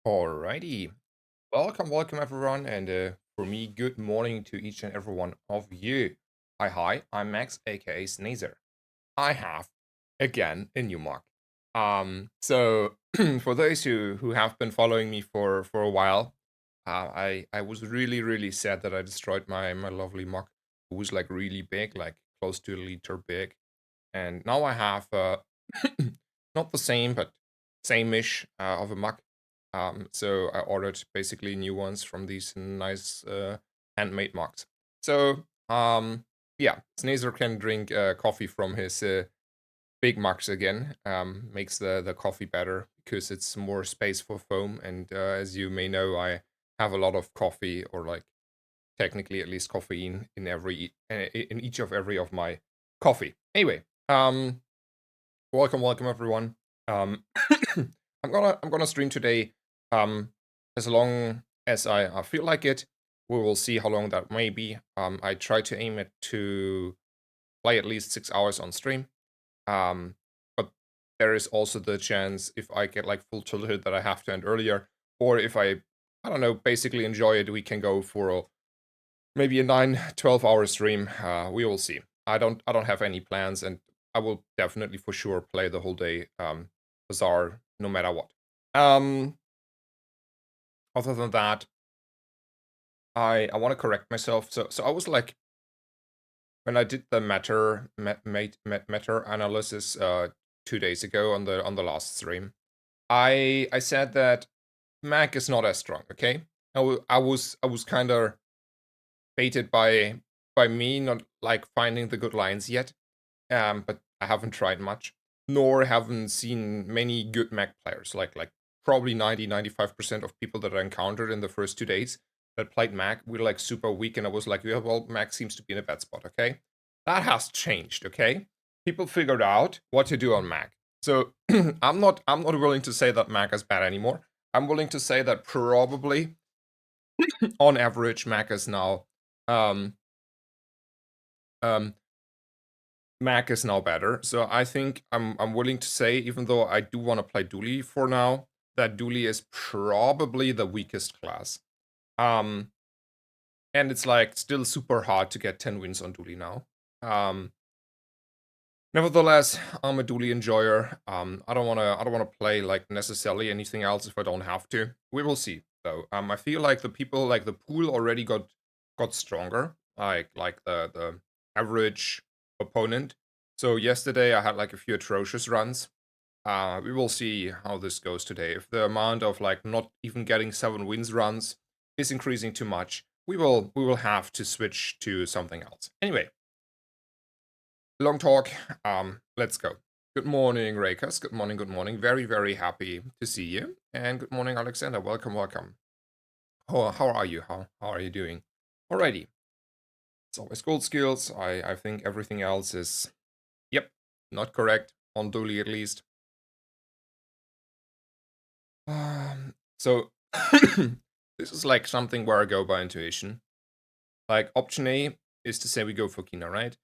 Alrighty. Welcome everyone, and for me, good morning to each and every one of you. Hi, I'm Max, aka Snazer. I have again a new mark. So for those who have been following me for a while, I was really sad that I destroyed my lovely mock. It was like really big, like close to a liter big, and now I have not the same, but same-ish of a mug. So I ordered basically new ones from these nice handmade mugs. So yeah, Snazer can drink coffee from his big mugs again. Makes the coffee better because it's more space for foam. And as you may know, I have a lot of coffee, or like technically at least caffeine in in each of every of my coffee. Anyway, welcome everyone. I'm gonna stream today, um, as long as I feel like it. We will see how long that may be. I try to aim it to play at least 6 hours on stream. But there is also the chance if I get like full tilted that I have to end earlier, or if I don't know, basically enjoy it, we can go for maybe a 9-12 hour stream. We will see. I don't have any plans, and I will definitely for sure play the whole day Bazaar no matter what. Um Other than that, I want to correct myself. So I was like, when I did the matter analysis 2 days ago on the last stream, I said that Mac is not as strong, okay? I was kind of baited by me not like finding the good lines yet. But I haven't tried much, nor haven't seen many good Mac players. Like probably 95% of people that I encountered in the first 2 days that played Mac were like super weak, and I was like, yeah, well, Mac seems to be in a bad spot. Okay, that has changed. Okay, people figured out what to do on Mac. So I'm not willing to say that Mac is bad anymore. I'm willing to say that probably on average Mac is now um um Mac is now better. So I think I'm willing to say, even though I do want to play Dooley for now, that Dooley is probably the weakest class. Um and it's like still super hard to get 10 wins on Dooley now. Um Nevertheless, I'm a Dooley enjoyer. I don't wanna play like necessarily anything else if I don't have to. We will see though. I feel like the people, like the pool already got stronger. Like the average opponent. So yesterday I had like a few atrocious runs. We will see how this goes today. If the amount of like not even getting 7 wins runs is increasing too much, we will have to switch to something else. Anyway, long talk. Let's go. Good morning, Rakas. Good morning, good morning. Very happy to see you. And good morning, Alexander. Welcome. How are you? How are you doing? Alrighty. It's always gold skills. I think everything else is, yep, not correct. On Dooley at least. So this is like something where I go by intuition. Like option A is to say we go for Kina, right?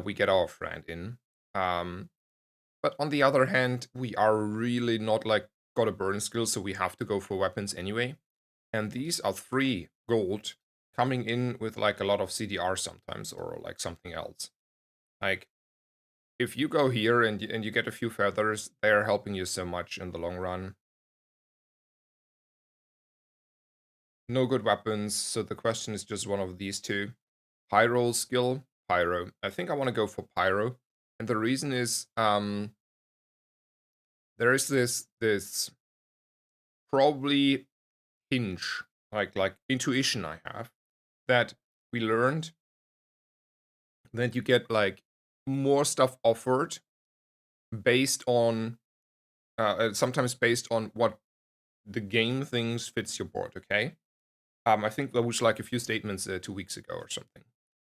We get our friend in. Um, but on the other hand, we are really not like got a burn skill, so we have to go for weapons anyway. And these are 3 gold coming in with like a lot of CDR sometimes, or like something else. Like if you go here and you get a few feathers, they're helping you so much in the long run. No good weapons, so the question is just one of these two. Pyro skill, Pyro. I think I want to go for Pyro. And the reason is there is this probably hinge, like intuition I have, that we learned that you get like more stuff offered based on sometimes based on what the game thinks fits your board, okay? I think there was like a few statements 2 weeks ago or something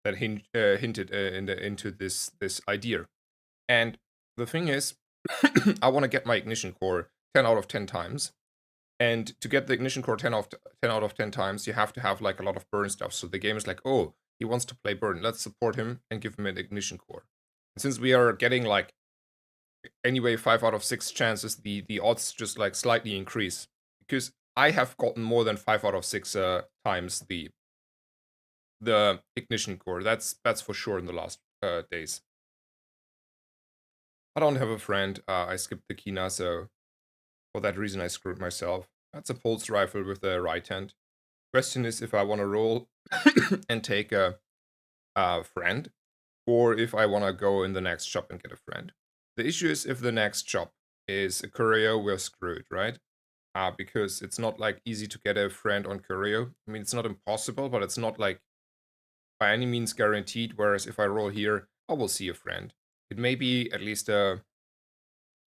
that hinted into this idea. And the thing is, I want to get my ignition core 10 out of 10 times. And to get the ignition core 10 out of 10 times, you have to have like a lot of burn stuff. So the game is like, oh, he wants to play burn. Let's support him and give him an ignition core. And since we are getting like anyway 5 out of 6 chances, the odds just like slightly increase. Because I have gotten more than 5 out of 6 times the ignition core. That's for sure in the last days. I don't have a friend. I skipped the Kina, so for that reason I screwed myself. That's a pulse rifle with the right hand. Question is if I want to roll and take a friend, or if I want to go in the next shop and get a friend. The issue is if the next shop is a Curio, we're screwed, right? Because it's not like easy to get a friend on Curio. I mean, it's not impossible, but it's not like by any means guaranteed. Whereas if I roll here, I will see a friend. It may be at least a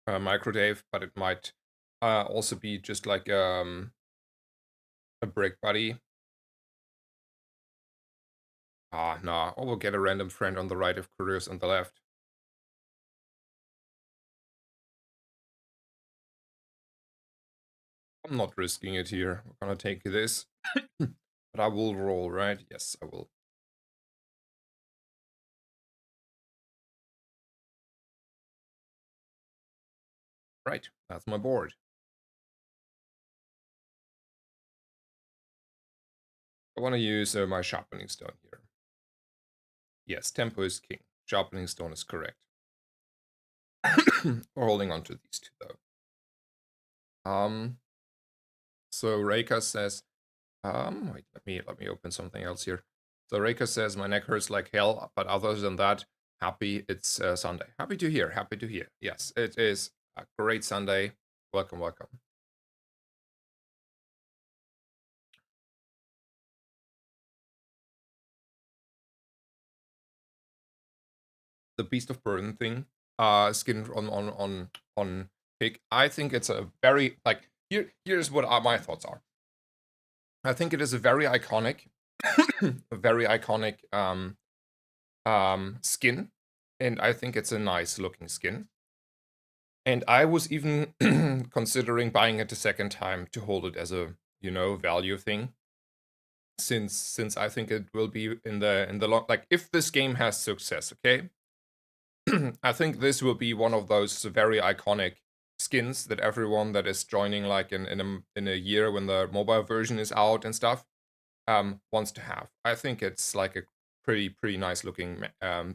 micro Dave, but it might also be just like a brick buddy. Nah, I will get a random friend on the right if Curious on the left. I'm not risking it here. I'm gonna take this. But I will roll, right? Yes, I will. Right, that's my board. I want to use my sharpening stone here. Yes, tempo is king. Sharpening stone is correct. We're holding on to these two though. So Reika says, wait, let me open something else here. So Reika says my neck hurts like hell, but other than that, happy it's Sunday. Happy to hear. Happy to hear. Yes, it is a great Sunday. Welcome, welcome. The Beast of Burden thing, skin on pig. I think it's a very like here's what my thoughts are. I think it is a very iconic, a very iconic skin, and I think it's a nice looking skin. And I was even considering buying it a second time to hold it as a value thing, since I think it will be in the long, like if this game has success, okay. I think this will be one of those very iconic skins that everyone that is joining like in a year when the mobile version is out and stuff wants to have. I think it's like a pretty nice looking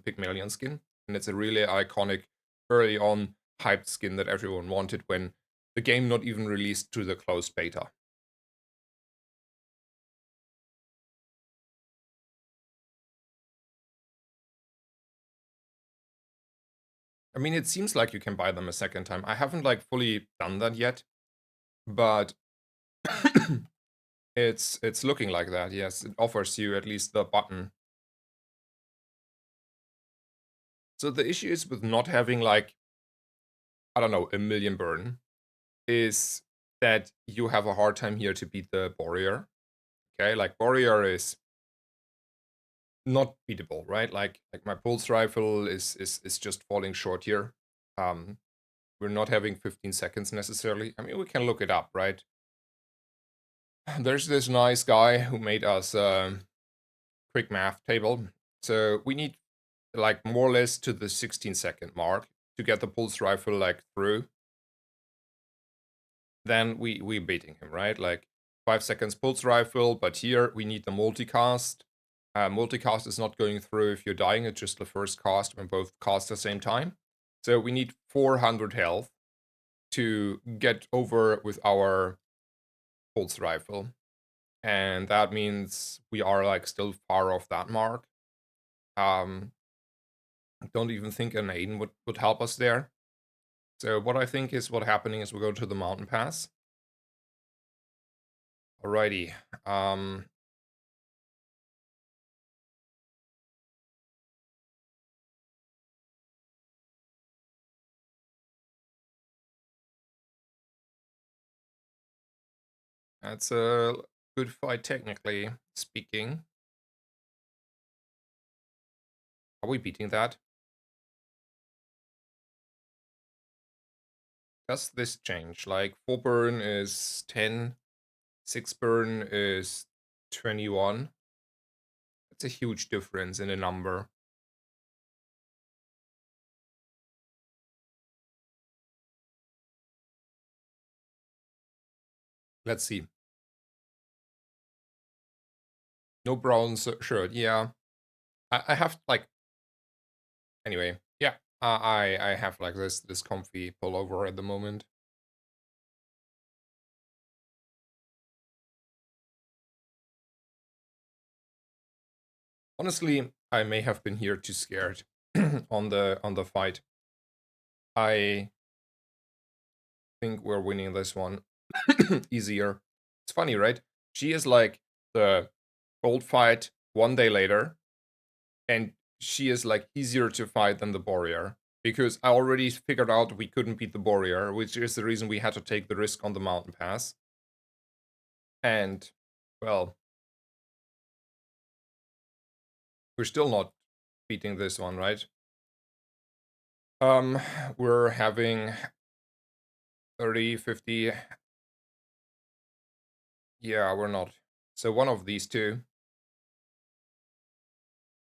Pygmalion skin, and it's a really iconic early on hyped skin that everyone wanted when the game not even released to the closed beta. I mean, it seems like you can buy them a second time. I haven't like fully done that yet, but it's looking like that. Yes, it offers you at least the button. So the issue is with not having like, I don't know, a million burn is that you have a hard time here to beat the Warrior. Okay, like Warrior is not beatable, right? Like my pulse rifle is just falling short here. Um, we're not having 15 seconds necessarily. I mean, we can look it up, right? There's this nice guy who made us a quick math table. So we need like more or less to the 16-second mark to get the pulse rifle like through. Then we beating him, right? Like 5 seconds pulse rifle, but here we need the multicast. Multicast is not going through if you're dying, it's just the first cast when both cast at the same time. So we need 400 health to get over with our pulse rifle. And that means we are like still far off that mark. Um, don't even think an Aiden would help us there. So what I think is what happening is we go to the mountain pass. Alrighty. That's a good fight technically speaking. Are we beating that? Does this change? Like 4 burn is 10, 6 burn is 21. That's a huge difference in a number. Let's see. No brown shirt. Yeah, I have like anyway. Yeah, I have like this comfy pullover at the moment. Honestly, I may have been here too scared on the fight. I think we're winning this one easier. It's funny, right? She is like the gold fight 1 day later, and she is like easier to fight than the Warrior. Because I already figured out we couldn't beat the Warrior, which is the reason we had to take the risk on the mountain pass. And well, we're still not beating this one, right? Um, we're having 30, 50. Yeah, we're not. So one of these two.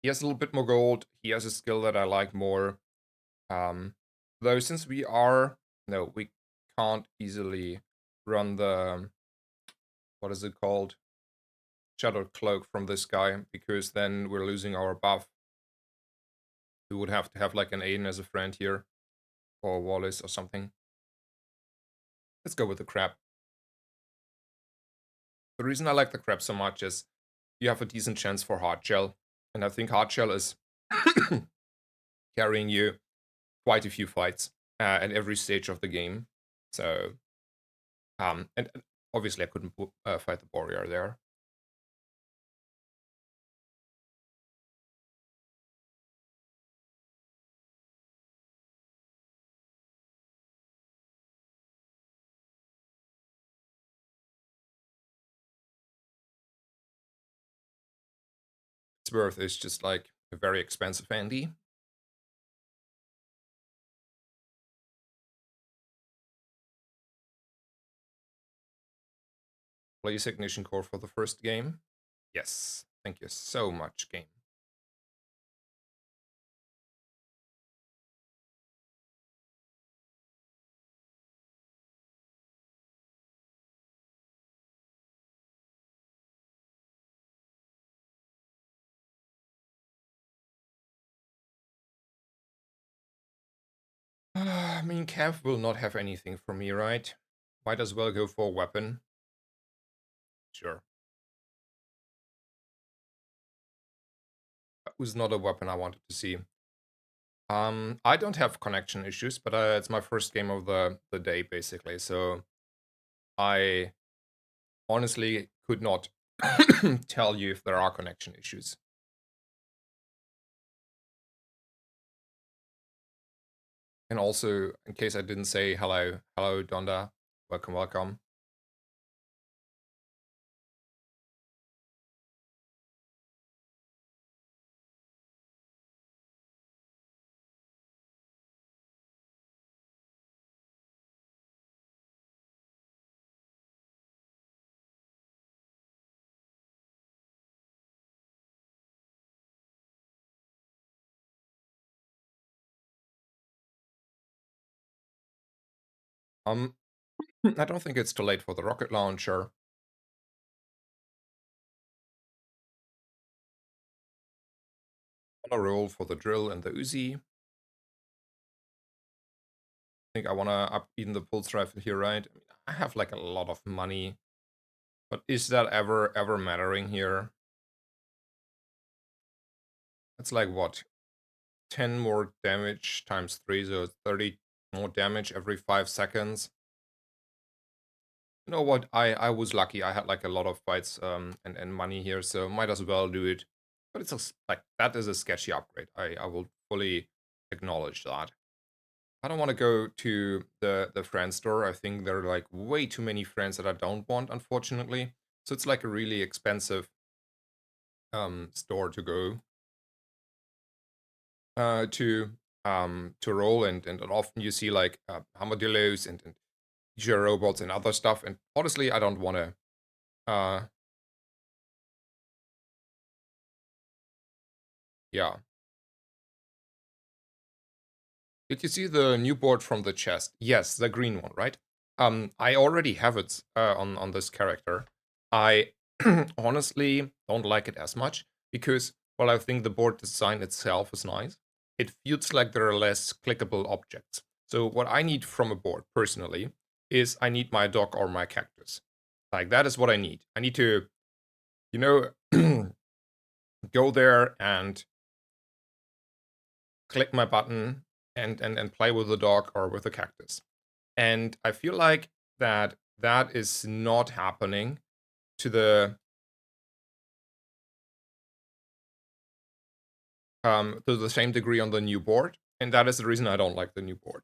He has a little bit more gold. He has a skill that I like more. Um, though since we are no, we can't easily run the what is it called? Shadowed cloak from this guy because then we're losing our buff. We would have to have like an Aiden as a friend here or Wallace or something. Let's go with the crab. The reason I like the crab so much is you have a decent chance for hard shell, and I think hard shell is carrying you quite a few fights at every stage of the game. So and obviously I couldn't fight the warrior there. Its worth is just like a very expensive Andy. Please ignition core for the first game. Yes, thank you so much, game. I mean, Cav will not have anything for me, right? Might as well go for a weapon. Sure. That was not a weapon I wanted to see. I don't have connection issues, but it's my first game of the day, basically. So I honestly could not tell you if there are connection issues. And also, in case I didn't say hello, hello, Donda, welcome, welcome. Um, I don't think it's too late for the rocket launcher. On a roll for the drill and the Uzi. I think I wanna up even the pulse rifle here, right? I mean, I have like a lot of money, but is that ever mattering here? It's like what, 10 more damage times 3, so it's 30 more damage every 5 seconds. You know what? I was lucky. I had like a lot of fights and money here, so might as well do it. But it's like that is a sketchy upgrade. I will fully acknowledge that. I don't want to go to the friend store. I think there are like way too many friends that I don't want, unfortunately. So it's like a really expensive store to go to roll, and often you see like armadillos and DJ robots and other stuff. And honestly, I don't want to. Yeah. Did you see the new board from the chest? Yes, the green one, right? I already have it on this character. I Honestly, don't like it as much because while I think the board design itself is nice, it feels like there are less clickable objects. So what I need from a board personally is I need my dog or my cactus. Like that is what I need. I need to, you know, go there and click my button and play with the dog or with the cactus. And I feel like that is not happening to the same degree on the new board, and that is the reason I don't like the new board.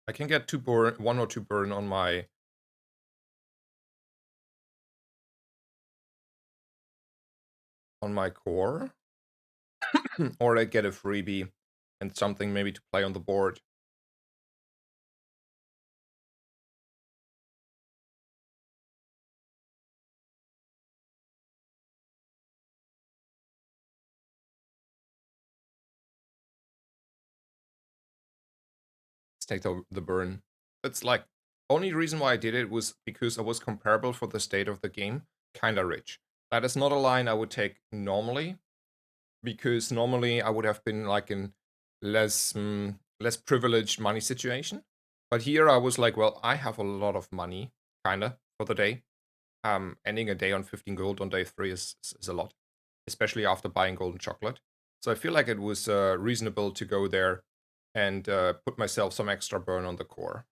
I can get one or two burn on my core, or I get a freebie and something maybe to play on the board. Let's take the burn. It's like only reason why I did it was because I was comparable for the state of the game, kinda rich. That is not a line I would take normally, because normally I would have been like in less privileged money situation. But here I was like, well, I have a lot of money, kinda, for the day. Ending a day on 15 gold on day 3 is a lot, especially after buying golden chocolate. So I feel like it was reasonable to go there and put myself some extra burn on the core.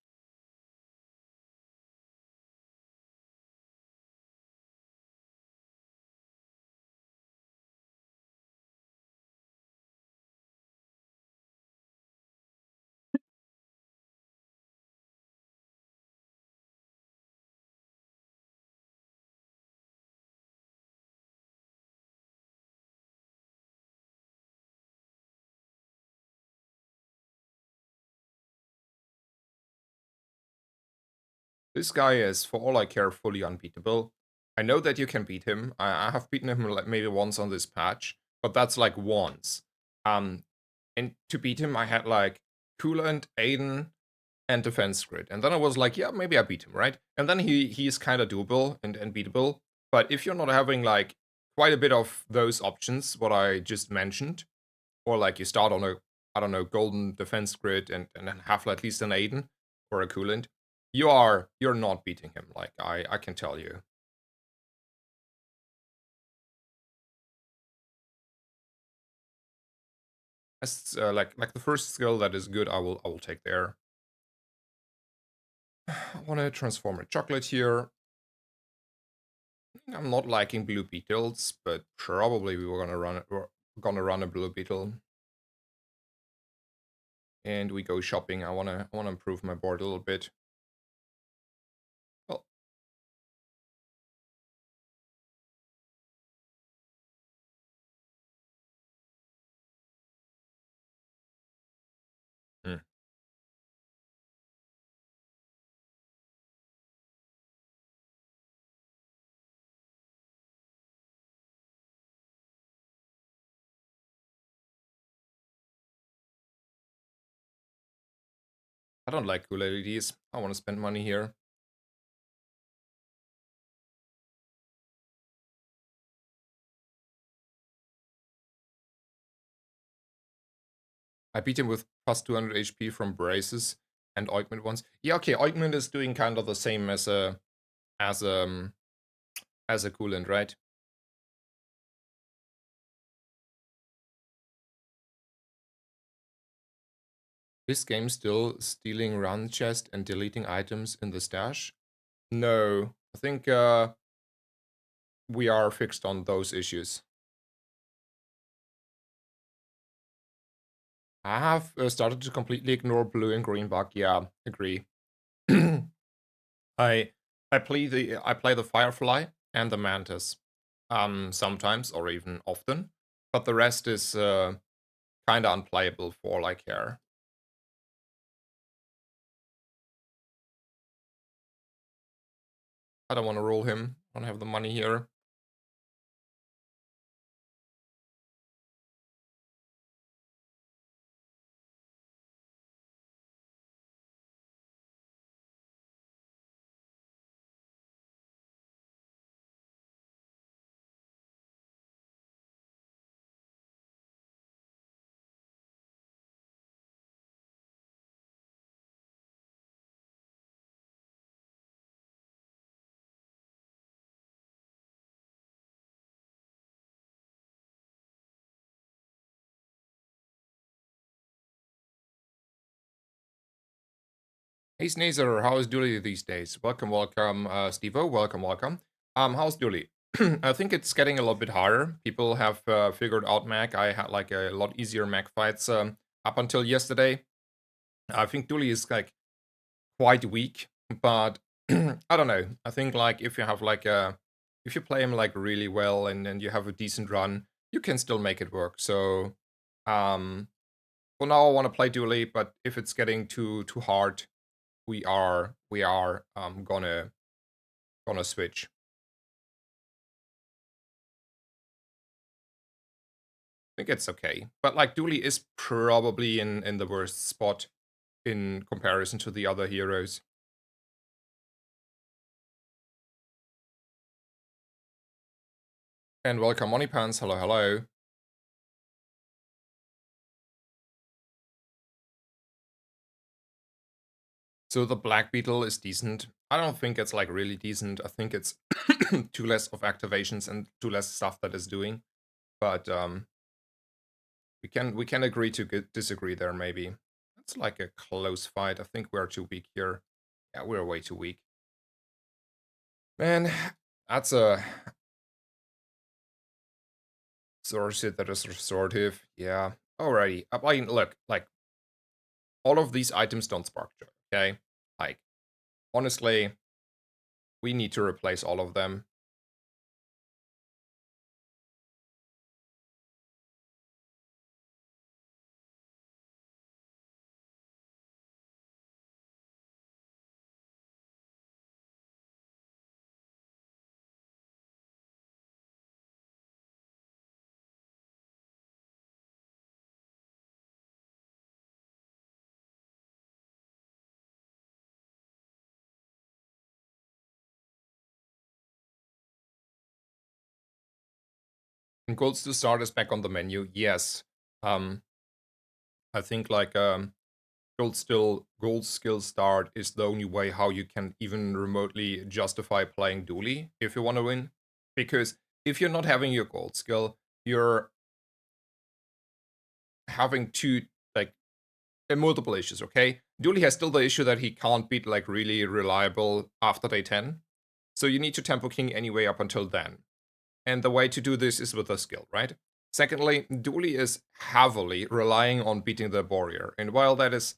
This guy is, for all I care, fully unbeatable. I know that you can beat him. I have beaten him like maybe once on this patch, but that's like once. Um, and to beat him, I had like Coolant, Aiden, and Defense Grid. And then I was like, yeah, maybe I beat him, right? And then he's kind of doable and beatable. But if you're not having like quite a bit of those options, what I just mentioned, or like you start on a, I don't know, golden Defense Grid and then have at least an Aiden or a Coolant, you're not beating him. Like I can tell you. As like the first skill that is good, I will take there. I want to transform a chocolate here. I'm not liking blue beetles, but probably we're gonna run a blue beetle. And we go shopping. I wanna improve my board a little bit. Well, hmm, I don't like cool LEDs. I wanna spend money here. I beat him with plus 200 HP from braces and ointment once. Yeah, okay, ointment is doing kind of the same as um as a coolant, right? This game still stealing run chest and deleting items in the stash? No, I think we are fixed on those issues. I have started to completely ignore blue and green bug. Yeah, agree. I I play the firefly and the mantis, sometimes or even often, but the rest is kind of unplayable for all I care. I don't want to roll him. Don't have the money here. Hey Sneezer, how is Dooley these days? Welcome, welcome, Steve-O, welcome, welcome. How's Dooley? I think it's getting a little bit harder. People have figured out Mac. I had like a lot easier Mac fights up until yesterday. I think Dooley is like quite weak, but I don't know. I think like if you have like a if you play him like really well and you have a decent run, you can still make it work. So um for now I want to play Dooley, but if it's getting too hard, we are gonna switch. I think it's okay. But like Dooley is probably in the worst spot in comparison to the other heroes. And welcome Moneypants, hello hello. So the Black Beetle is decent. I don't think it's like really decent. I think it's too less of activations and too less stuff that is doing. But we can agree to disagree there maybe. It's like a close fight. I think we're too weak here. Yeah, we're way too weak. Man, that's a source that is restorative. Yeah. Alrighty. I mean, look, like all of these items don't spark joy. Okay. Like honestly, we need to replace all of them. And goals to start is back on the menu. Yes. Um, I think like gold skill start is the only way how you can even remotely justify playing Dooley if you want to win. Because if you're not having your gold skill, you're having two like multiple issues, okay? Dooley has still the issue that he can't beat like really reliable after day 10. So you need to tempo king anyway up until then. And the way to do this is with a skill, right? Secondly, Dooley is heavily relying on beating the warrior. And while that is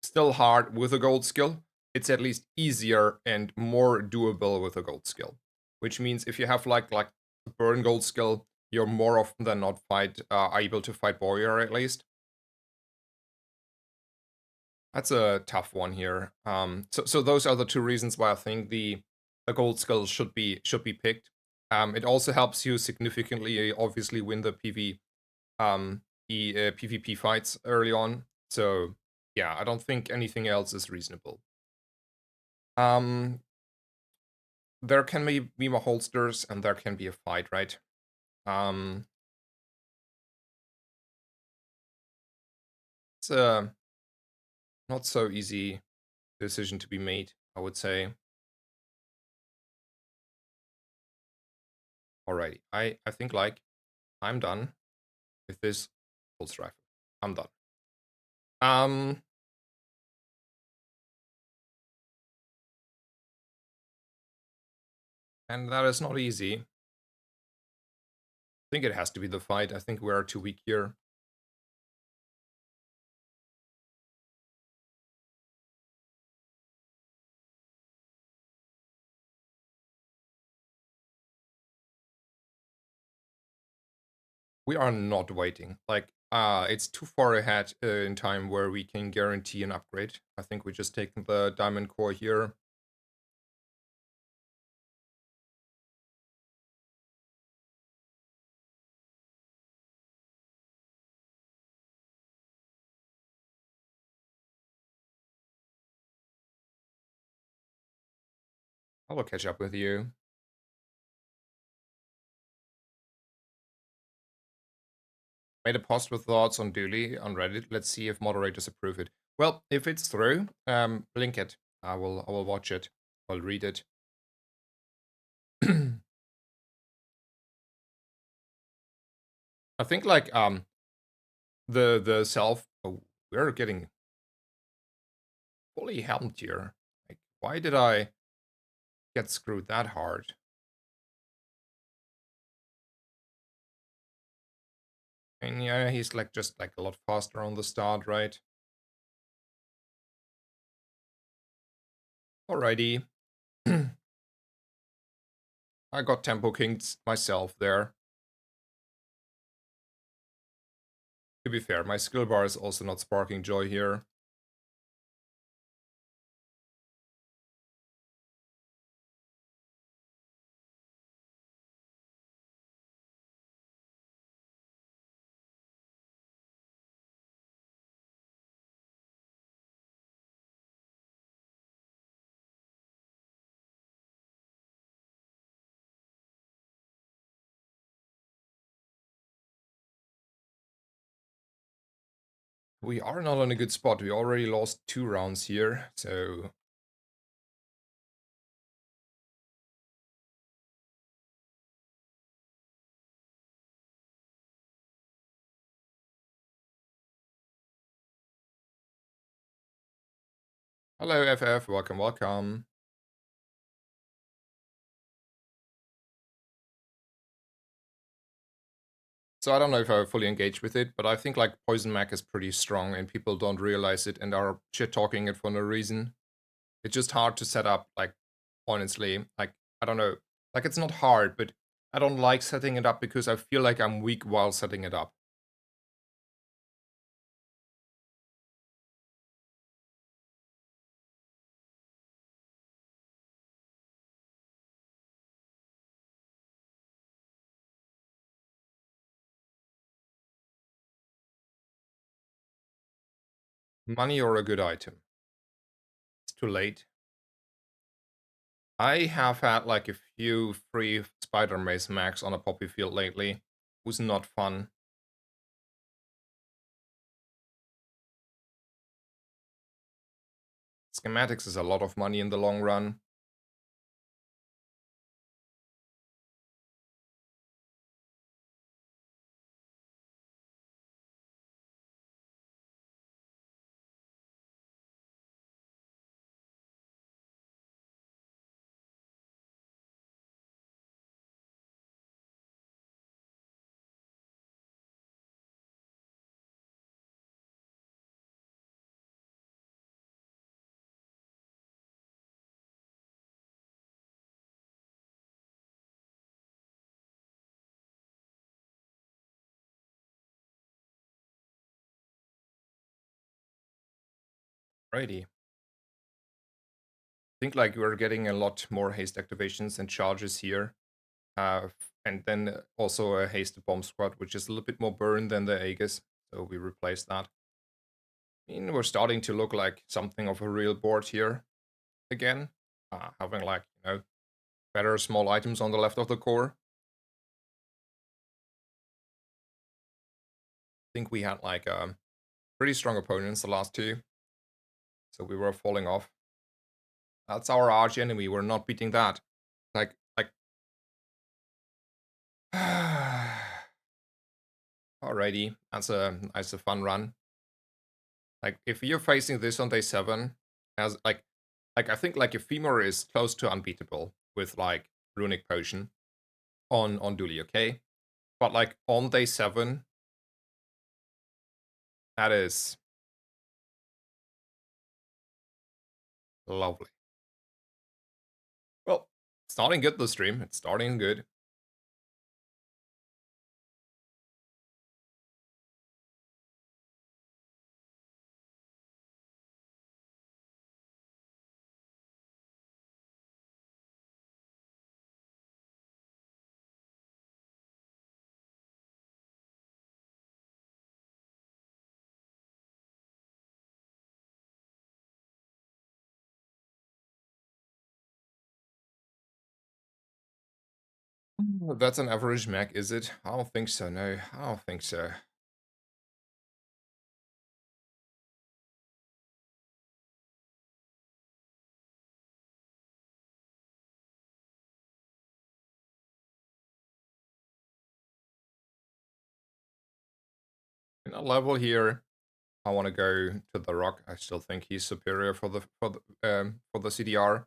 still hard with a gold skill, it's at least easier and more doable with a gold skill. Which means if you have like a burn gold skill, you're more often than not able to fight warrior at least. That's a tough one here. So those are the two reasons why I think the gold skill should be picked. It also helps you significantly, obviously, win the PvP fights early on. So yeah, I don't think anything else is reasonable. Um, there can be more holsters, and there can be a fight, right? Um, it's a not so easy decision to be made, I would say. Alrighty, I think like I'm done with this pulse rifle. I'm done. Um, and that is not easy. I think it has to be the fight. I think we are too weak here. We are not waiting. Like, it's too far ahead in time where we can guarantee an upgrade. I think we just take the diamond core here. I will catch up with you. Made a post with thoughts on Dooley on Reddit. Let's see if moderators approve it. Well, if it's through, link it. I will watch it. I'll read it. I think like the self we're getting fully helmed here. Like, why did I get screwed that hard? And yeah, he's like just like a lot faster on the start, right? Alrighty. I got tempo kings myself there. To be fair, my skill bar is also not sparking joy here. We are not in a good spot. We already lost 2 rounds here, so hello FF, welcome, welcome. So I don't know if I fully engaged with it, but I think like Poison Mac is pretty strong and people don't realize it and are shit talking it for no reason. It's just hard to set up, like, honestly. Like, I don't know. Like, it's not hard, but I don't like setting it up because I feel like I'm weak while setting it up. Money or a good item. It's too late. I have had like a few free Spider Maze Max on a poppy field lately. It was not fun. Schematics is a lot of money in the long run. Righty. I think like we're getting a lot more haste activations and charges here. And then also a hasted bomb squad, which is a little bit more burn than the Aegis. So we replaced that. I mean, we're starting to look like something of a real board here again. Having like, better small items on the left of the core. I think we had like pretty strong opponents the last two. So we were falling off. That's our arch enemy. We're not beating that. Like alrighty. That's a fun run. Like if you're facing this on day 7, as like I think like Ephemer is close to unbeatable with like Runic Potion on Dooley, okay? But like on day 7, that is lovely. Well, starting good the stream. It's starting good. That's an average mech, is it? I don't think so, no. I don't think so. In a level here, I want to go to the Rock. I still think he's superior for the CDR.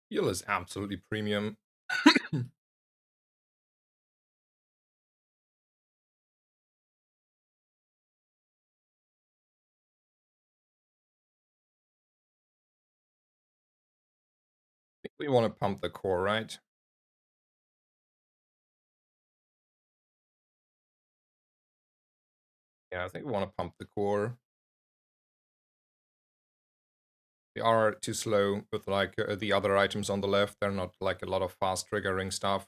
Heal is absolutely premium. I think we want to pump the core, right? Yeah, I think we want to pump the core. They are too slow with like the other items on the left. They're not like a lot of fast triggering stuff.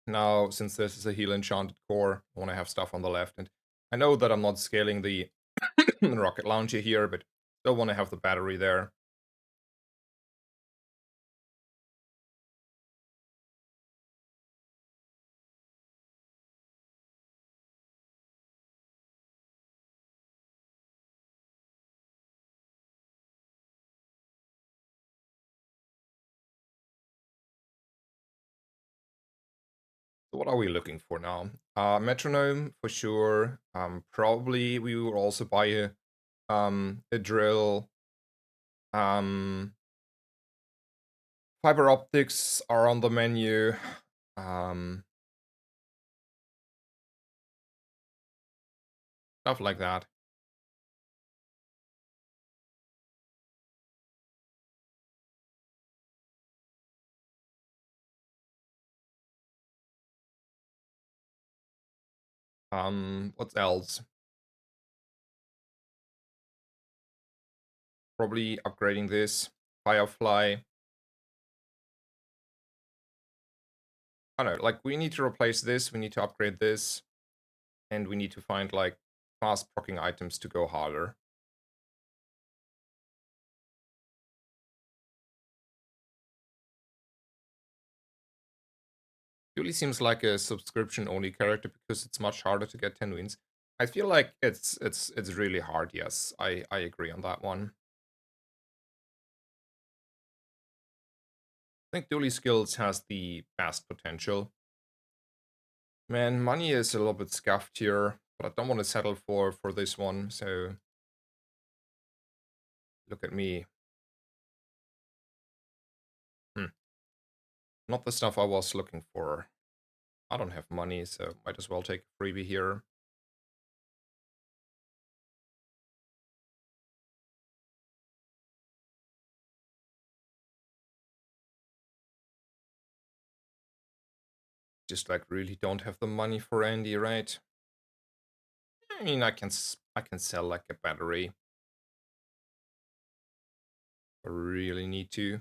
Now, since this is a heal enchanted core, I want to have stuff on the left. And I know that I'm not scaling the rocket launcher here, but still want to have the battery there. So what are we looking for now? Metronome for sure. Probably we will also buy a drill. Um, Fiber optics are on the menu. Um, Stuff like that. What else? Probably upgrading this. Firefly. I don't know, like we need to replace this, we need to upgrade this, and we need to find like fast proccing items to go harder. Dooley seems like a subscription only character because it's much harder to get 10 wins. I feel like it's really hard, yes. I agree on that one. I think Dooley skills has the best potential. Man, money is a little bit scuffed here, but I don't want to settle for this one, so look at me. Hmm. Not the stuff I was looking for. I don't have money, so might as well take a freebie here. Just like really don't have the money for Andy, right? I mean, I can sell like a battery. I really need to.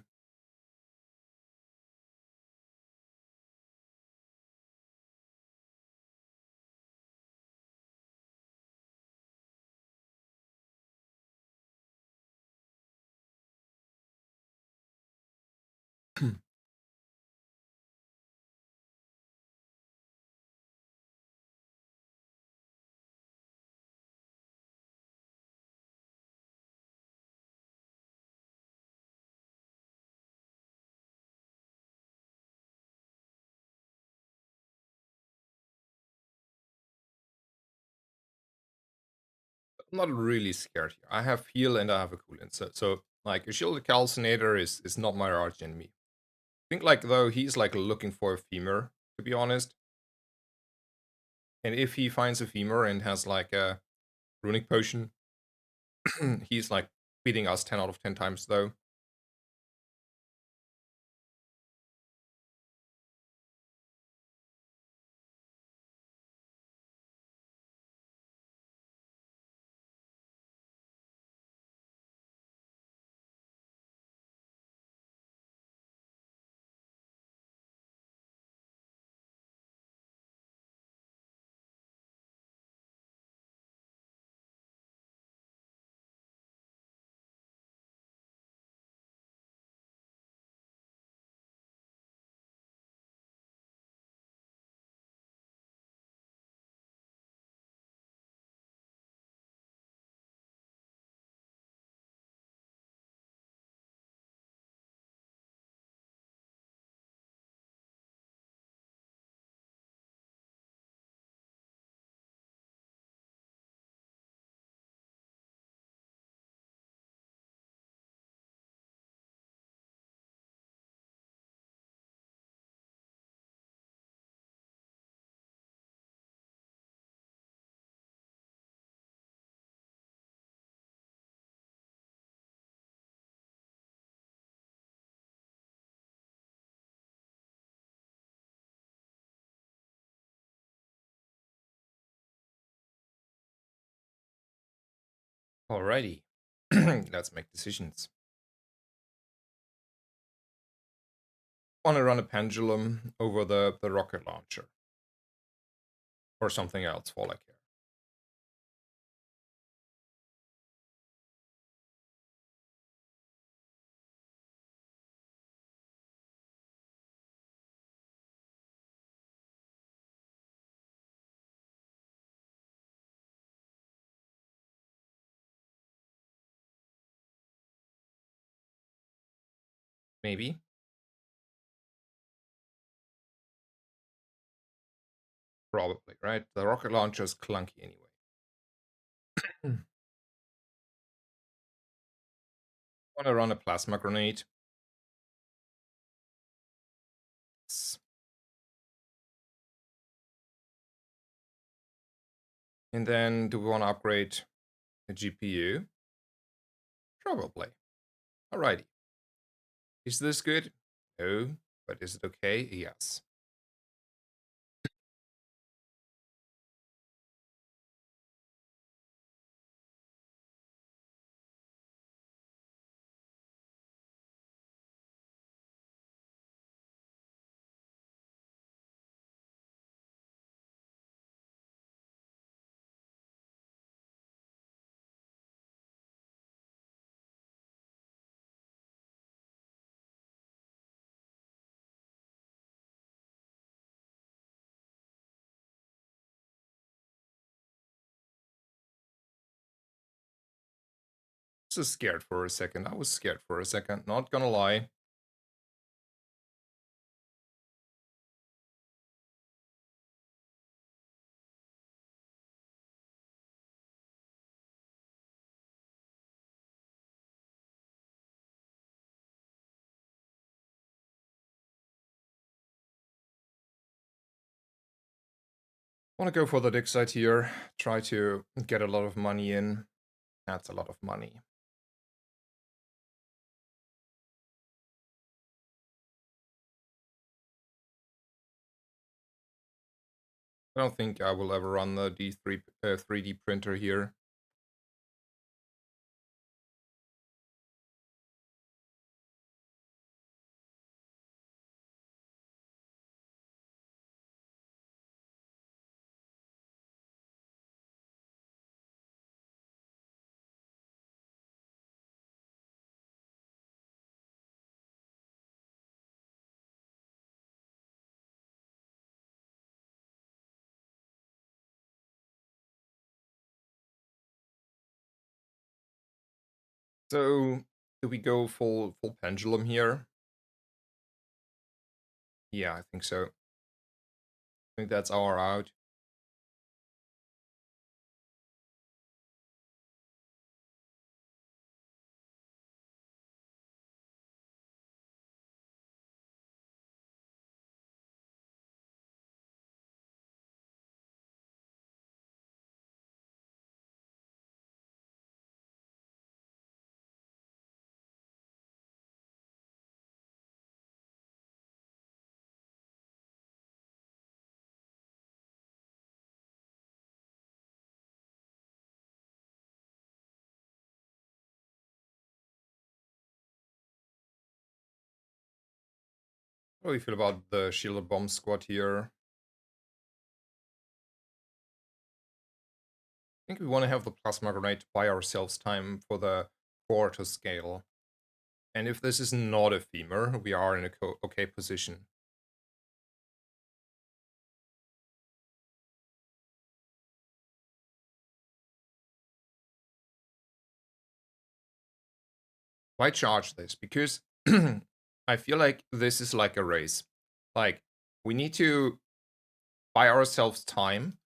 I'm not really scared here. I have heal and I have a coolant. So like a shielded calcinator is not my arch enemy. I think like though he's like looking for a femur, to be honest. And if he finds a femur and has like a runic potion, he's like beating us 10 out of 10 times though. Alrighty. Let's make decisions. Want to run a pendulum over the rocket launcher. Or something else for all I care. Maybe. Probably, right? The rocket launcher is clunky anyway. Want to run a plasma grenade. And then do we want to upgrade the GPU? Probably. Alrighty. Is this good? No. But is it okay? Yes. So scared for a second. I was scared for a second, not gonna lie. Want to go for the dig site here. Try to get a lot of money in. That's a lot of money. I don't think I will ever run the D3 3D printer here. So do we go full pendulum here? Yeah, I think so. I think that's our out. How do you feel about the shielded bomb squad here? I think we want to have the plasma grenade to buy ourselves time for the core to scale. And if this is not a femur, we are in a okay position. Why charge this? Because I feel like this is like a race. Like, we need to buy ourselves time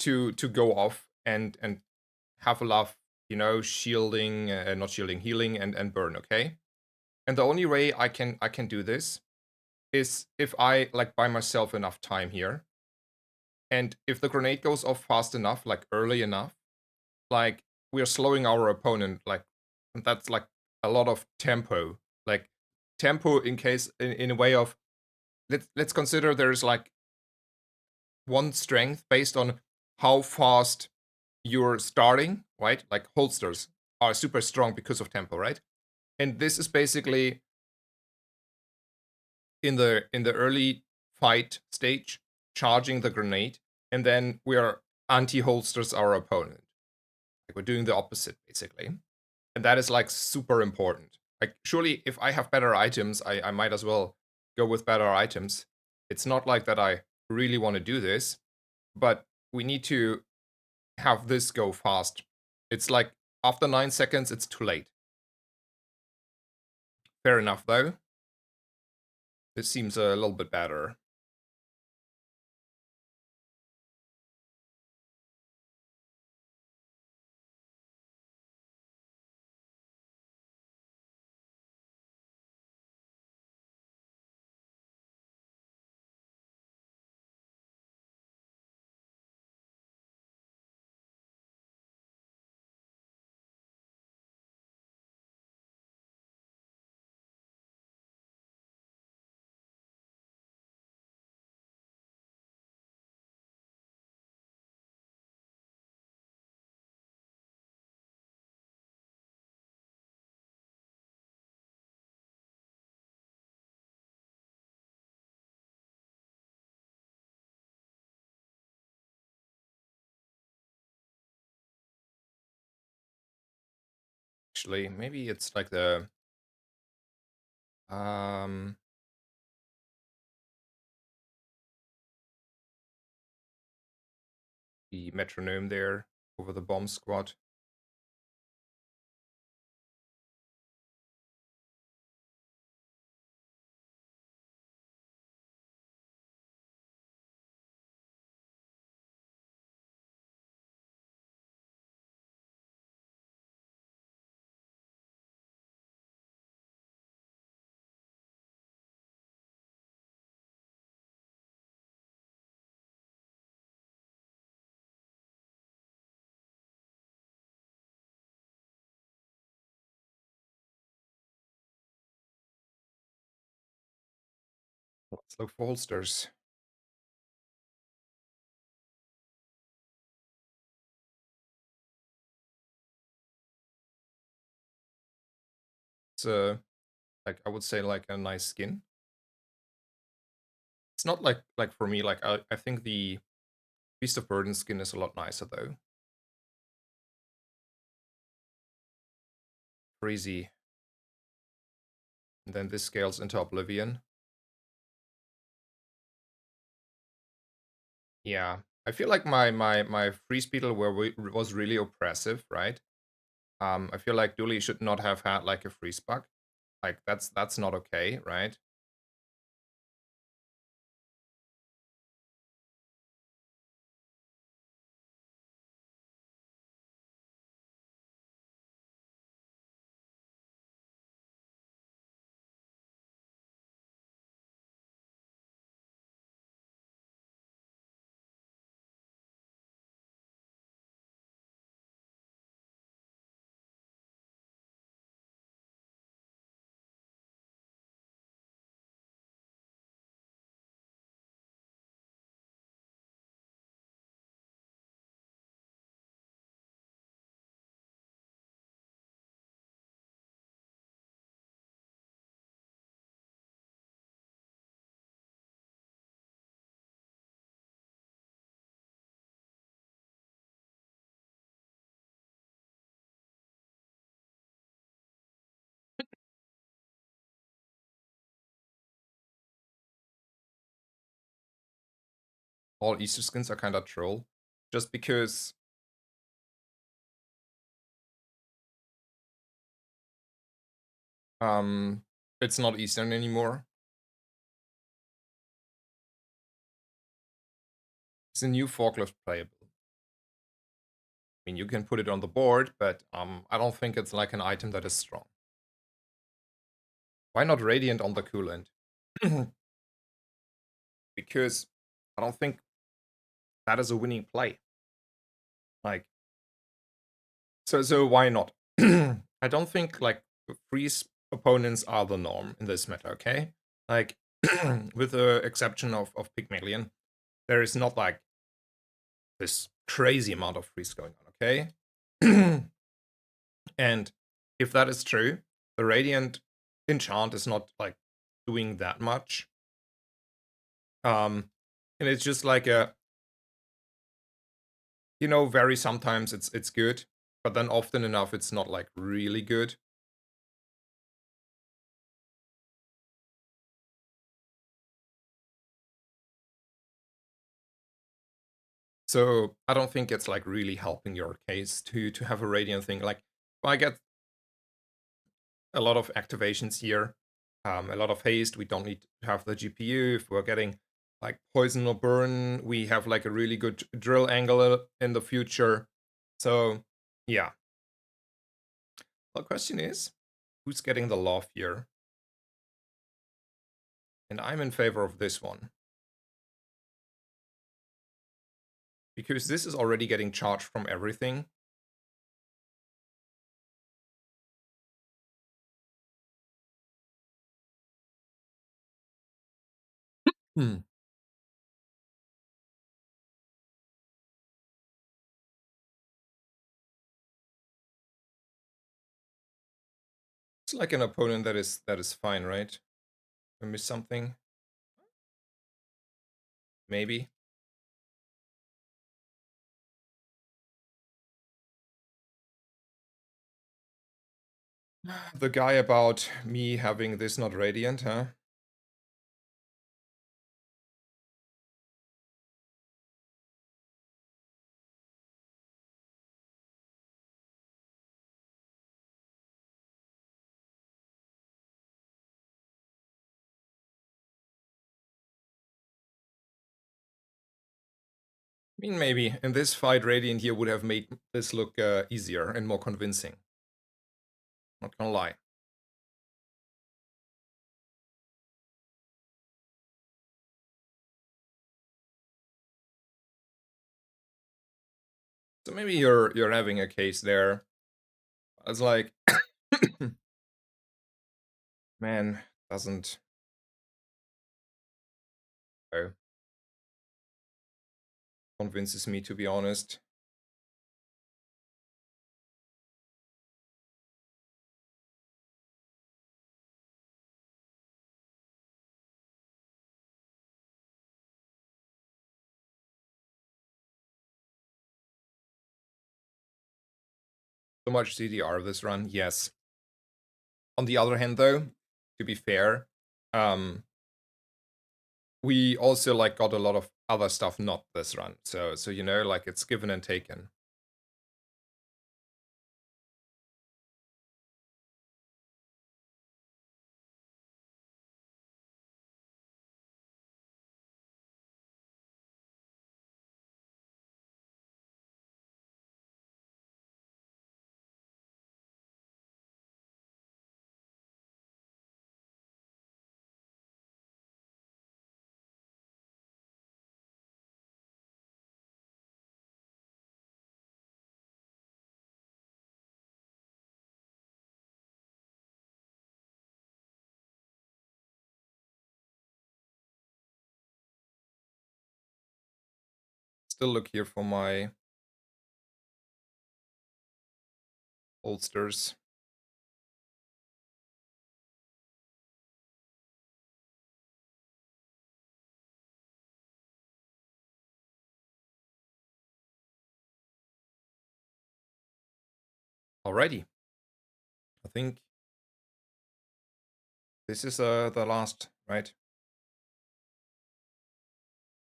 to go off and have a lot, shielding, not shielding, healing and burn, okay? And the only way I can do this is if I like buy myself enough time here. And if the grenade goes off fast enough, like early enough, like we are slowing our opponent, like and that's like a lot of tempo. Like tempo in case in a way of let's consider there's like one strength based on how fast you're starting, right? Like holsters. are super strong because of tempo, right? And this is basically in the early fight stage, charging the grenade, and then we are anti-holsters our opponent. Like we're doing the opposite, basically. And that is like super important. Like surely if I have better items, I might as well go with better items. It's not like that I really want to do this, but we need to have this go fast. It's like after 9 seconds, it's too late. Fair enough, though. This seems a little bit better. Actually, maybe it's like um the metronome there over the bomb squad. Let's look for holsters. It's like I would say like a nice skin. It's not like for me, like I think the Beast of Burden skin is a lot nicer though. Crazy. And then this scales into Oblivion. Yeah. I feel like my freeze beetle was really oppressive, right? I feel like Dooley should not have had like a freeze bug. Like that's not okay, right? All Easter skins are kind of troll, just because um it's not Eastern anymore. It's a new forklift playable. I mean, you can put it on the board, but I don't think it's like an item that is strong. Why not Radiant on the coolant? Because I don't think that is a winning play. Like, so why not? I don't think like freeze opponents are the norm in this meta. Okay, like with the exception of Pygmalion, there is not like this crazy amount of freeze going on. Okay, And if that is true, the Radiant enchant is not like doing that much. And it's just like a, very sometimes it's good, but then often enough it's not like really good. So I don't think it's like really helping your case to have a Radiant thing. Like, well, I get a lot of activations here, a lot of haste. We don't need to have the GPU. If we're getting like poison or burn, we have like a really good drill angle in the future. So yeah. The question is, who's getting the love here? And I'm in favor of this one. Because this is already getting charged from everything. Hmm. It's like an opponent that is fine, right? I missed something. Maybe. The guy about me having this not radiant, huh? I mean, maybe in this fight, Radiant here would have made this look easier and more convincing. Not gonna lie. So maybe you're having a case there. It's like, man, doesn't convinces me, to be honest. So much CDR this run, yes. On the other hand, though, to be fair, we also like got a lot of other stuff not this run. So like it's given and taken. Still look here for my holsters. Alrighty. I think this is the last, right?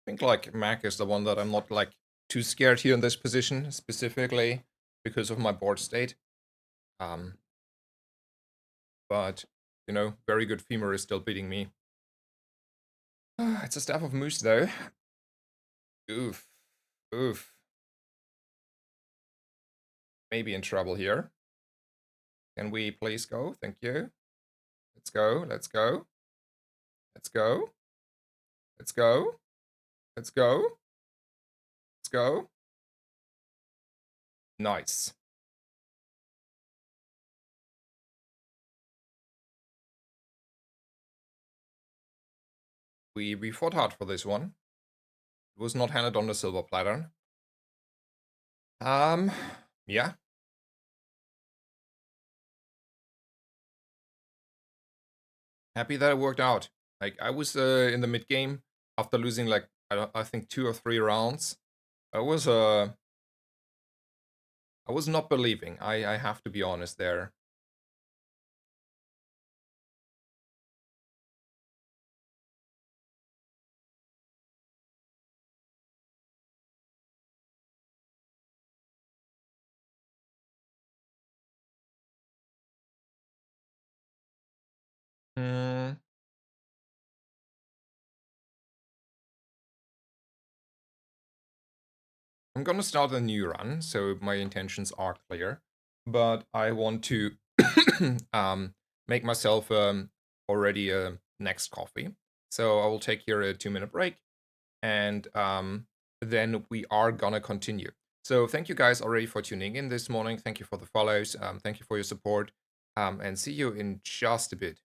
I think like Mac is the one that I'm not like too scared here in this position, specifically because of my board state. But very good femur is still beating me. It's a Staff of Moose though. Oof. Oof. Maybe in trouble here. Can we please go? Thank you. Let's go. Let's go. Let's go. Let's go. Let's go. Let's go. Nice. We fought hard for this one. It was not handed on the silver platter. Yeah. happy that it worked out. Like I was in the mid game after losing like I think 2 or 3 rounds. I was I was not believing. I have to be honest there. Mm, I'm gonna start a new run, so my intentions are clear. But I want to um, make myself already a next coffee. So I will take here a 2 minute break, and then we are gonna continue. So thank you guys already for tuning in this morning. Thank you for the follows. Thank you for your support. And see you in just a bit.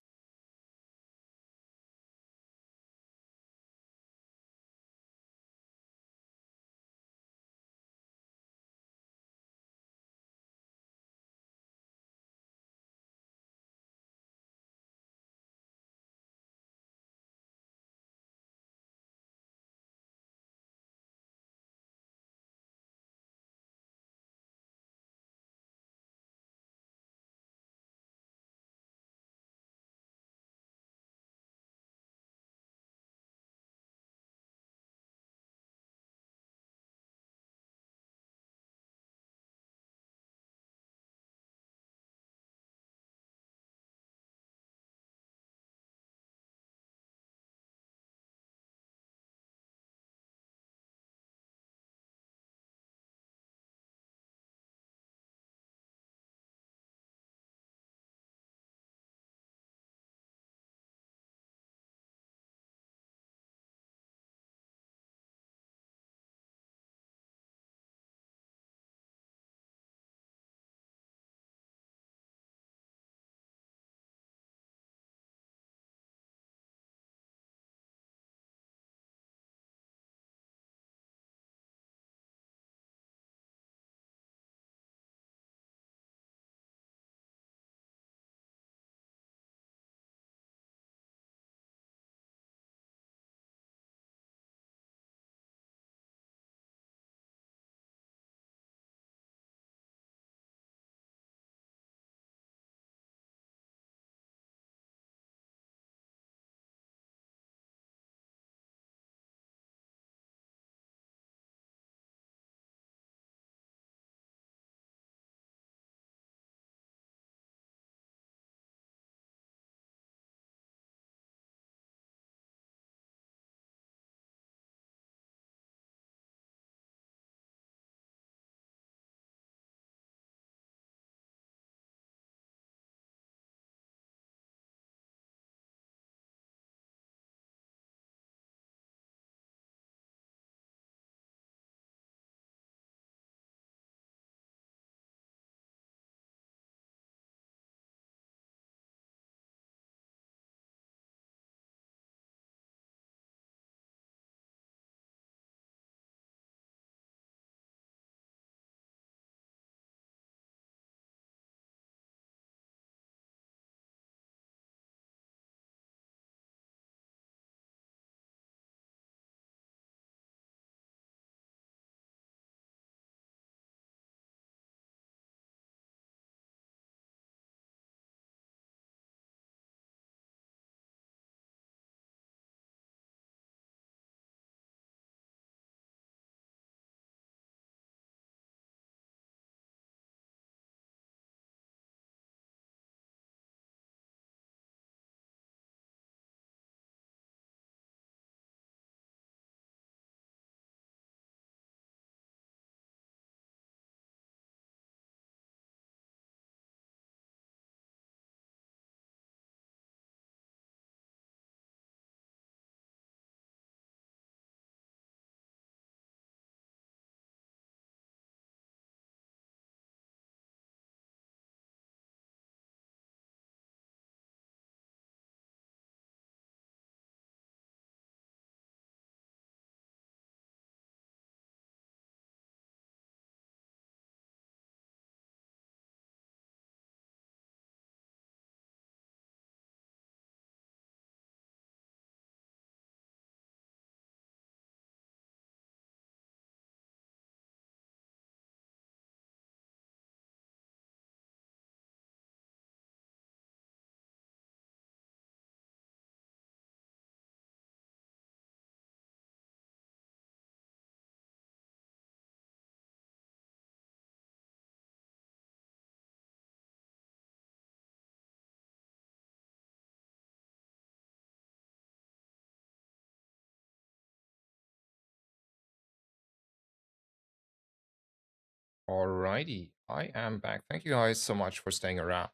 Alrighty, I am back. Thank you guys so much for staying around.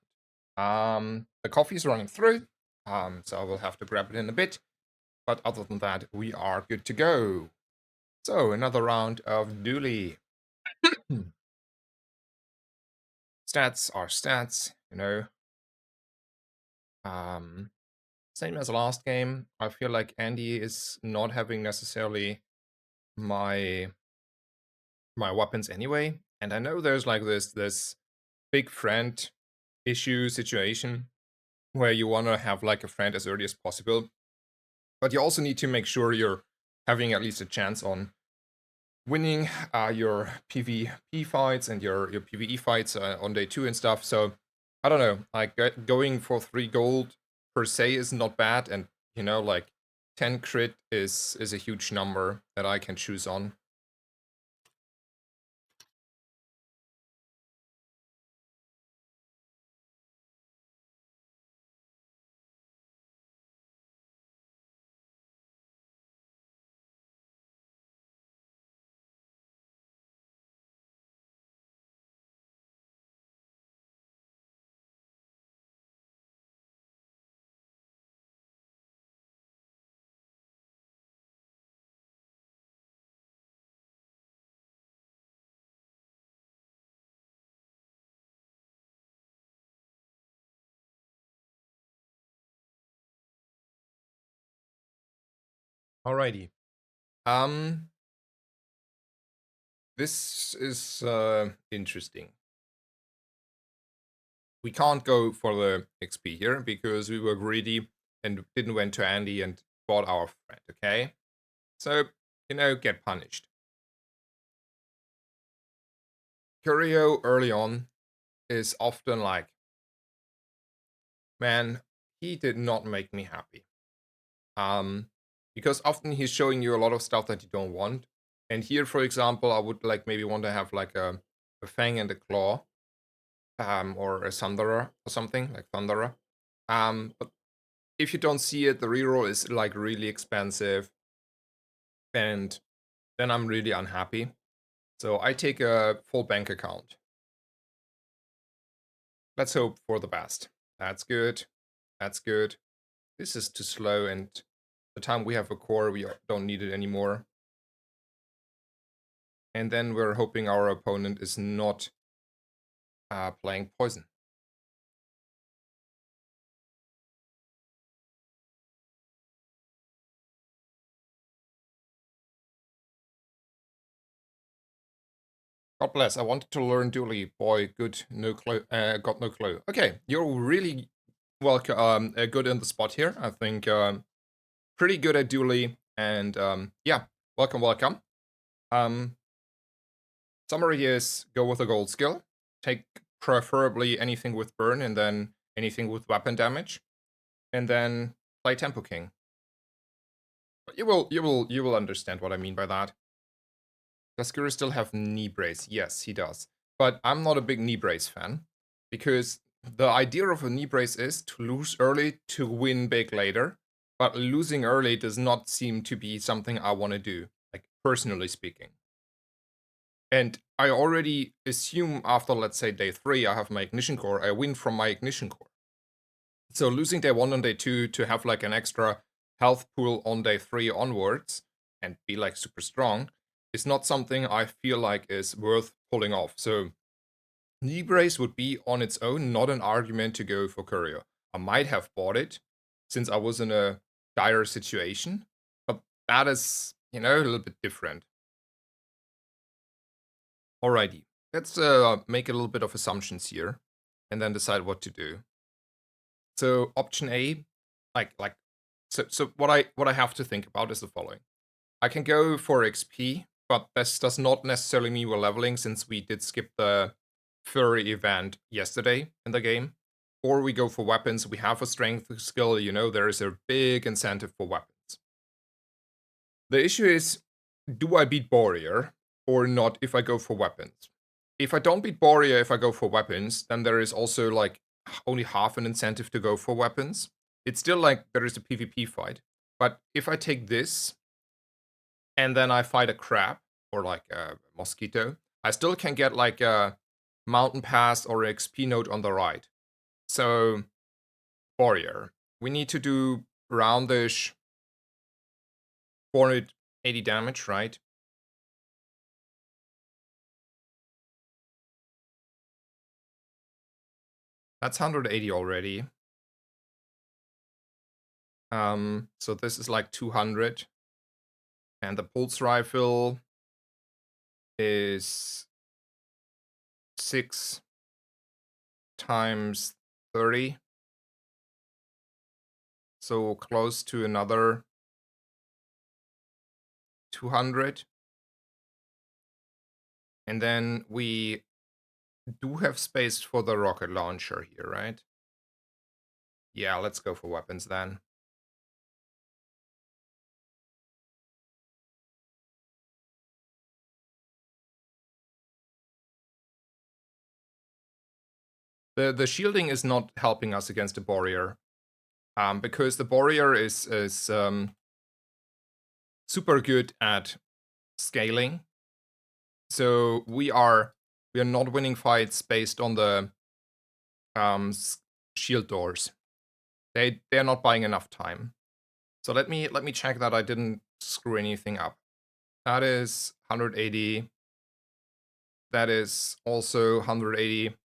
The coffee is running through, so I will have to grab it in a bit. But other than that, we are good to go. So another round of Dooley. Stats are stats, you know. Um, Same as last game. I feel like Andy is not having necessarily my my weapons anyway, and I know there's like this big friend issue situation where you want to have like a friend as early as possible, but you also need to make sure you're having at least a chance on winning your PvP fights and your PvE fights on day 2 and stuff. So I don't know, like going for 3 gold per se is not bad, and like 10 crit is a huge number that I can choose on. Alrighty. Um, this is interesting. We can't go for the XP here because we were greedy and didn't went to Andy and bought our friend, okay? So, get punished. Curio early on is often like, man, he did not make me happy. Because often he's showing you a lot of stuff that you don't want. And here, for example, I would like maybe want to have like a fang and a claw, or a thunderer or something like thunderer. But if you don't see it, the reroll is like really expensive, and then I'm really unhappy. So I take a full bank account. Let's hope for the best. That's good. That's good. This is too slow, and the time we have a core, we don't need it anymore. And then we're hoping our opponent is not playing poison. God bless. I wanted to learn Dooley. Boy, good. No clue. Got no clue. Okay, you're really welcome. Good in the spot here. I think pretty good at Dooley. And yeah, welcome, welcome. Um, Summary is go with a gold skill. Take preferably anything with burn, and then anything with weapon damage, and then play Tempo King. But you will understand what I mean by that. Does Guru still have knee brace? Yes, he does. But I'm not a big knee brace fan, because the idea of a knee brace is to lose early to win big later. But losing early does not seem to be something I want to do, like personally speaking. And I already assume after, let's say, day 3, I have my ignition core, I win from my ignition core. So losing day 1 and day 2 to have like an extra health pool on day 3 onwards and be like super strong is not something I feel like is worth pulling off. So knee brace would be on its own not an argument to go for courier. I might have bought it since I was in a dire situation, but that is, a little bit different. Alrighty, let's make a little bit of assumptions here and then decide what to do. So option A, like so what I have to think about is the following. I can go for XP, but this does not necessarily mean we're leveling since we did skip the furry event yesterday in the game. Or we go for weapons, we have a strength skill, there is a big incentive for weapons. The issue is, do I beat Warrior or not if I go for weapons? If I don't beat Warrior if I go for weapons, then there is also like only half an incentive to go for weapons. It's still like there is a PvP fight. But if I take this and then I fight a crab or like a mosquito, I still can get like a mountain pass or XP node on the right. So, warrior. We need to do roundish 480 damage, right? That's 180 already. So this is like 200. And the pulse rifle is 6 times 30. So close to another 200. And then we do have space for the rocket launcher here, right? Yeah, let's go for weapons then. The shielding is not helping us against the Warrior. Because the Warrior is super good at scaling. So we are not winning fights based on the shield doors. They're not buying enough time. So let me check that I didn't screw anything up. That is 180. That is also 180.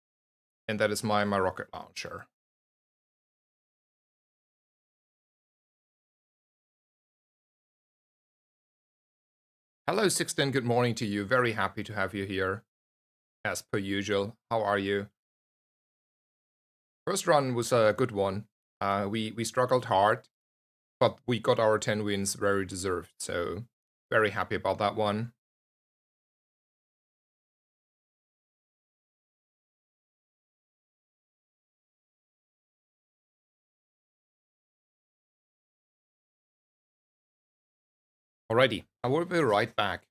And that is my rocket launcher. Hello, Sixten. Good morning to you. Very happy to have you here, as per usual. How are you? First run was a good one. We struggled hard, but we got our 10 wins very deserved. So very happy about that one. Alrighty, I will be right back.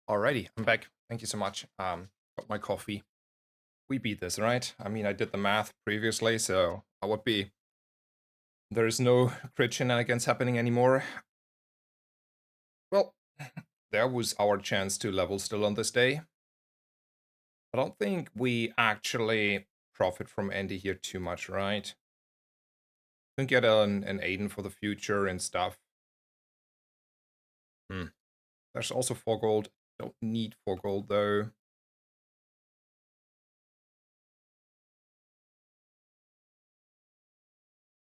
Alrighty, I'm back. Thank you so much. Got my coffee. We beat this, right? I mean, I did the math previously, so I would be. There is no crit shenanigans happening anymore. Well, there was our chance to level still on this day. I don't think we actually profit from Andy here too much, right? Can get an Aiden for the future and stuff. There's also 4 gold. Don't need 4 gold though.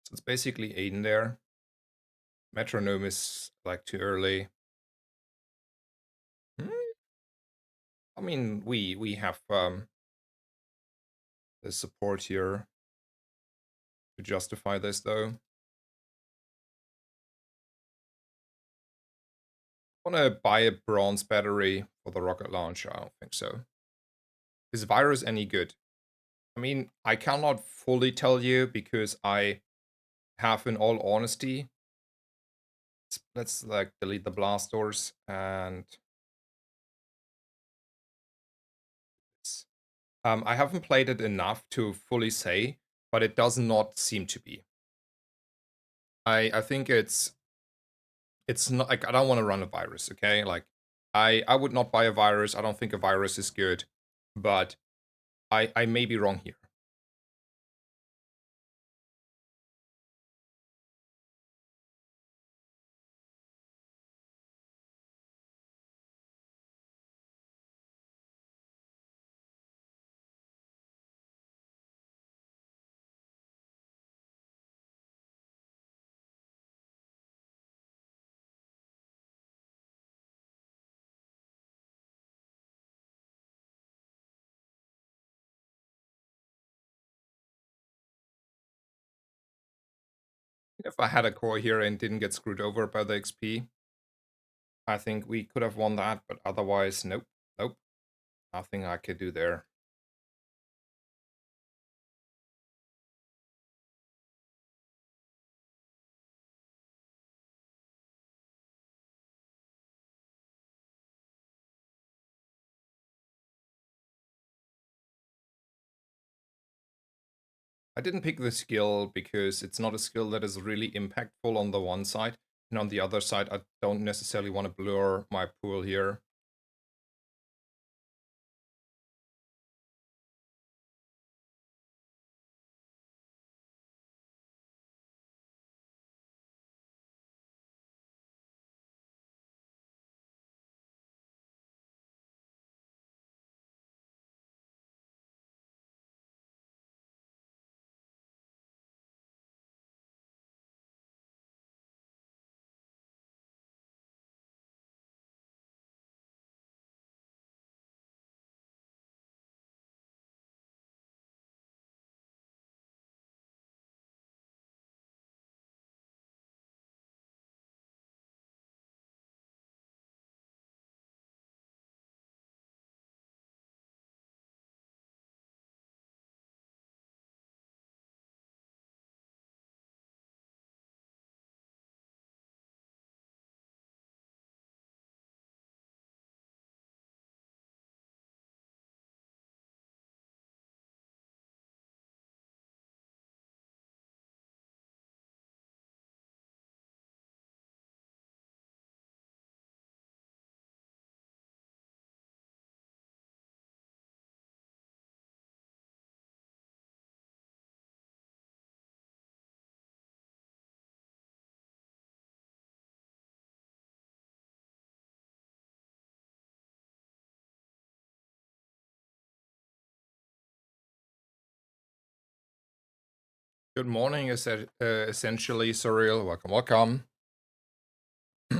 So it's basically Aiden there. Metronome is like too early. I mean, we have the support here to justify this though. I want to buy a bronze battery for the rocket launcher. I don't think so. Is virus any good? I mean, I cannot fully tell you because I have, in all honesty, let's like delete the blast doors and I haven't played it enough to fully say, but it does not seem to be. I think it's not like I don't want to run a virus, okay? Like I would not buy a virus. I don't think a virus is good, but I may be wrong here. If I had a core here and didn't get screwed over by the XP, I think we could have won that, but otherwise, nope, nope, nothing I could do there. I didn't pick the skill because it's not a skill that is really impactful on the one side, and on the other side, I don't necessarily want to blur my pool here. Good morning, essentially, Surreal. Welcome, welcome. I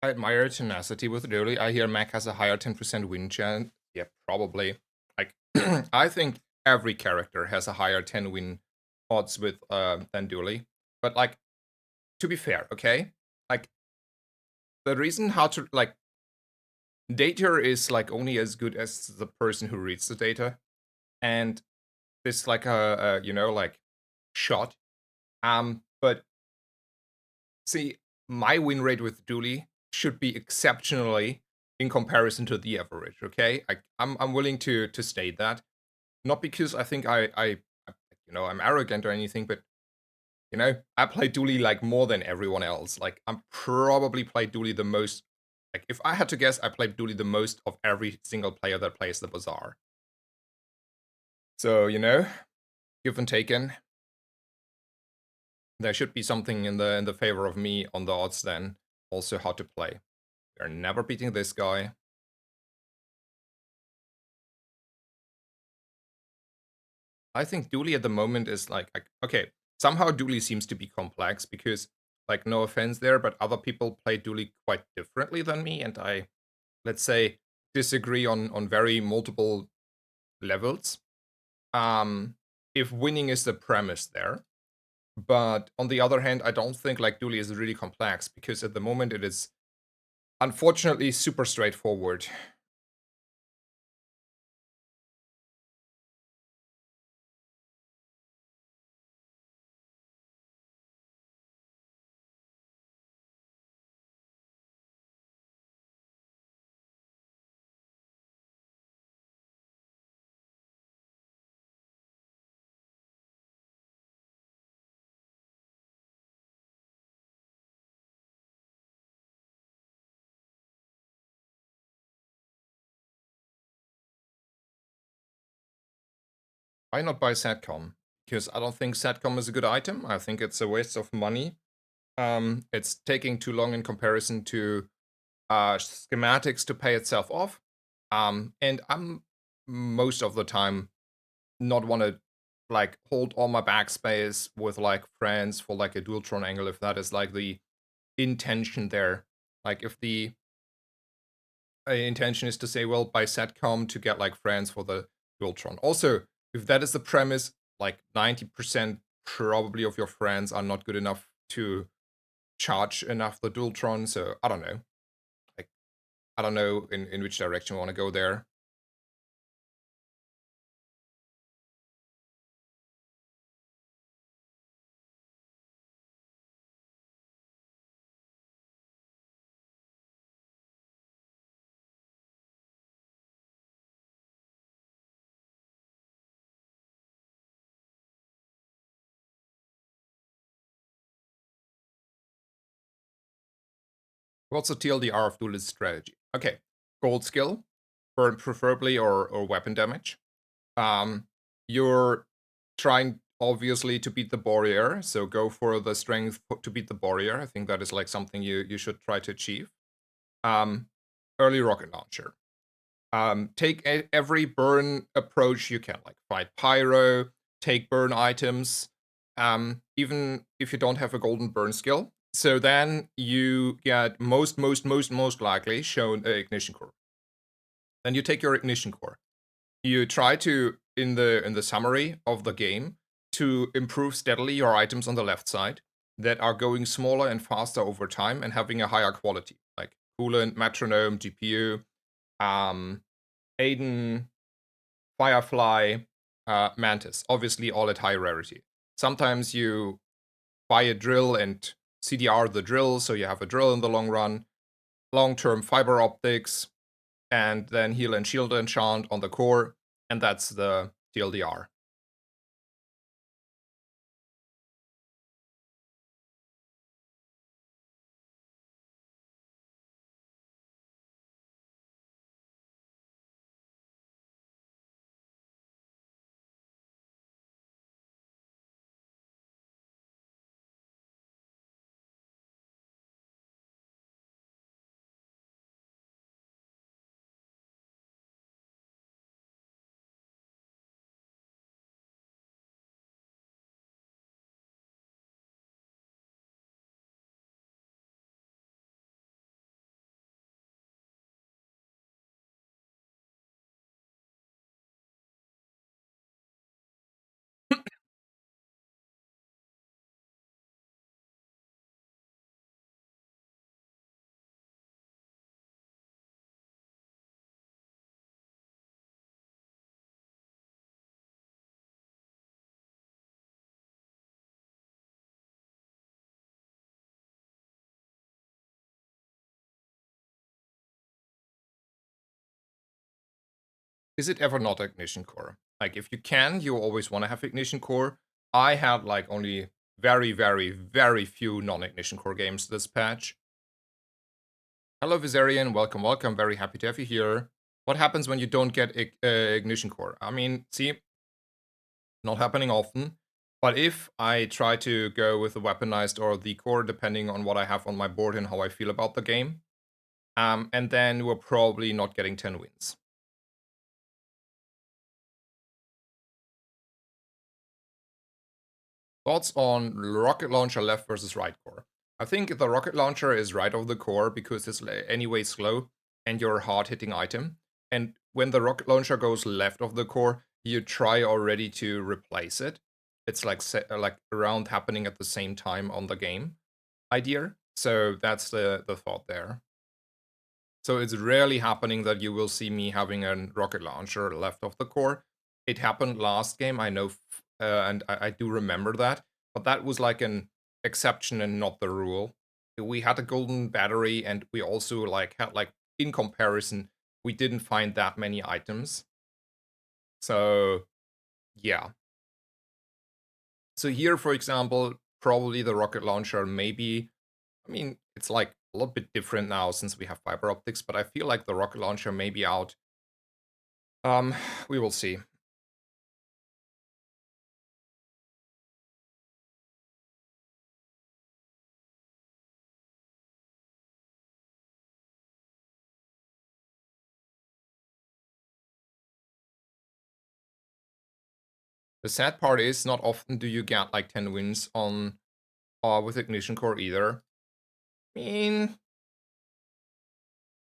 admire tenacity with Dooley. I hear Mac has a higher 10% win chance. Yeah, probably. Like, I think every character has a higher 10 win odds with than Dooley. But like, to be fair, okay? Like, the reason how to like data is like only as good as the person who reads the data, and it's like a like shot. But see, my win rate with Dooley should be exceptionally in comparison to the average. Okay, I'm willing to state that, not because I think I'm arrogant or anything, but I play Dooley like more than everyone else. Like I'm probably played Dooley the most. Like if I had to guess, I played Dooley the most of every single player that plays the Bazaar. So give and taken, there should be something in the favor of me on the odds then. Also, how to play. We're never beating this guy. I think Dooley at the moment is like okay. Somehow Dooley seems to be complex because, like, no offense there, but other people play Dooley quite differently than me, and I, let's say, disagree on very multiple levels. If winning is the premise there, but on the other hand, I don't think like Dooley is really complex because at the moment it is unfortunately super straightforward. Why not buy Satcom? Because I don't think Satcom is a good item. I think it's a waste of money. It's taking too long in comparison to schematics to pay itself off. And I'm most of the time not want to like hold all my backspace with like friends for like a Dualtron angle if that is like the intention there. Like if the intention is to say, well, buy Satcom to get like friends for the Dualtron. Also, if that is the premise, like 90% probably of your friends are not good enough to charge enough the Dualtron. So I don't know. Like I don't know in which direction we want to go there. What's the TLDR of Duelist strategy? Okay, gold skill, burn preferably or weapon damage. Um, you're trying obviously to beat the barrier, so go for the strength to beat the barrier. I think that is like something you should try to achieve. Um, early rocket launcher. Take every burn approach you can, like fight pyro, take burn items, even if you don't have a golden burn skill. So then you get most likely shown a ignition core. Then you take your ignition core. You try to in the summary of the game to improve steadily your items on the left side that are going smaller and faster over time and having a higher quality, like coolant, metronome, GPU, um, Aiden, Firefly, Mantis, obviously all at high rarity. Sometimes you buy a drill and CDR the drill, so you have a drill in the long run. Long-term fiber optics, and then heal and shield enchant on the core, and that's the TLDR. Is it ever not ignition core? Like if you can, you always want to have ignition core. I had like only very few non-ignition core games this patch. Hello Viserion, welcome. Very happy to have you here. What happens when you don't get ignition core? I mean, see, not happening often. But if I try to go with the weaponized or the core, depending on what I have on my board and how I feel about the game, and then we're probably not getting 10 wins. Thoughts on rocket launcher left versus right core? I think the rocket launcher is right of the core because it's anyway slow and you're a hard hitting item. And when the rocket launcher goes left of the core, you try already to replace it. It's like around happening at the same time on the game idea. So that's the thought there. So it's rarely happening that you will see me having a rocket launcher left of the core. It happened last game, I know, and I do remember that. But that was like an exception and not the rule. We had a golden battery, and we also like had like in comparison, we didn't find that many items. So yeah. So here, for example, probably the rocket launcher maybe. I mean, it's like a little bit different now since we have fiber optics, but I feel like the rocket launcher may be out. We will see. The sad part is not often do you get like 10 wins on with Ignition Core either. I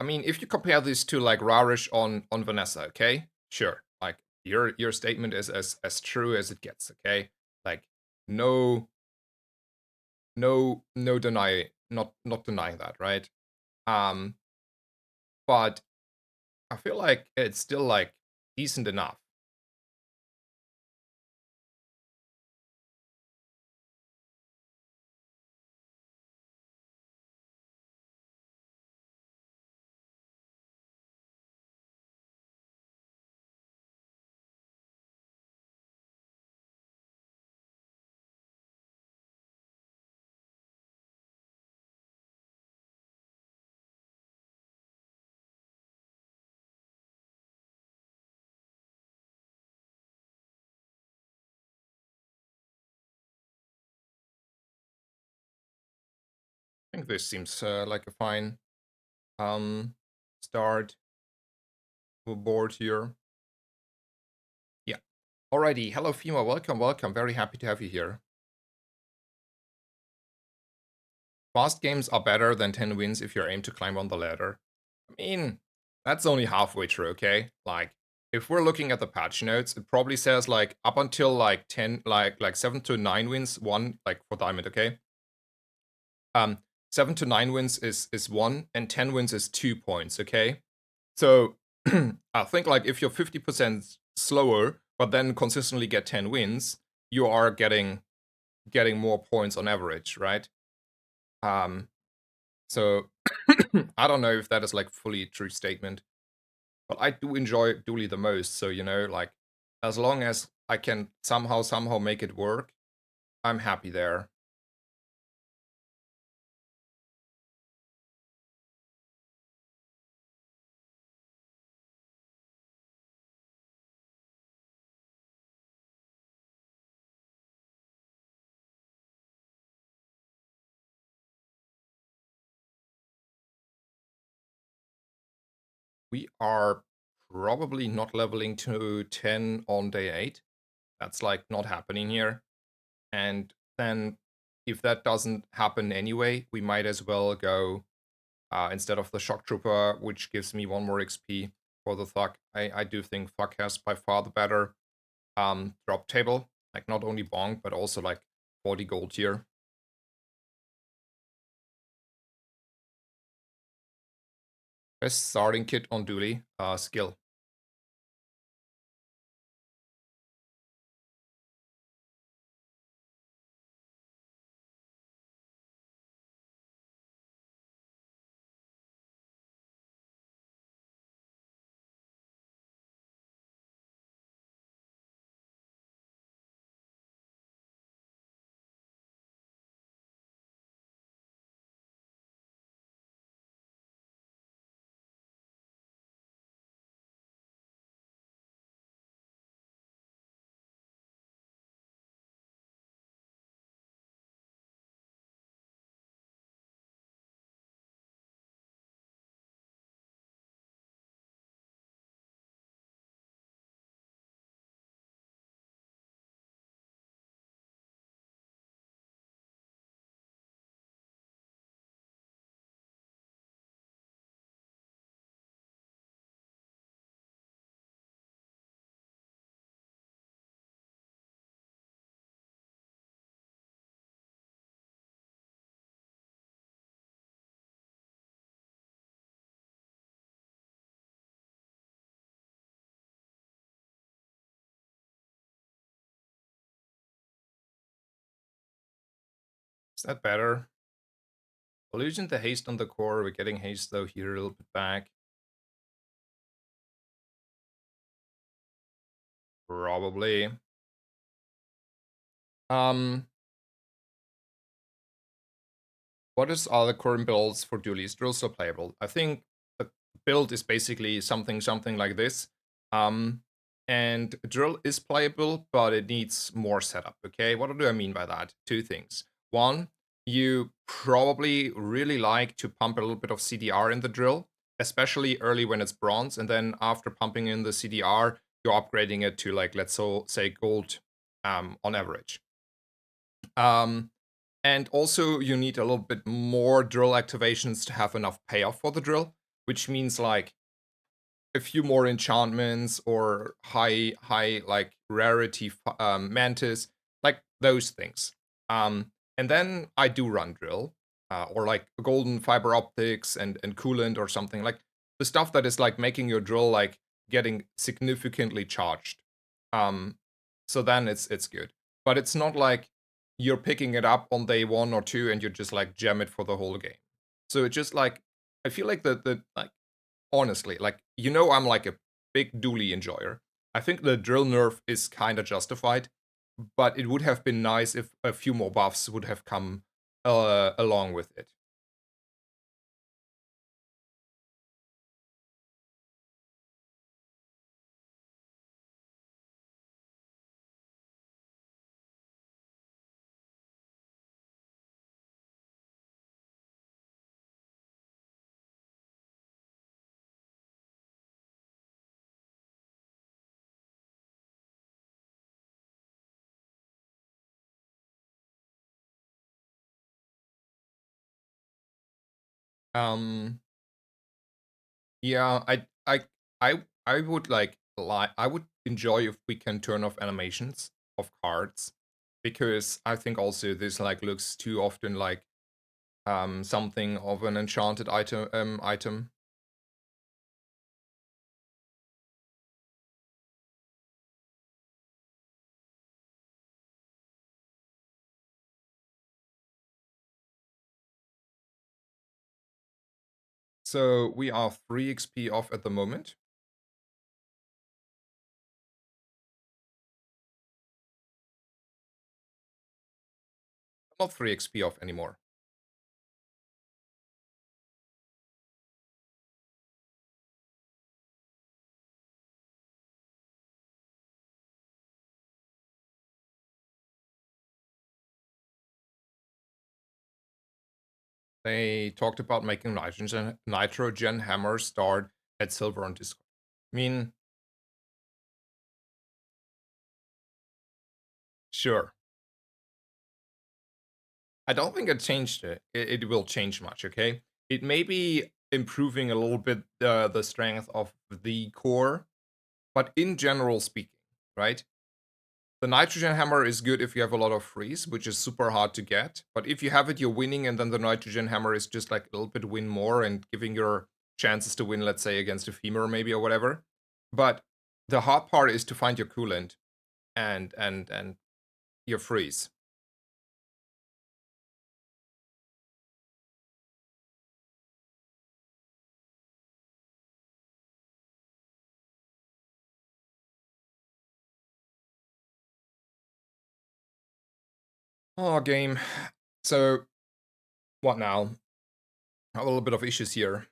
mean, if you compare this to like Rarish on Vanessa, okay, sure, like your statement is as true as it gets, okay, like no no deny not denying that, right? Um, but I feel like it's still like decent enough. I think this seems like a fine start to a board here. Yeah. Alrighty. Hello, Fima. Welcome, welcome. Very happy to have you here. Fast games are better than 10 wins if you aim to climb on the ladder. I mean, that's only halfway true, okay? Like, if we're looking at the patch notes, it probably says like up until like 10, like 7 to 9 wins, 1, like for Diamond, okay? 7 to 9 wins is 1, and 10 wins is 2 points, okay? So I think like if you're 50% slower, but then consistently get 10 wins, you are getting more points on average, right? So I don't know if that is like fully true statement, but I do enjoy Dooley the most. So like as long as I can somehow make it work, I'm happy there. We are probably not leveling to 10 on day 8. That's like not happening here. And then if that doesn't happen anyway, we might as well go instead of the Shock Trooper, which gives me 1 more XP for the Thug. I do think Thug has by far the better drop table. Like not only Bonk, but also like 40 gold here. Best starting kit on Dooley, skill. Is that better? Losing the haste on the core, we're getting haste though here a little bit back. Probably. Um, what is all the current builds for Dooley? Is drill still playable? I think the build is basically something like this. And drill is playable, but it needs more setup. Okay, what do I mean by that? 2 things. One, you probably really like to pump a little bit of CDR in the drill, especially early when it's bronze, and then after pumping in the CDR, you're upgrading it to like let's say gold on average. Um, and also, you need a little bit more drill activations to have enough payoff for the drill, which means like a few more enchantments or high like rarity mantis, like those things. And then I do run drill, or like golden fiber optics and coolant or something like the stuff that is like making your drill like getting significantly charged. Um, so then it's good, but it's not like you're picking it up on day 1 or 2 and you just like jam it for the whole game. So it just like I feel like the like honestly, like I'm like a big Dooley enjoyer. I think the drill nerf is kind of justified, but it would have been nice if a few more buffs would have come along with it. Um, yeah, I would I would enjoy if we can turn off animations of cards, because I think also this like looks too often like something of an enchanted item. So we are 3 XP off at the moment. Not 3 XP off anymore. They talked about making nitrogen hammer start at silver on Discord. I mean, sure. I don't think it changed it will change much, okay? It may be improving a little bit the strength of the core, but in general speaking, right? The nitrogen hammer is good if you have a lot of freeze, which is super hard to get. But if you have it, you're winning, and then the nitrogen hammer is just like a little bit win more and giving your chances to win, let's say, against a femur maybe or whatever. But the hard part is to find your coolant and your freeze. Oh, game. So what now? A little bit of issues here.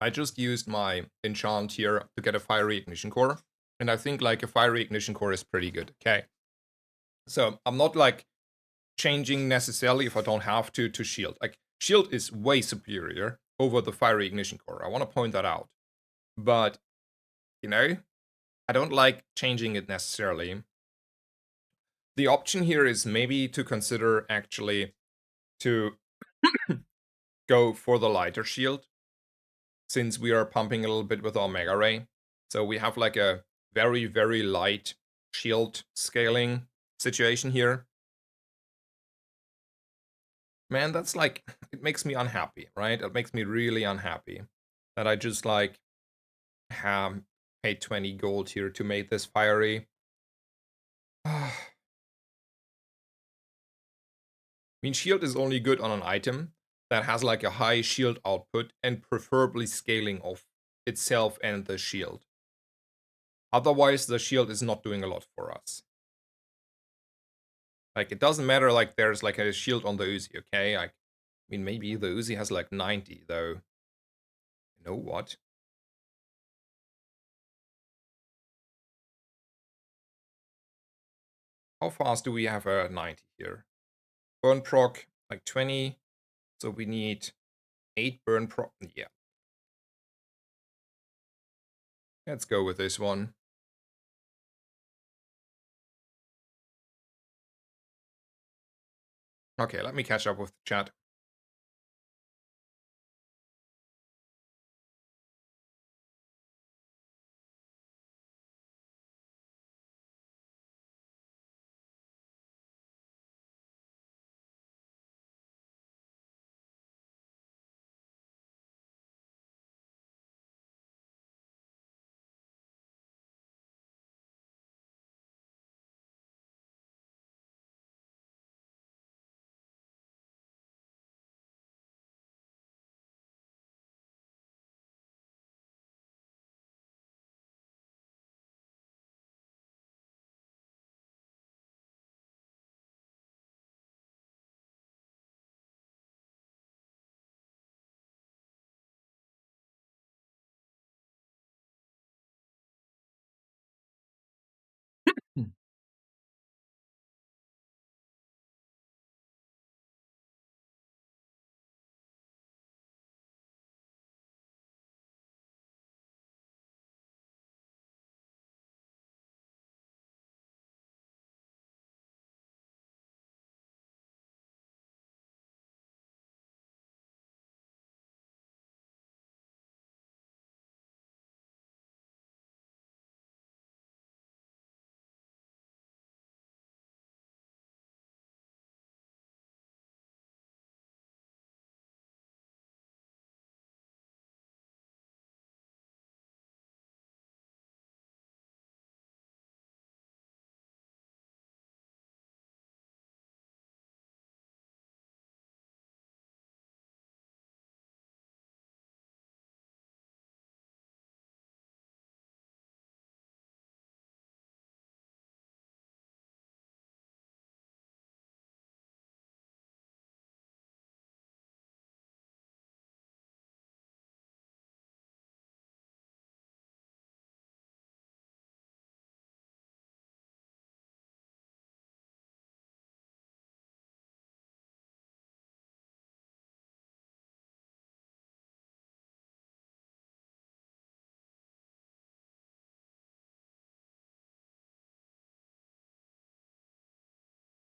I just used my enchant here to get a fiery ignition core, and I think like a fiery ignition core is pretty good. Okay, so I'm not like changing necessarily if I don't have to shield. Like shield is way superior over the fiery ignition core. I want to point that out. But you know, I don't like changing it necessarily. The option here is maybe to consider actually to go for the lighter shield, since we are pumping a little bit with our Mega Ray. So we have like a very, very light shield scaling situation here. Man, that's like, it makes me unhappy, right? It makes me really unhappy that I just like have paid 20 gold here to make this fiery. I mean, shield is only good on an item that has like a high shield output and preferably scaling of itself and the shield. Otherwise, the shield is not doing a lot for us. Like, it doesn't matter, like, there's like a shield on the Uzi, okay? Like, I mean, maybe the Uzi has like 90, though. You know what? How fast do we have a 90 here? Burn proc, like 20. So we need 8 burn proc. Yeah. Let's go with this one. Okay, let me catch up with the chat. Hmm.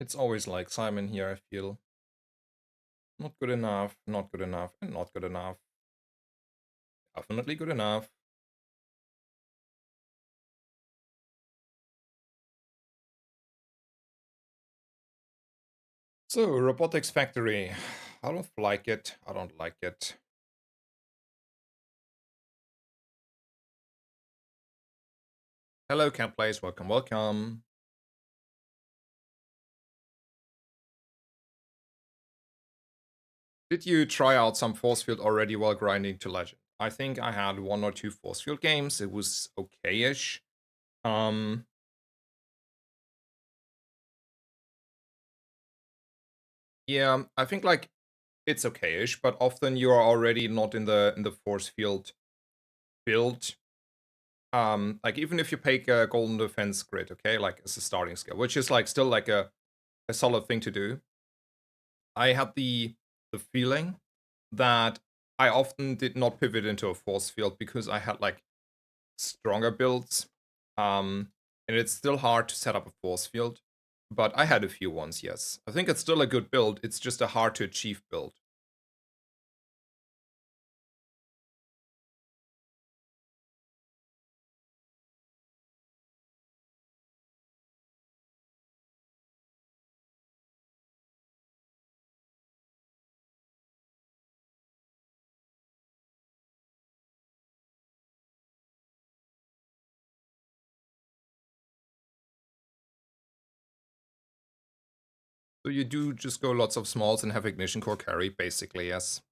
It's always like Simon here, I feel. Not good enough, not good enough, and not good enough. Definitely good enough. So, Robotics Factory. I don't like it. I don't like it. Hello, Cat Plays. Welcome, welcome. Did you try out some force field already while grinding to legend? I think I had one or two force field games. It was okay-ish. Um, yeah, I think like it's okay-ish, but often you are already not in the force field build. Like even if you pick a golden defense grid, okay, like as a starting skill, which is like still like a solid thing to do. I had the feeling that I often did not pivot into a force field because I had like stronger builds. And it's still hard to set up a force field, but I had a few ones, yes. I think it's still a good build. It's just a hard to achieve build. So you do just go lots of smalls and have ignition core carry, basically, yes.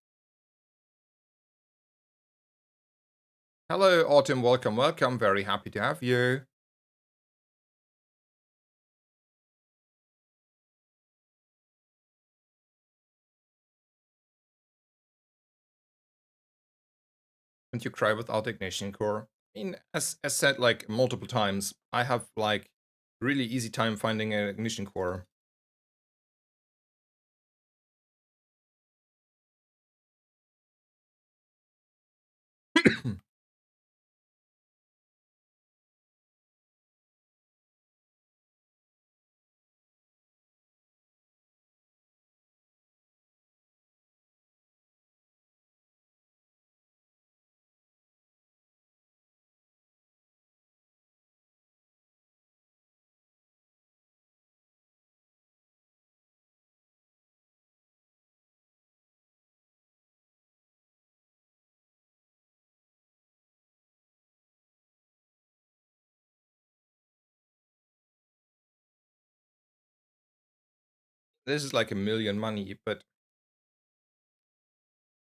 Hello, Autumn, welcome, welcome. Very happy to have you. And you cry without ignition core. I mean, as said like multiple times, I have like really easy time finding an ignition core. This is like a million money, but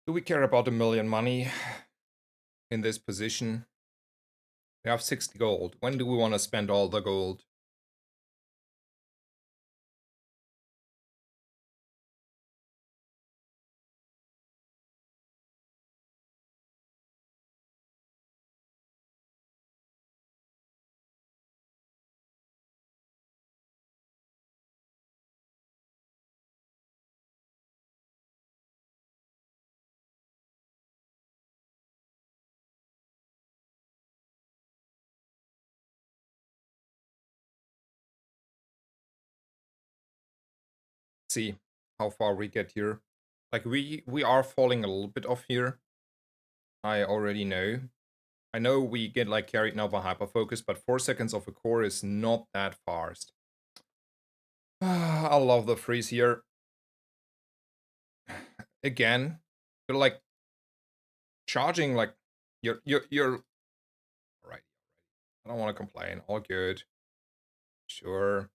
do we care about a million money in this position? We have 60 gold. When do we want to spend all the gold? See how far we get here. Like we are falling a little bit off here. I already know. I know we get like carried now by hyperfocus, but 4 seconds of a core is not that fast. I love the freeze here. Again, you're like charging like you're all right. I don't want to complain. All good. Sure.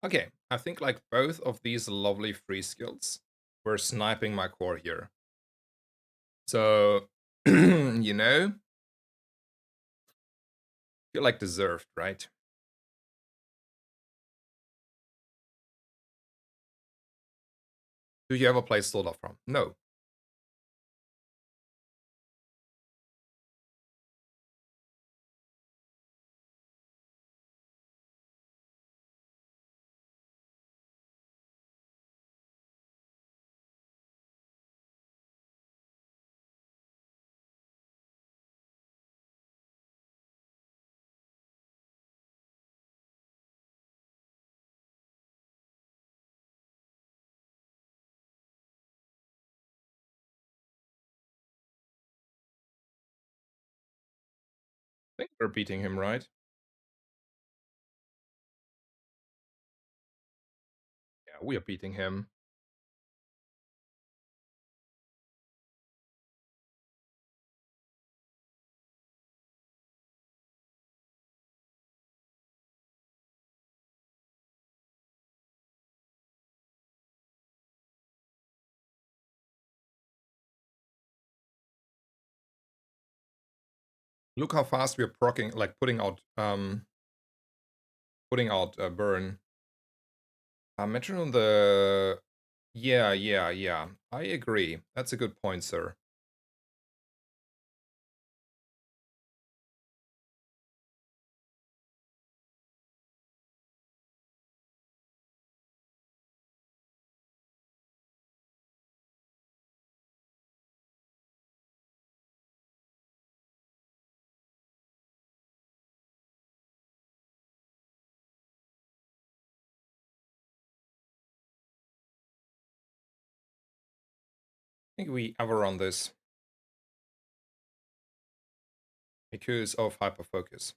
Okay, I think like both of these lovely free skills were sniping my core here. So, you know, feel like deserved, right? Do you ever play Soda from? No. I think we're beating him, right? Yeah, we are beating him. Look how fast we're procking, like putting out burn. Metronome the yeah. I agree. That's a good point, sir. I think we overrun this because of hyperfocus.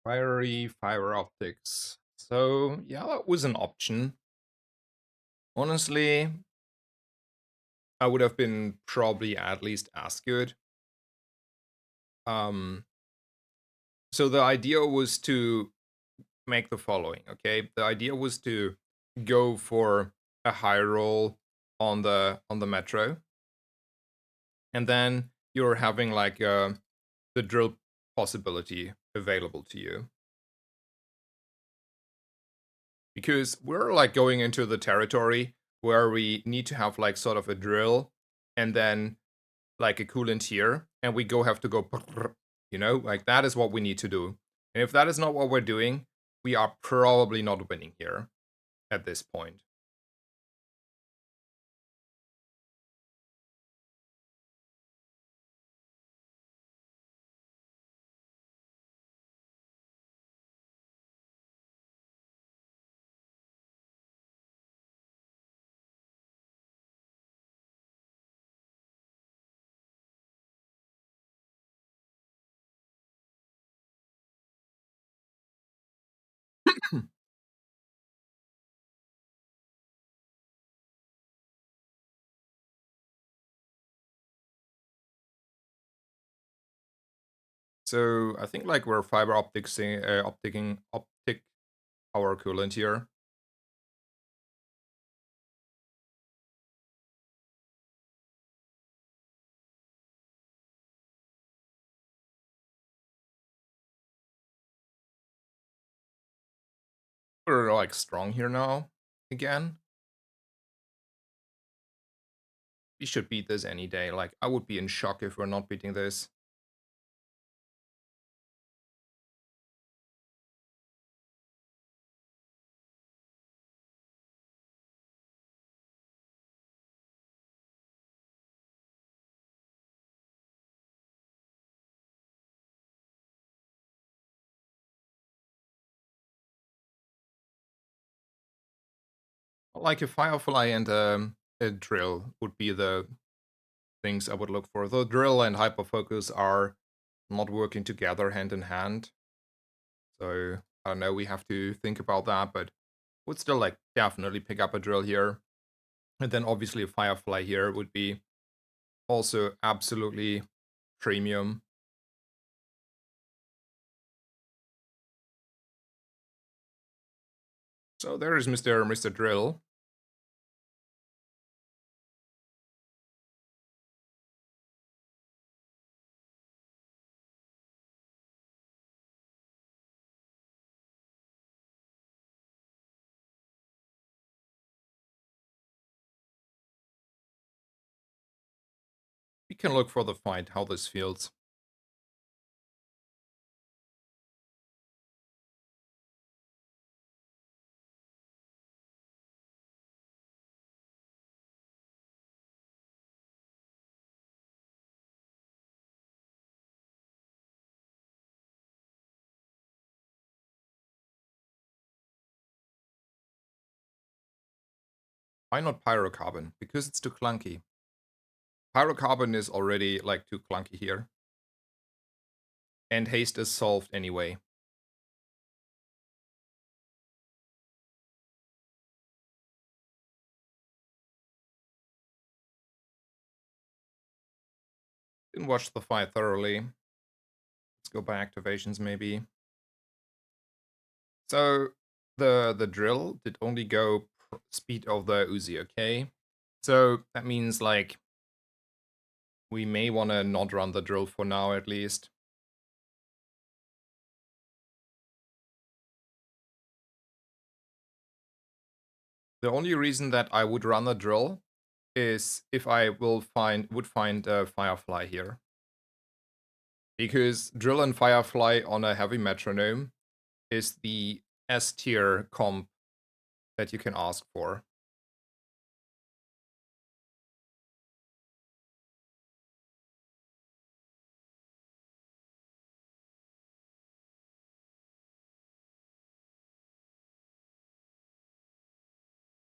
Fiery fiber optics. So yeah, that was an option. Honestly, I would have been probably at least as good. Um, so the idea was to make the following. Okay, the idea was to go for a high roll on the metro, and then you're having like the drill possibility available to you, because we're like going into the territory where we need to have like sort of a drill and then like a coolant here, and we have to go, you know, like that is what we need to do. And if that is not what we're doing, we are probably not winning here at this point. So I think like we're fiber optic our coolant here. We're like strong here now again. We should beat this any day. Like I would be in shock if we're not beating this. Like a firefly and a drill would be the things I would look for. Though drill and hyperfocus are not working together hand in hand. So I don't know, we have to think about that, but would still like definitely pick up a drill here. And then obviously a firefly here would be also absolutely premium. So there is Mr. Drill. We can look for the fight, how this feels. Why not pyrocarbon? Because it's too clunky. Pyrocarbon is already like too clunky here. And haste is solved anyway. Didn't watch the fight thoroughly. Let's go by activations maybe. So the drill did only go speed of the Uzi, okay? So that means like we may want to not run the drill for now at least. The only reason that I would run the drill is if I would find a Firefly here. Because drill and Firefly on a heavy metronome is the S tier comp that you can ask for.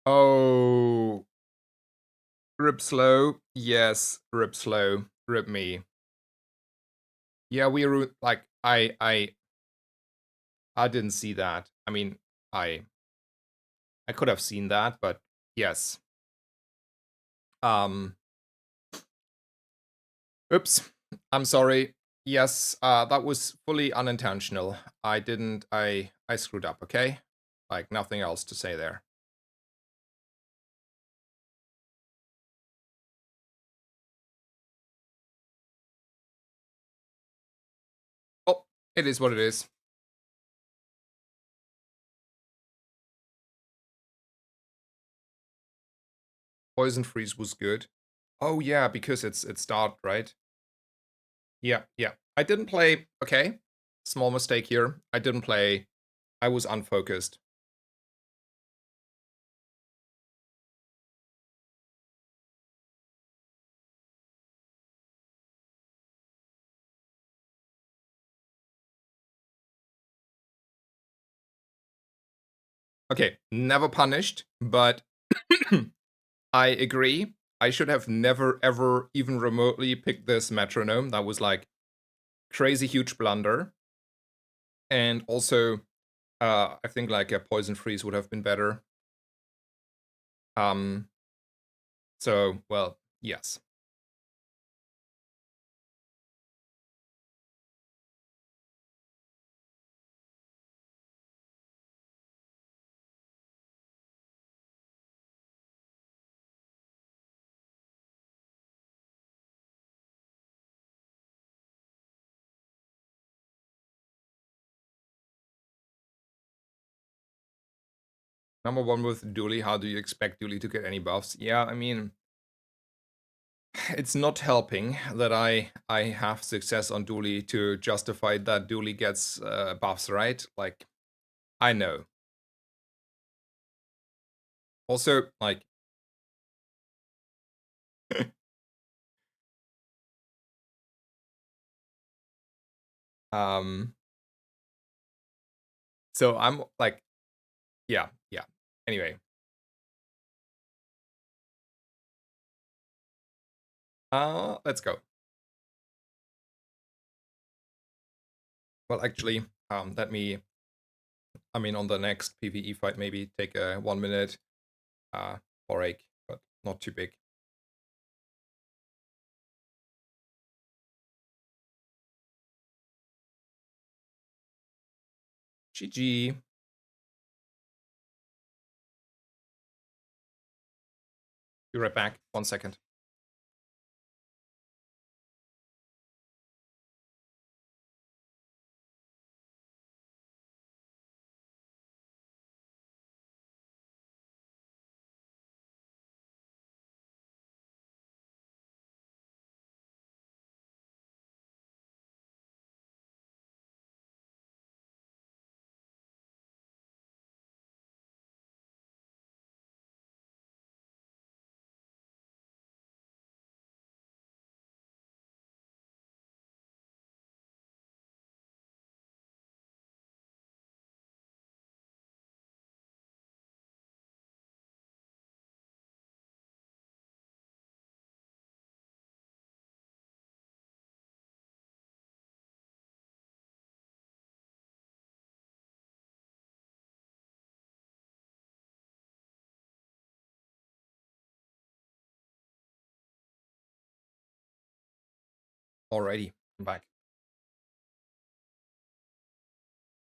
Oh, rip slow. Yes, rip slow. Rip me. Yeah, we like I didn't see that. I mean, I could have seen that, but yes. Um, oops. I'm sorry. Yes, that was fully unintentional. I didn't. I screwed up. Okay, like nothing else to say there. Oh, it is what it is. Poison freeze was good. Oh yeah, because it's dark, right? Yeah, yeah. I didn't play. Okay, small mistake here. I didn't play. I was unfocused. Okay, never punished, but I agree. I should have never ever even remotely picked this metronome. That was like crazy huge blunder. And also, I think like a poison freeze would have been better. Um. So well, yes. Number one with Dooley. How do you expect Dooley to get any buffs? Yeah, I mean, it's not helping that I have success on Dooley to justify that Dooley gets buffs, right? Like, I know. Also, like, um, so I'm like, yeah, yeah. Anyway, let's go. Well, actually, let me. I mean, on the next PVE fight, maybe take a 1 minute break, but not too big. GG. Be right back. 1 second. Alrighty, I'm back.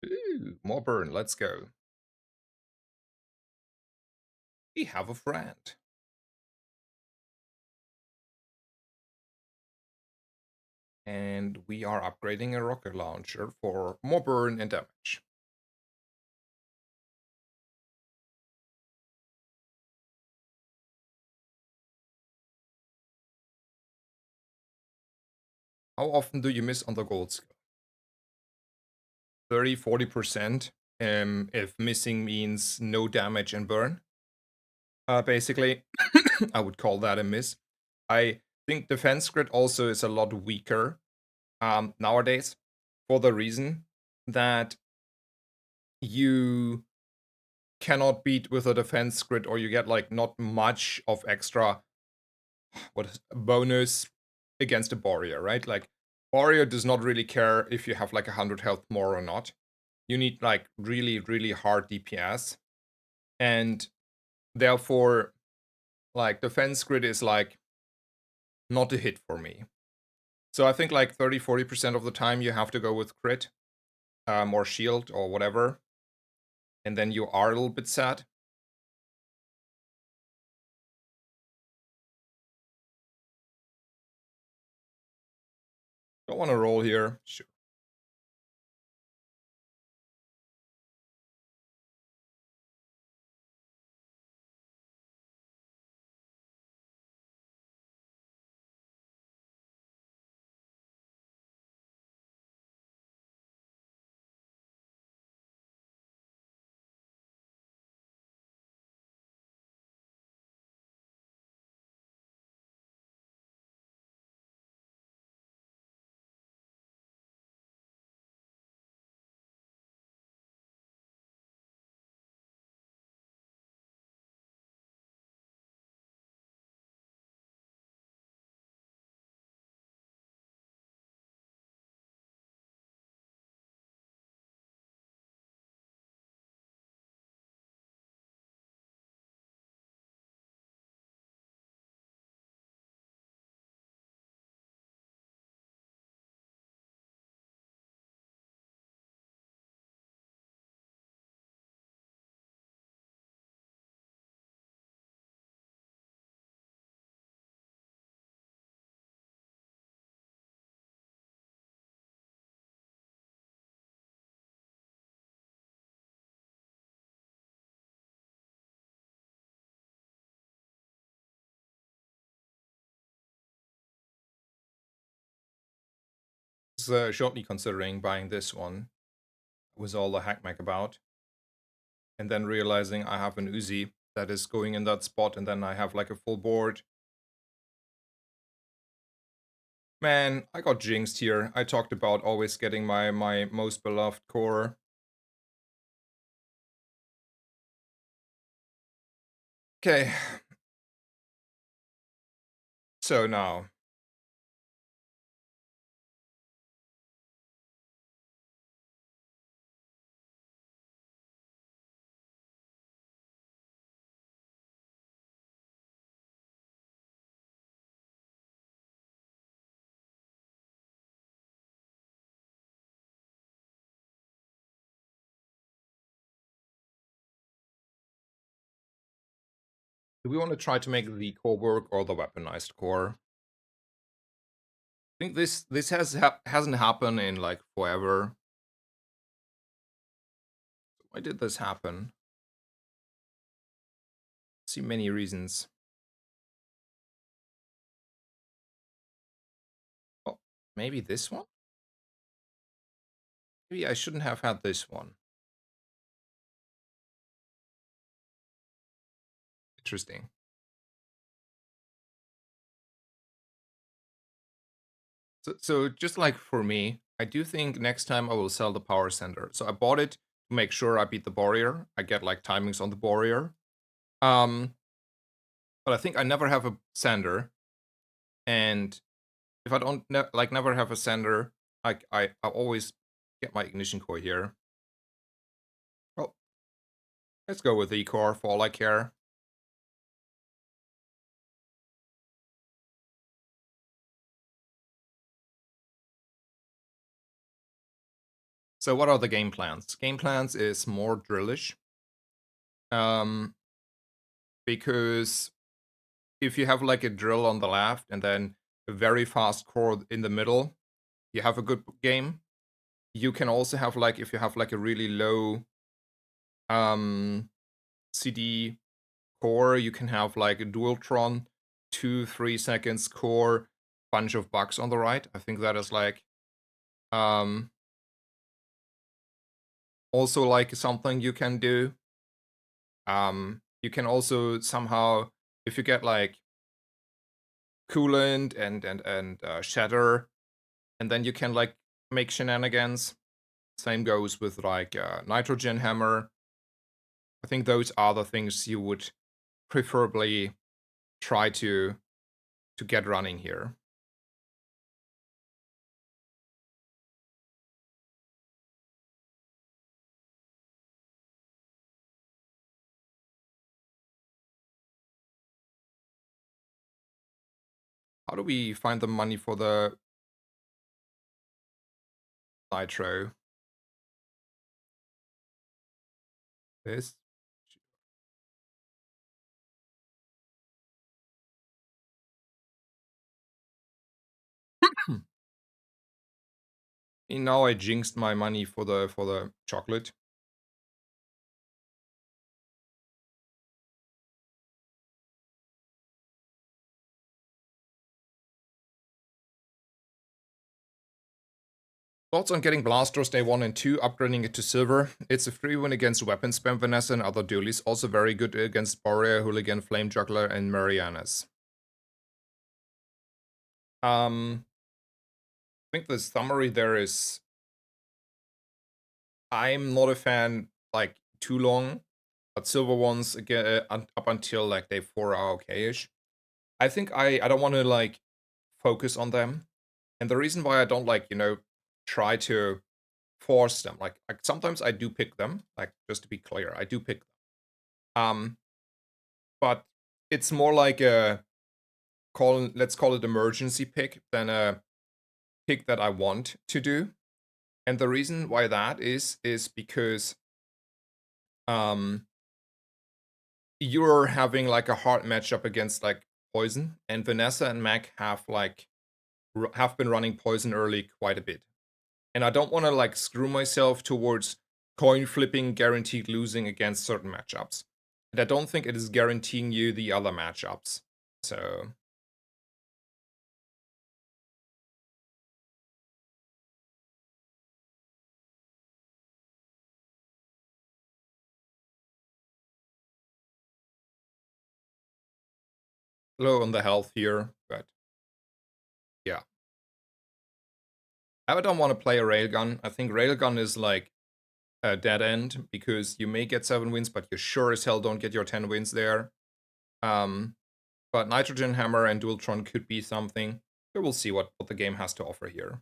Ooh, more burn. Let's go. We have a friend. And we are upgrading a rocket launcher for more burn and damage. How often do you miss on the gold skill? 30, 40%. If missing means no damage and burn. Basically, I would call that a miss. I think defense grid also is a lot weaker nowadays for the reason that you cannot beat with a defense grid, or you get like not much of extra what is bonus against a warrior, right? Like warrior does not really care if you have like 100 health more or not. you need like really, really hard DPS. And therefore, like defense grid is like not a hit for me. So I think like 30-40% of the time you have to go with crit, or shield or whatever. And then you are a little bit sad. Don't want to roll here. Sure. Shortly considering buying this one with all the hackmack about, and then realizing I have an Uzi that is going in that spot, and then I have like a full board. Man, I got jinxed here. I talked about always getting my most beloved core. Okay. So now. Do we want to try to make the core work or the weaponized core? I think this hasn't happened in like forever. Why did this happen? I see many reasons. Oh, maybe this one? Maybe I shouldn't have had this one. Interesting. So just like for me, I do think next time I will sell the power center. So I bought it to make sure I beat the warrior. I get like timings on the warrior. But I think I never have a sender, and if I don't never have a sender, I always get my ignition core here. Well, let's go with the core for all I care. So what are the game plans? Game plans is more drillish. Because if you have like a drill on the left and then a very fast core in the middle, you have a good game. You can also have like, if you have like a really low CD core, you can have like a Dualtron 2-3 seconds core, bunch of bugs on the right. I think that is like also like something you can do. You can also somehow, if you get like coolant and shatter, and then you can like make shenanigans. Same goes with like nitrogen hammer. I think those are the things you would preferably try to get running here. How do we find the money for the nitro? This. And now I jinxed my money for the chocolate. Thoughts on getting Blasters day 1 and 2, upgrading it to silver. It's a free win against weapon spam Vanessa and other dualies. Also very good against Borea, Hooligan, Flame Juggler, and Marianas. I think the summary there is I'm not a fan like too long, but silver ones again up until like day 4 are okay-ish. I think I don't want to like focus on them. And the reason why I don't like, try to force them. Like sometimes I do pick them, like just to be clear, I do pick them. But it's more like a let's call it emergency pick than a pick that I want to do. And the reason why that is because um you're having like a hard matchup against like poison, and Vanessa and Mac have like have been running poison early quite a bit. And I don't want to like screw myself towards coin flipping guaranteed losing against certain matchups. And I don't think it is guaranteeing you the other matchups. So low on the health here, but yeah. I don't want to play a railgun. I think railgun is like a dead end because you may get 7 wins, but you sure as hell don't get your 10 wins there. But Nitrogen Hammer and Dualtron could be something. So we'll see what the game has to offer here.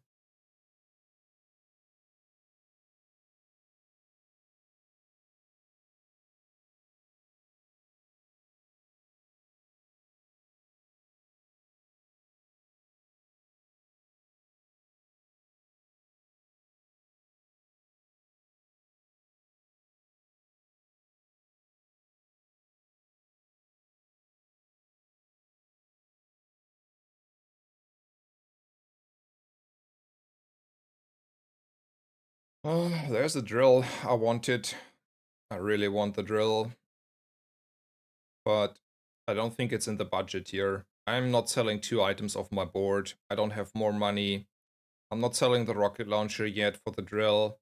Oh, there's a drill. I want it. I really want the drill. But I don't think it's in the budget here. I'm not selling 2 items off my board. I don't have more money. I'm not selling the rocket launcher yet for the drill.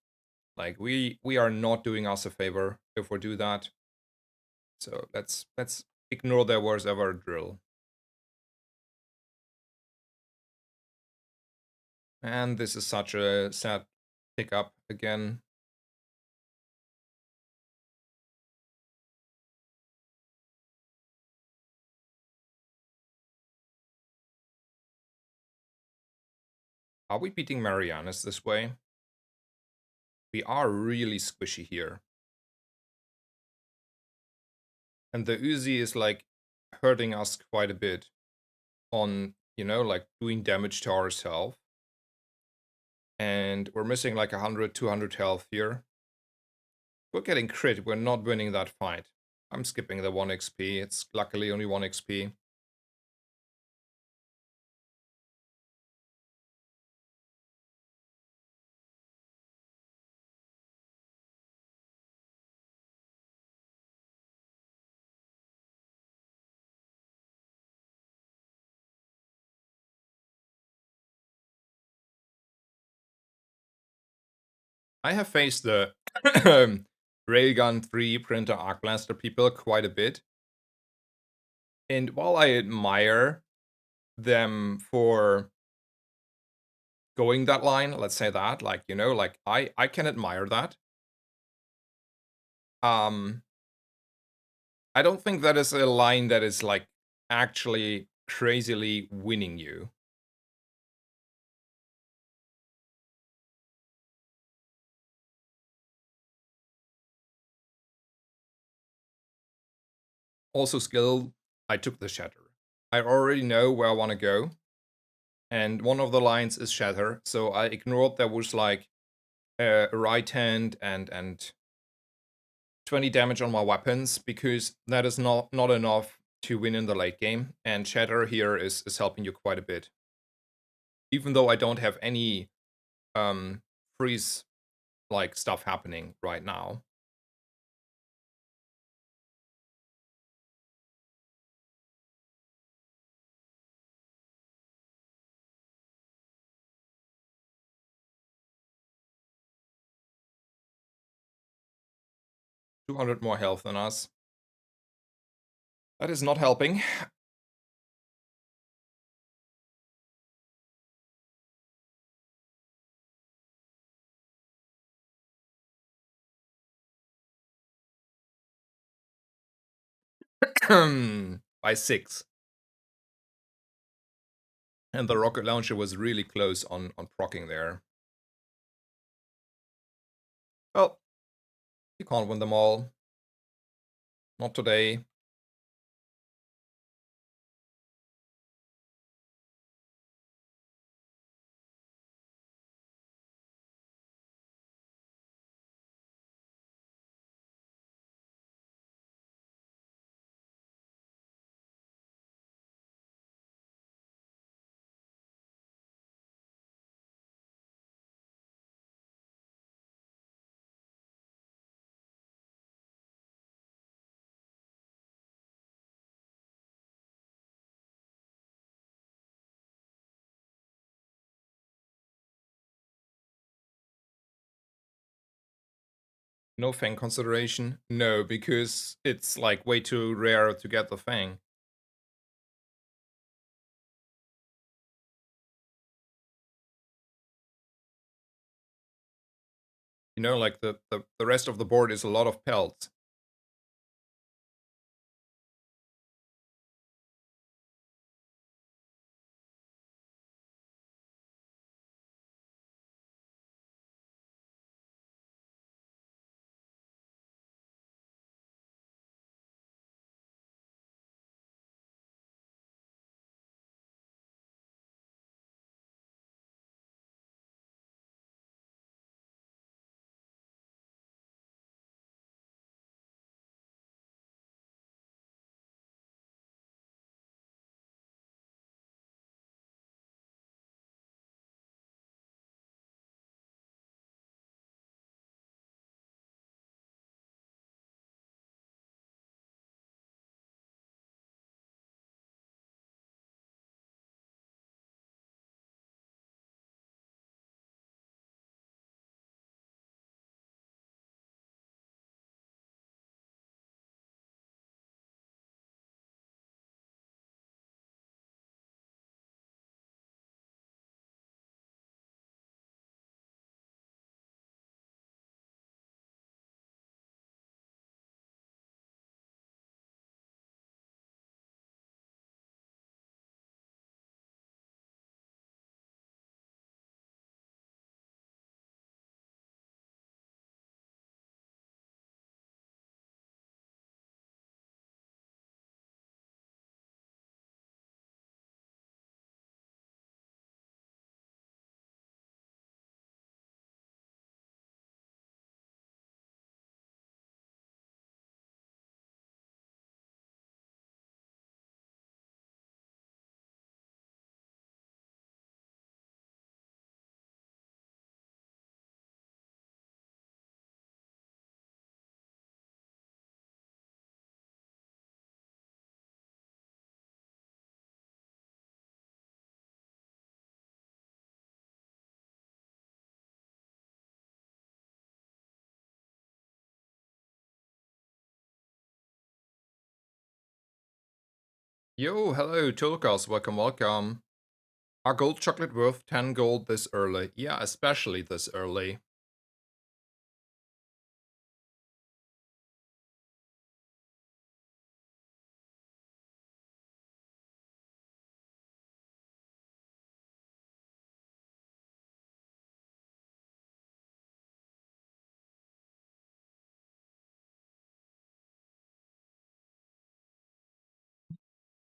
Like we are not doing us a favor if we do that. So let's ignore there was ever a drill. And this is such a sad pickup again. Are we beating Marianas this way? We are really squishy here. And the Uzi is like hurting us quite a bit on, like doing damage to ourselves. And we're missing like 100, 200 health here. We're getting crit, we're not winning that fight. I'm skipping the 1 XP, it's luckily only 1 XP. I have faced the Railgun 3 Printer Arc Blaster people quite a bit. And while I admire them for going that line, let's say that, like, like I can admire that. I don't think that is a line that is like actually crazily winning you. Also skill, I took the shatter. I already know where I want to go. and one of the lines is shatter. So I ignored there was like a right hand and 20 damage on my weapons because that is not enough to win in the late game. And shatter here is helping you quite a bit, even though I don't have any freeze like stuff happening right now. 200 more health than us. That is not helping. By 6. And the rocket launcher was really close on proccing there. Well, you can't win them all. Not today. No Fang consideration? No, because it's like way too rare to get the Fang. You know, like the rest of the board is a lot of pelts. Yo, hello, Tulkas, welcome, welcome. Are gold chocolate worth 10 gold this early? Yeah, especially this early.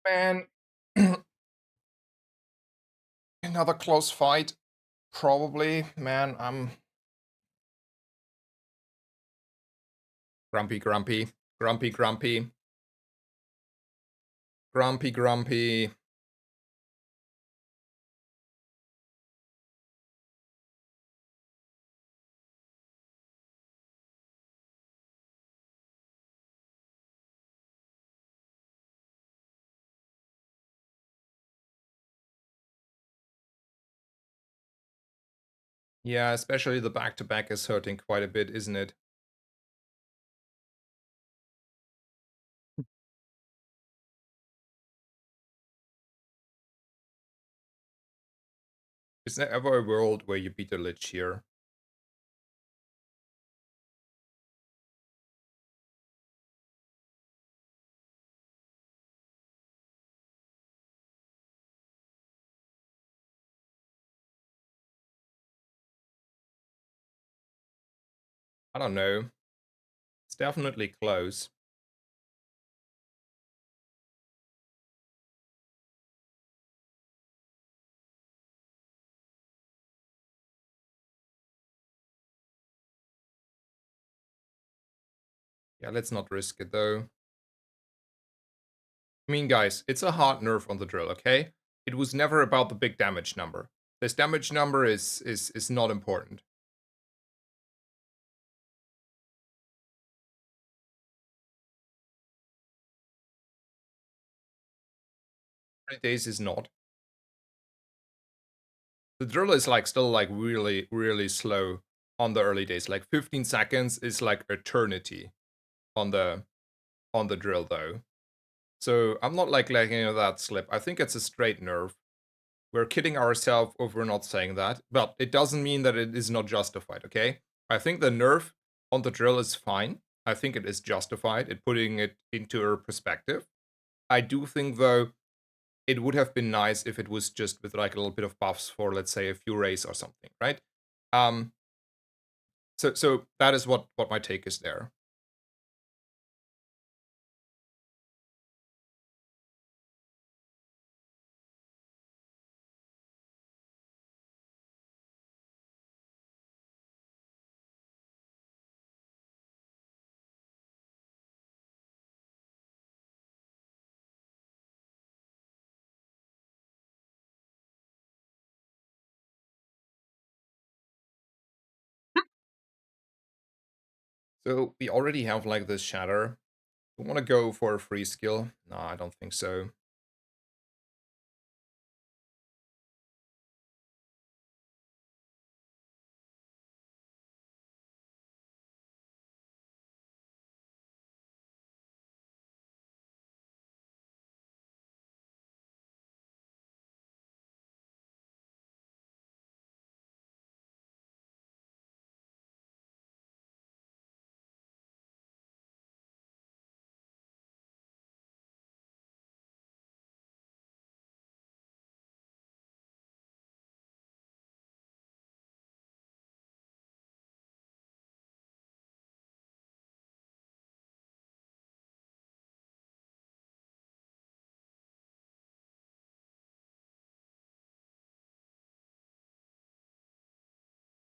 Man, Another close fight. Probably, man, I'm grumpy, grumpy, grumpy, grumpy, grumpy, grumpy. Yeah, especially the back-to-back is hurting quite a bit, isn't it? Is there ever a world where you beat a Lich here? I don't know. It's definitely close. Yeah, let's not risk it though. I mean, guys, it's a hard nerf on the drill, okay? It was never about the big damage number. This damage number is not important. 3 days is not. The drill is like still like really, really slow on the early days. Like 15 seconds is like eternity on the drill though. So I'm not like letting that slip. I think it's a straight nerf. We're kidding ourselves if we're not saying that, but it doesn't mean that it is not justified, okay? I think the nerf on the drill is fine. I think it is justified, it putting it into a perspective. I do think, though, it would have been nice if it was just with like a little bit of buffs for, let's say, a few rays or something, right? Um, so that is what my take is there. So we already have like this shatter. We want to go for a free skill? No, I don't think so.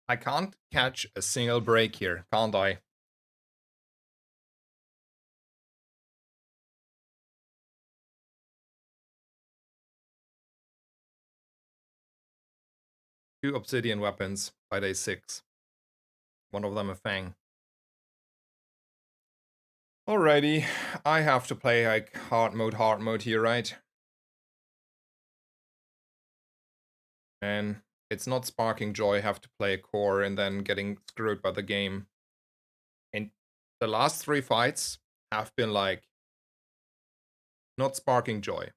I can't catch a single break here, can't I? Two obsidian weapons by day 6. One of them a fang. Alrighty, I have to play like hard mode here, right? And it's not sparking joy, have to play a core and then getting screwed by the game. And the last 3 fights have been like not sparking joy.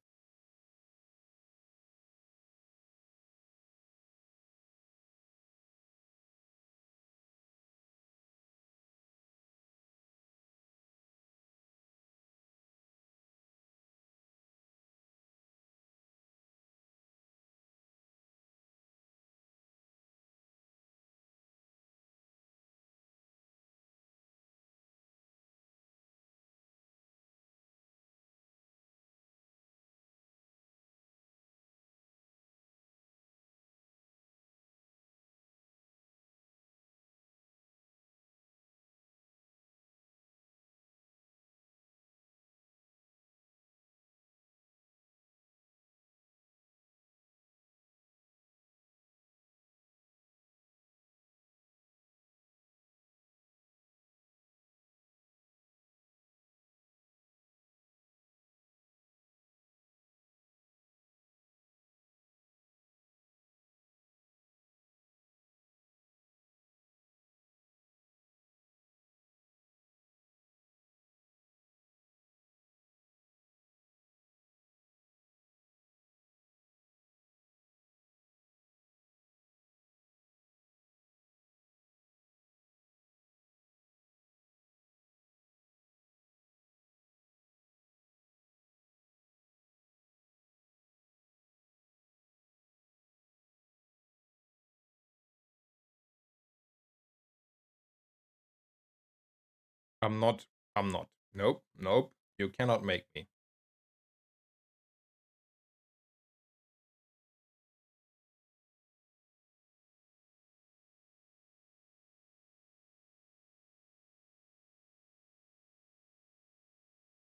I'm not. I'm not. Nope. Nope. You cannot make me.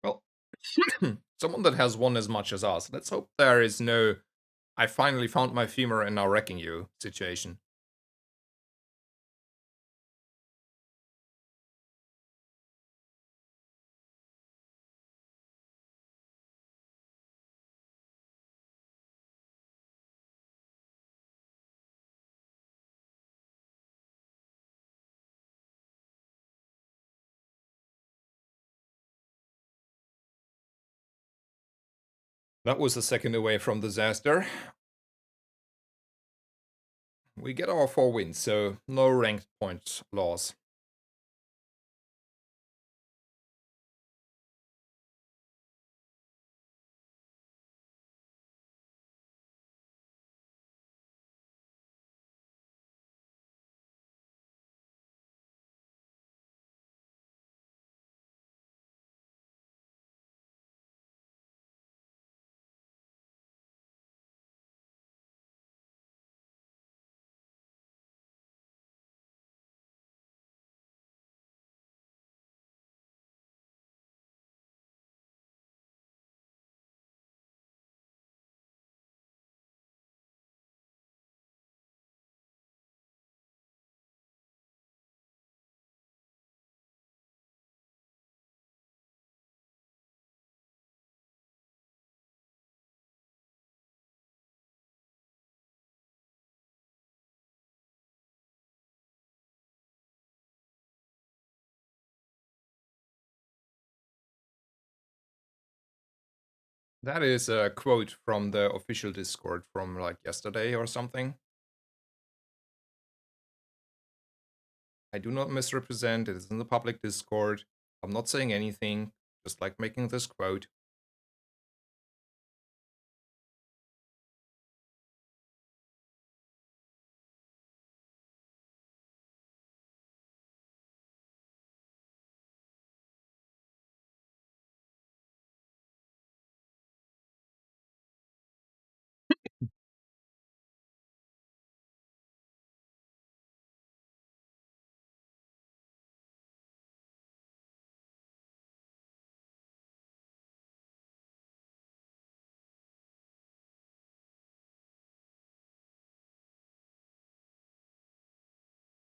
Well, someone that has won as much as us. Let's hope there is no I finally found my femur and now wrecking you situation. That was a second away from disaster. We get our 4 wins, so no ranked point loss. That is a quote from the official Discord from like yesterday or something. I do not misrepresent, it is in the public Discord. I'm not saying anything, just like making this quote.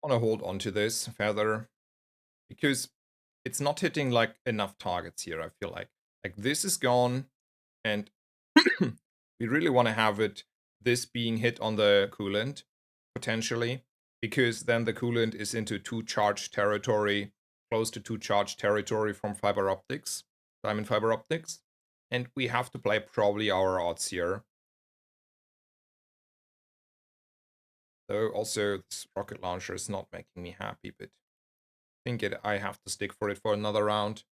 I want to hold on to this further because it's not hitting like enough targets here, I feel like. Like this is gone, and we really want to have it this being hit on the coolant potentially, because then the coolant is into 2 charge territory, close to 2 charge territory from fiber optics, diamond fiber optics, and we have to play probably our odds here. Though also this rocket launcher is not making me happy, but I think I have to stick for it for another round.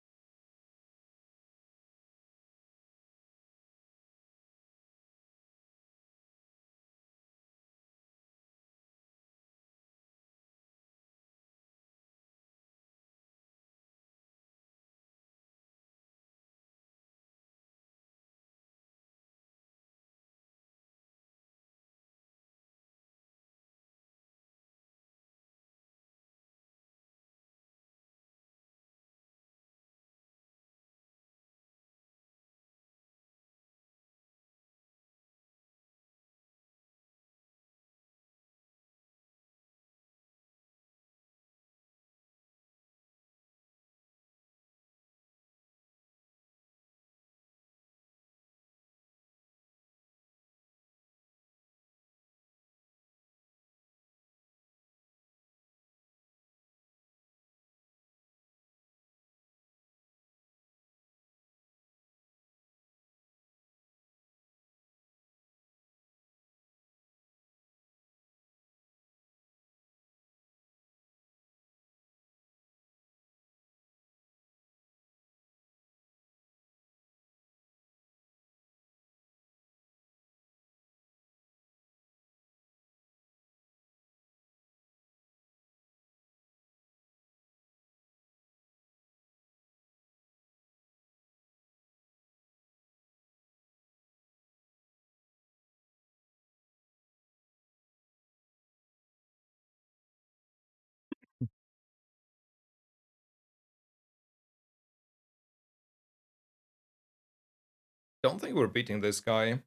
Don't think we're beating this guy.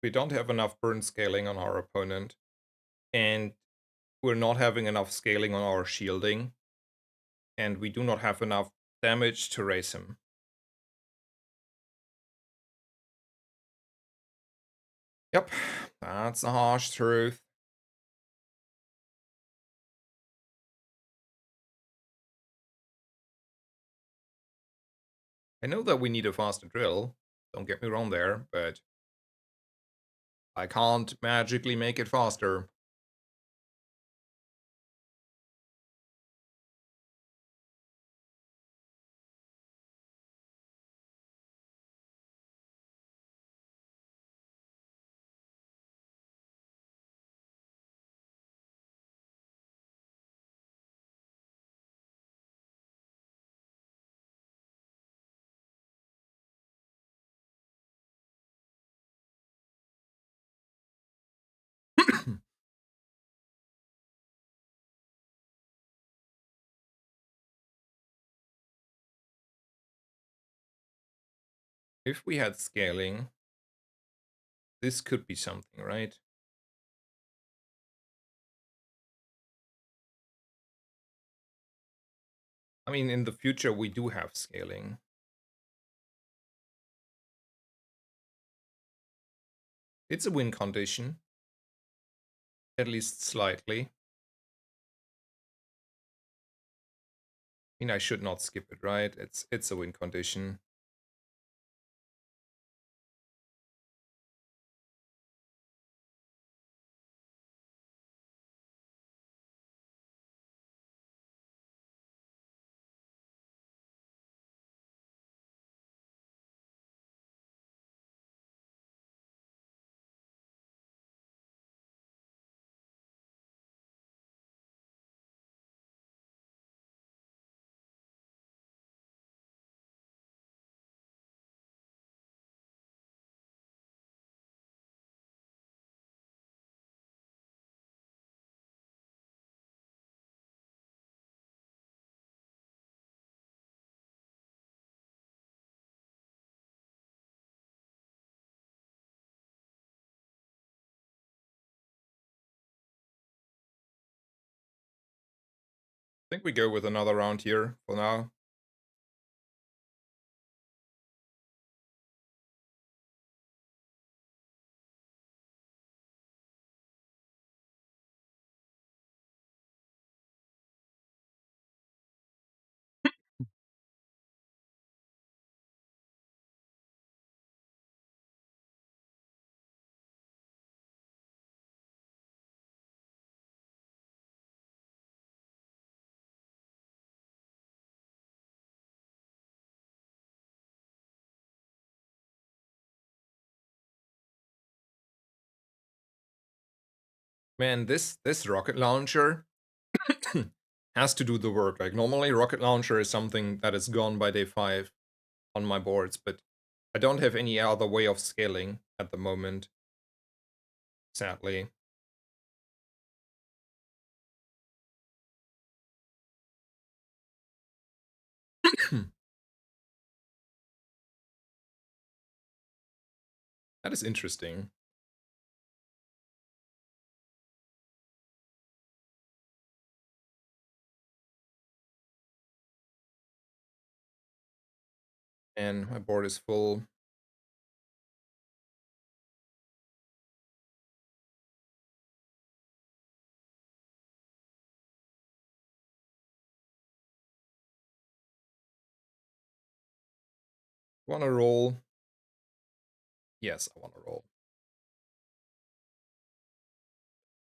We don't have enough burn scaling on our opponent. And we're not having enough scaling on our shielding. And we do not have enough damage to raise him. Yep, that's the harsh truth. I know that we need a faster drill, don't get me wrong there, but I can't magically make it faster. If we had scaling, this could be something, right? I mean, in the future, we do have scaling. It's a win condition, at least slightly. I mean, I should not skip it, right? It's a win condition. I think we go with another round here for now. Man, this rocket launcher has to do the work. Like, normally rocket launcher is something that is gone by day 5 on my boards, but I don't have any other way of scaling at the moment, sadly. That is interesting. And my board is full. Wanna roll? Yes, I wanna roll.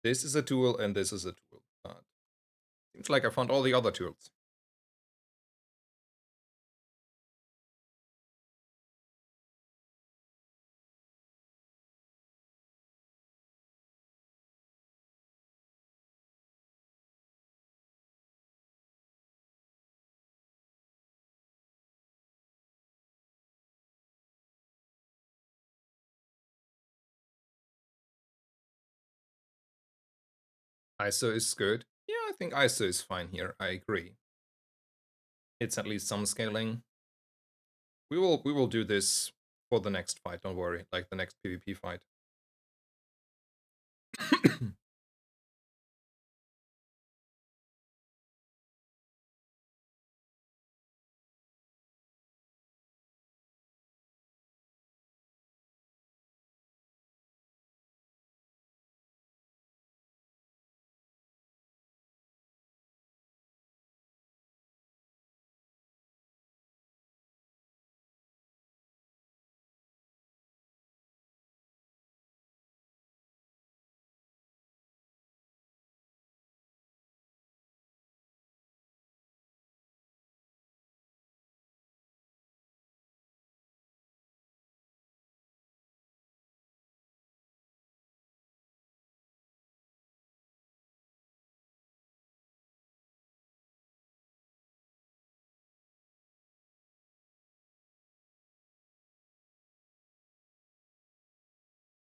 This is a tool and this is a tool. Seems like I found all the other tools. ISO is good. Yeah, I think ISO is fine here. I agree. It's at least some scaling. We will do this for the next fight. Don't worry, like the next PvP fight.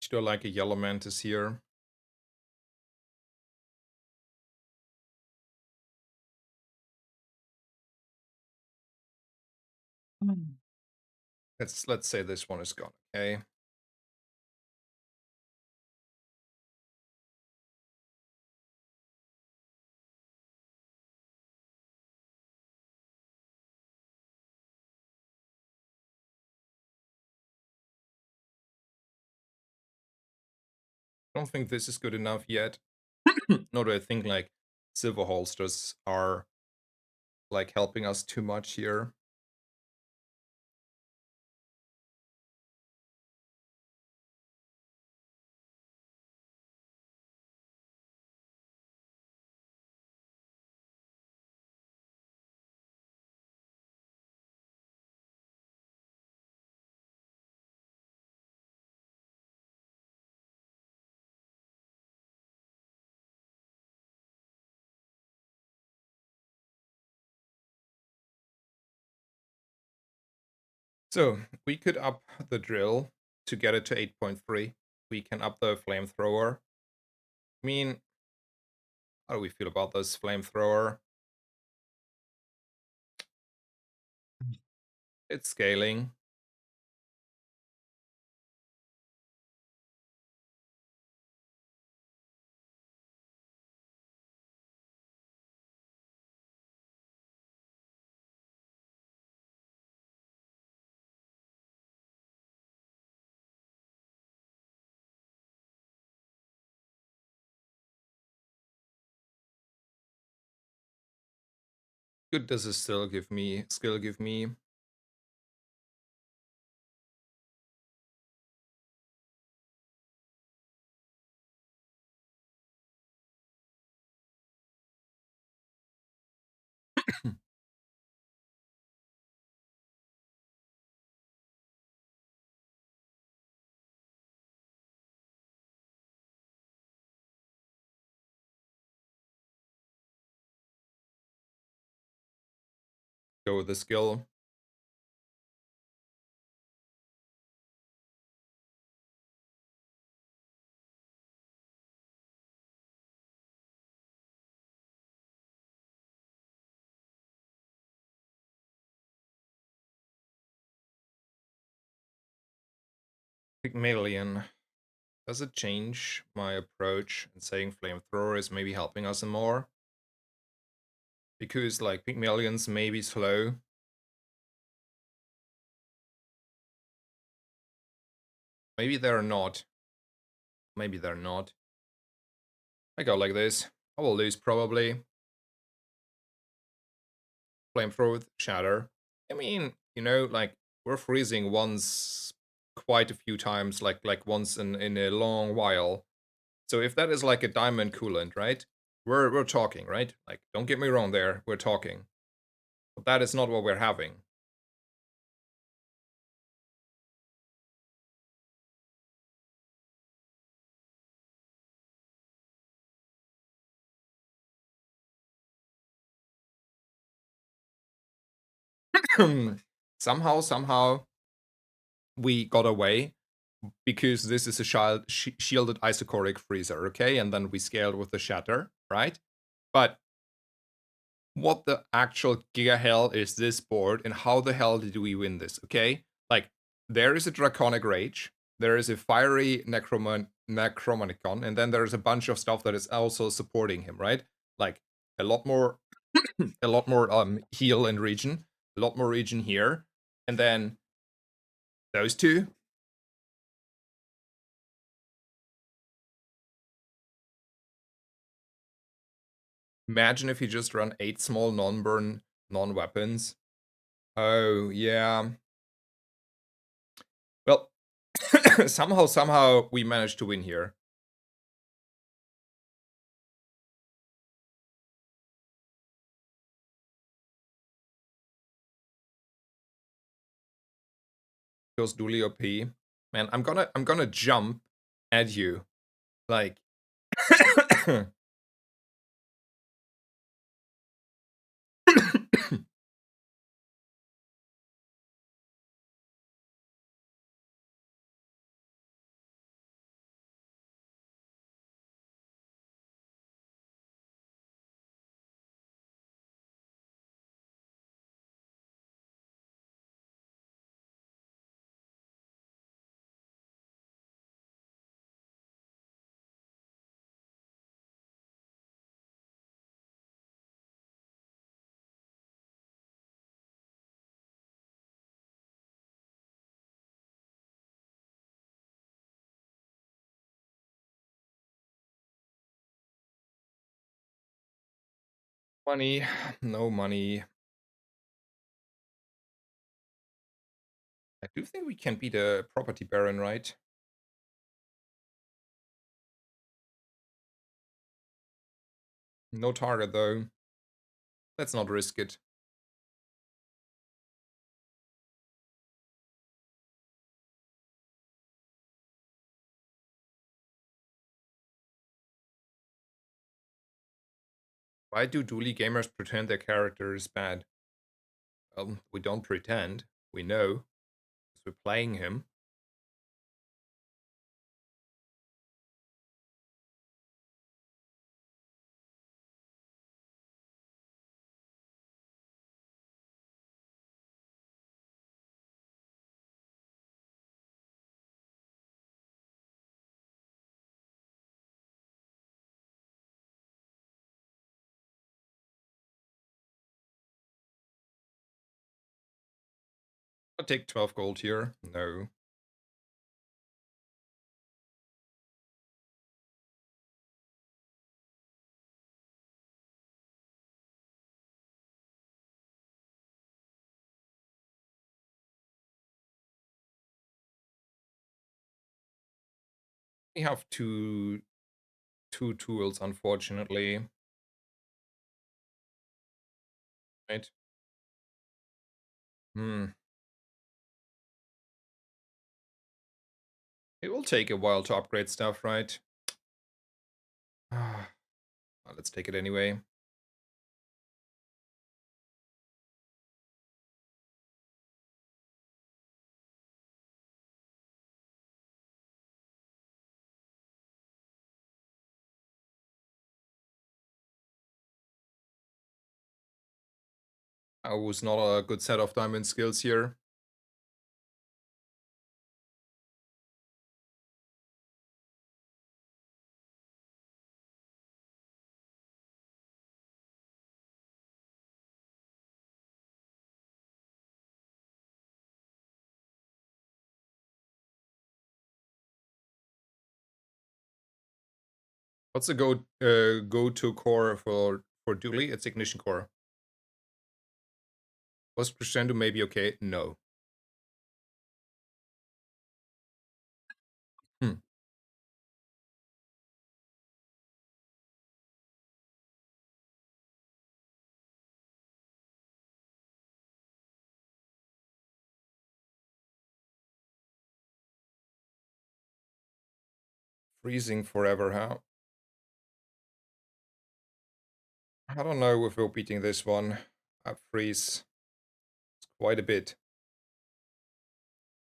Still like a yellow mantis here. Let's say this one is gone. Okay. I don't think this is good enough yet. Nor do I think like silver holsters are like helping us too much here. So we could up the drill to get it to 8.3. We can up the flamethrower. I mean, how do we feel about this flamethrower? It's scaling. Good does it still give me skill give me? Go with the skill. Pygmalion. Does it change my approach and saying flamethrower is maybe helping us more? Because like Pygmalions may be slow. Maybe they're not. Maybe they're not. I go like this. I will lose probably. Flamethrower with shatter. I mean, you know, like we're freezing once quite a few times, like once in a long while. So if that is like a diamond coolant, right? We're talking, right? Like don't get me wrong there, we're talking. But that is not what we're having. Somehow we got away because this is a shielded isochoric freezer, okay? And then we scaled with the shatter, right? But what the actual giga hell is this board and how the hell did we win this, okay? Like, there is a Draconic Rage, there is a Fiery Necromanicon, and then there's a bunch of stuff that is also supporting him, right? Like a lot more, a lot more heal and regen, a lot more regen here, and then those two. Imagine if you just run 8 small non-burn non-weapons. Oh yeah. Well, somehow we managed to win here. Goes Dooley OP. Man, I'm gonna jump at you. Like money, no money. I do think we can beat a property baron, right? No target though. Let's not risk it. Why do Dooley gamers pretend their character is bad? We don't pretend. We know. Because we're playing him. I'll take 12 gold here. No. We have two tools, unfortunately. Right? Hmm. It will take a while to upgrade stuff, right? Let's take it anyway. I was not a good set of diamond skills here. What's the go-to core for Dooley? It's Ignition Core. Was Crescendo maybe okay? No. Hmm. Freezing forever, huh? I don't know if we're beating this one. I freeze quite a bit.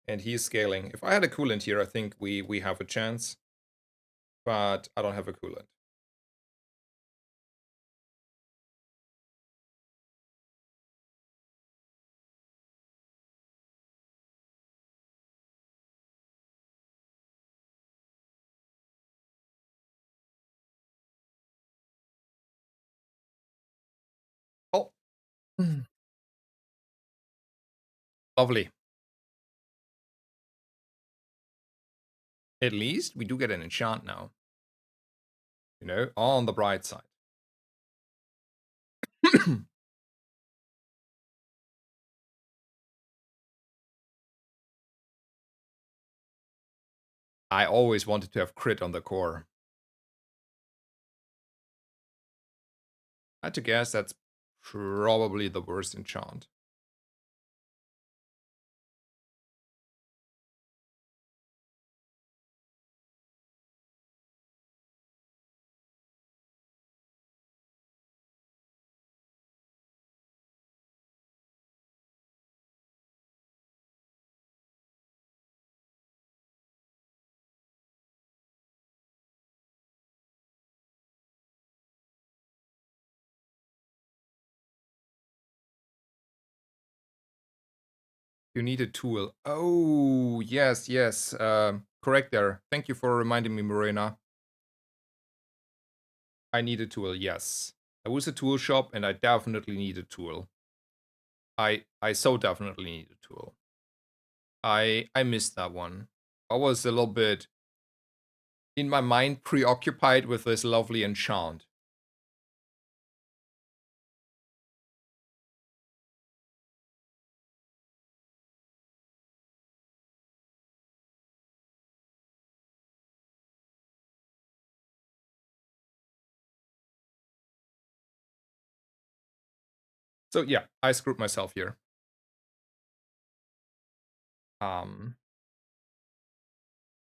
And he's scaling. If I had a coolant here, I think we have a chance. But I don't have a coolant. Mm. Lovely. At least we do get an enchant now, on the bright side. I always wanted to have crit on the core. I had to guess that's probably the worst enchant. You need a tool. Oh, yes, yes. Correct there. Thank you for reminding me, Morena. I need a tool, yes. I was a tool shop and I definitely need a tool. I so definitely need a tool. I missed that one. I was a little bit in my mind preoccupied with this lovely enchant. So yeah, I screwed myself here. Um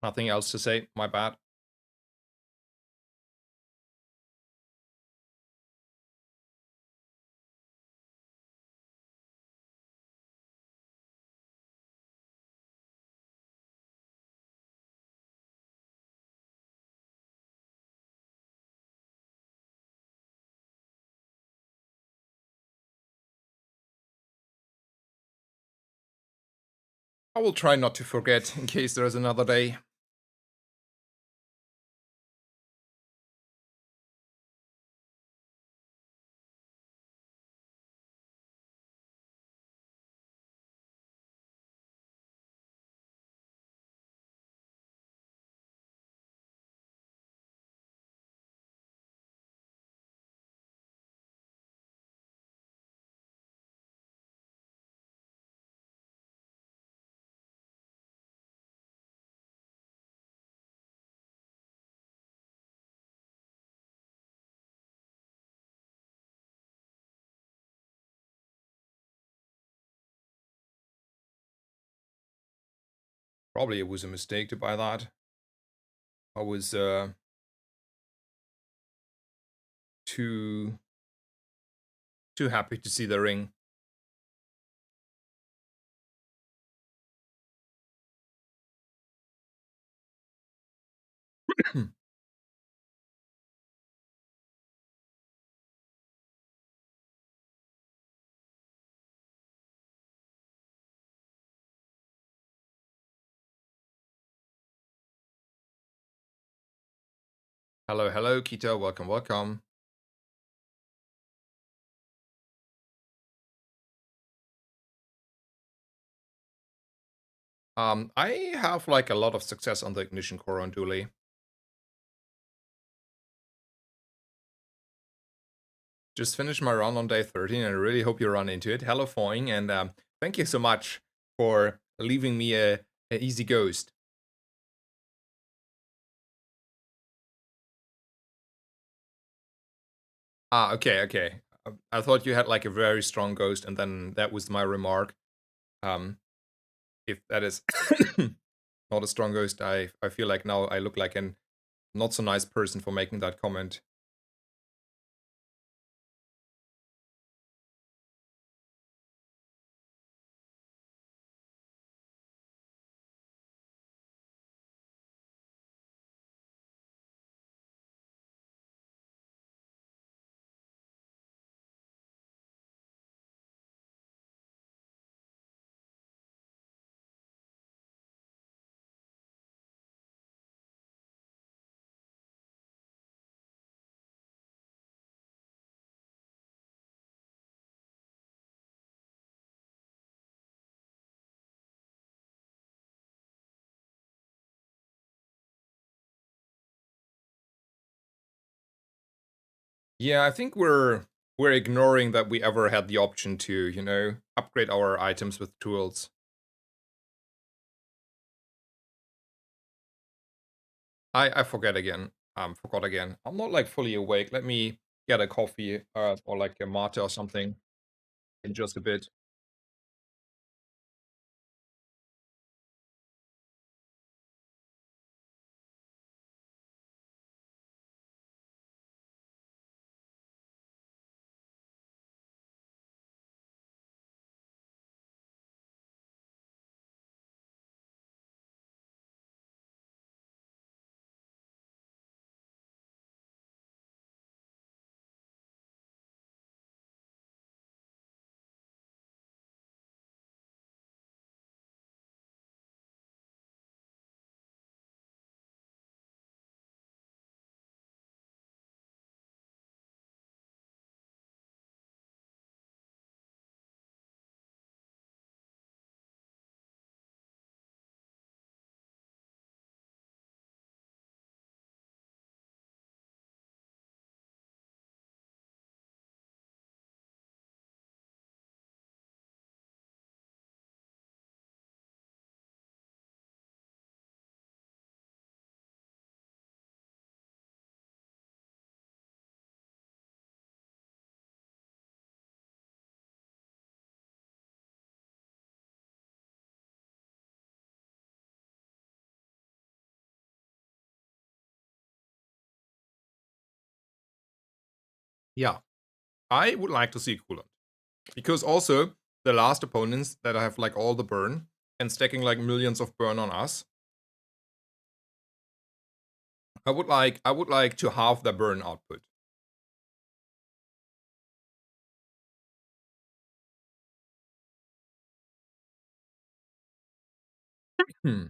Nothing else to say. My bad. I will try not to forget in case there's another day. Probably it was a mistake to buy that. I was too happy to see the ring. Hello, hello, Kita. Welcome, welcome. I have like a lot of success on the ignition core on Dooley. Just finished my run on day 13 and I really hope you run into it. Hello, Foing, and thank you so much for leaving me a easy ghost. Ah, okay, okay. I thought you had like a very strong ghost, and then that was my remark. Um, if that is not a strong ghost, I feel like now I look like an not so nice person for making that comment. Yeah, I think we're ignoring that we ever had the option to, upgrade our items with tools. I forget again. Forgot again. I'm not like fully awake. Let me get a coffee or like a mate or something in just a bit. Yeah, I would like to see coolant because also the last opponents that have like all the burn and stacking like millions of burn on us. I would like to halve the burn output. Hmm.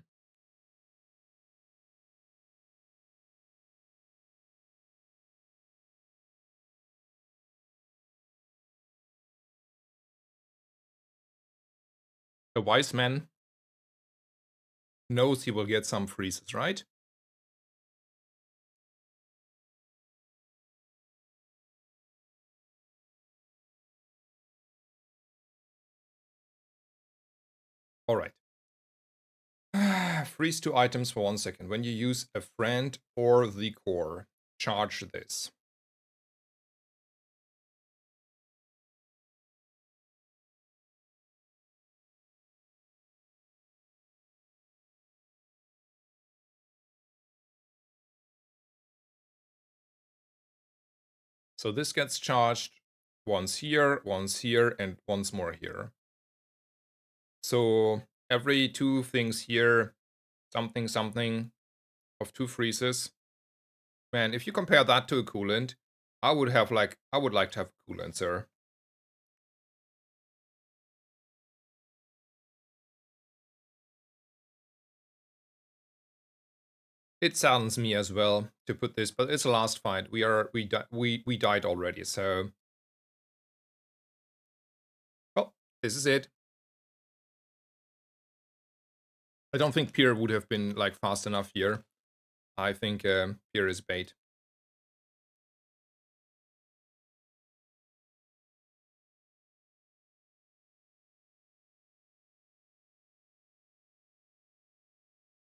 A wise man knows he will get some freezes, right? All right. Freeze two items for 1 second. When you use a friend or the core, charge this. So this gets charged once here, and once more here. So every two things here, something, something of two freezes. Man, if you compare that to a coolant, I would like to have a coolant, sir. It saddens me as well to put this, but it's the last fight. We died already, so well, this is it. I don't think Pier would have been like fast enough here. I think Pier is bait.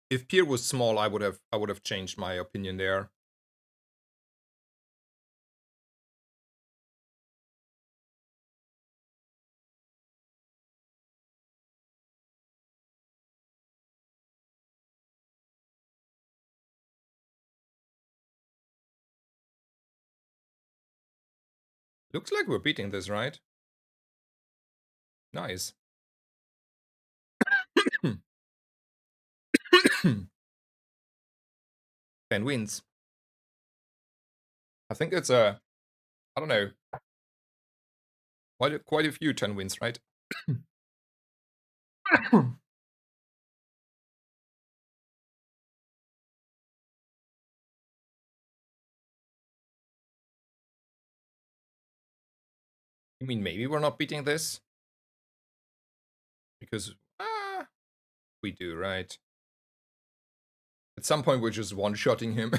If Pier was small, I would have changed my opinion there. Looks like we're beating this, right? Nice. 10 wins. I think it's a, I don't know, quite a few 10 wins, right? You mean maybe we're not beating this? Because we do, right? At some point, we're just one-shotting him.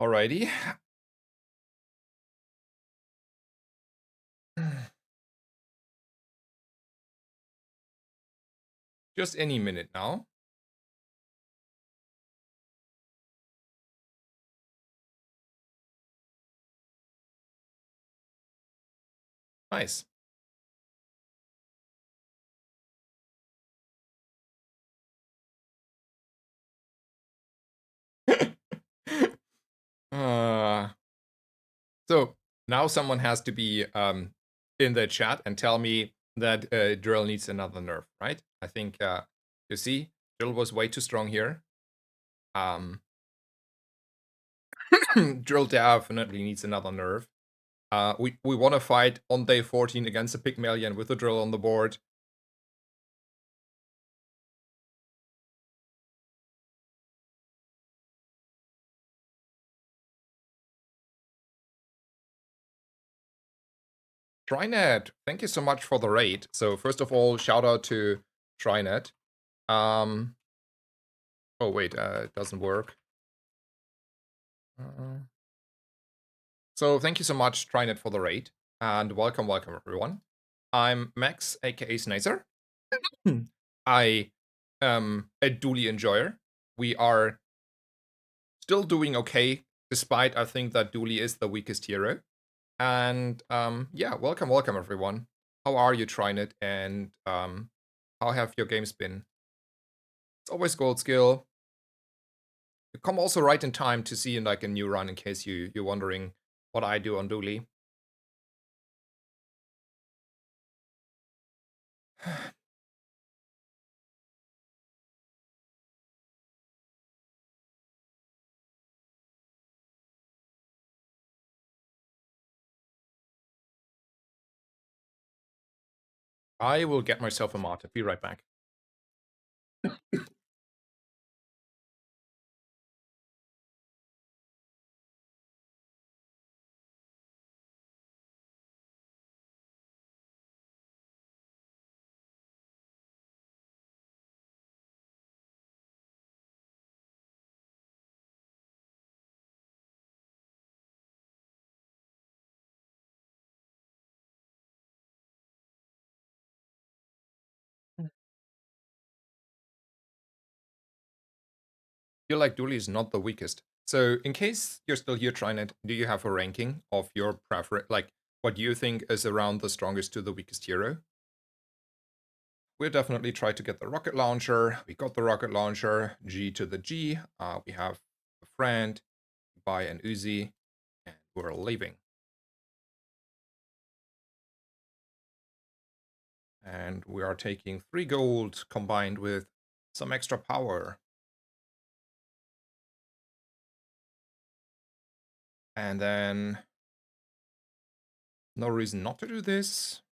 Alrighty. Just any minute now. Nice. uh, so now someone has to be in the chat and tell me that Drill needs another nerf, right? I think you see, Drill was way too strong here. Drill definitely needs another nerf. We want to fight on day 14 against a Pygmalion with the Drill on the board. Trynet, thank you so much for the raid. So first of all, shout out to Trynet. Oh wait, it doesn't work. So thank you so much, Trynet, for the raid, and welcome everyone. I'm Max, aka Snizer. I am a Dooley enjoyer. We are still doing okay, despite I think that Dooley is the weakest hero. And yeah, welcome everyone. How are you, Trynet? And how have your games been? It's always gold skill. You come also right in time to see like a new run in case you're wondering what I do on Dooley. I will get myself a mod. Be right back. Feel like Dooley is not the weakest. So in case you're still here trying it, do you have a ranking of your preference? Like what you think is around the strongest to the weakest hero? We'll definitely try to get the rocket launcher. We got the rocket launcher. G to the G. We have a friend, buy an Uzi, and we're leaving. And we are taking 3 gold combined with some extra power. And then no reason not to do this.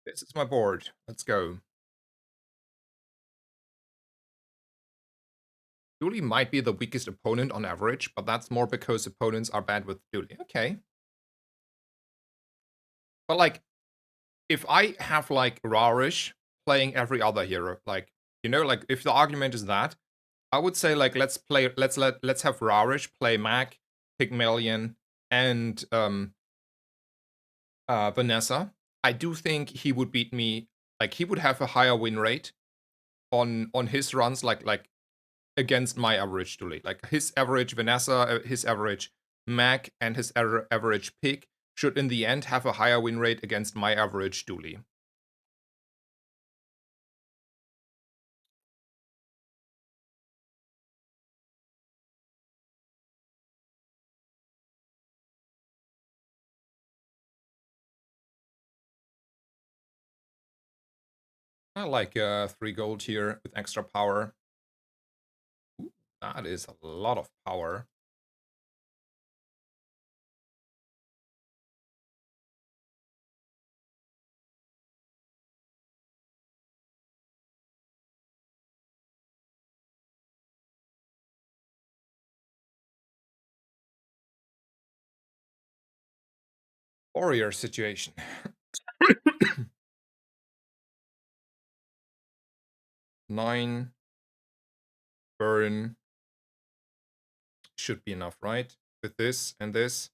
This is my board. Let's go. Dooley might be the weakest opponent on average, but that's more because opponents are bad with Dooley. Okay. But like, if I have like Rarish playing every other hero, like, you know, like if the argument is that, I would say like let's have Rarish play Mac, Pygmalion, and Vanessa. I do think he would beat me. Like he would have a higher win rate on his runs, like against my average Dooley. Like his average Vanessa, his average Mac, and his average Pig should in the end have a higher win rate against my average Dooley. I like 3 gold here with extra power. Ooh, that is a lot of power. Warrior situation. 9, burn, should be enough, right? With this and this.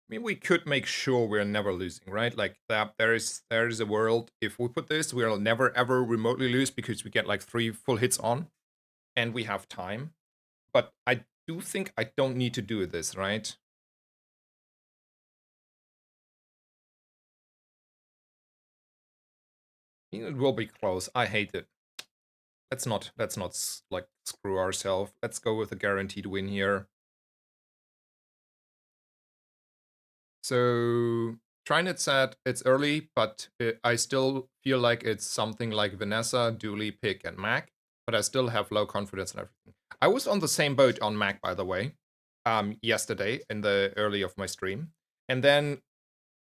I mean, we could make sure we're never losing, right? Like that there is a world, if we put this, we'll never ever remotely lose because we get like 3 full hits on and we have time. But I do think I don't need to do this, right? It will be close. I hate it. Let's not like screw ourselves. Let's go with a guaranteed win here. So Trinet said it's early, but I still feel like it's something like Vanessa, Dooley, Pick, and Mac, but I still have low confidence in everything. I was on the same boat on Mac, by the way, yesterday in the early of my stream. And then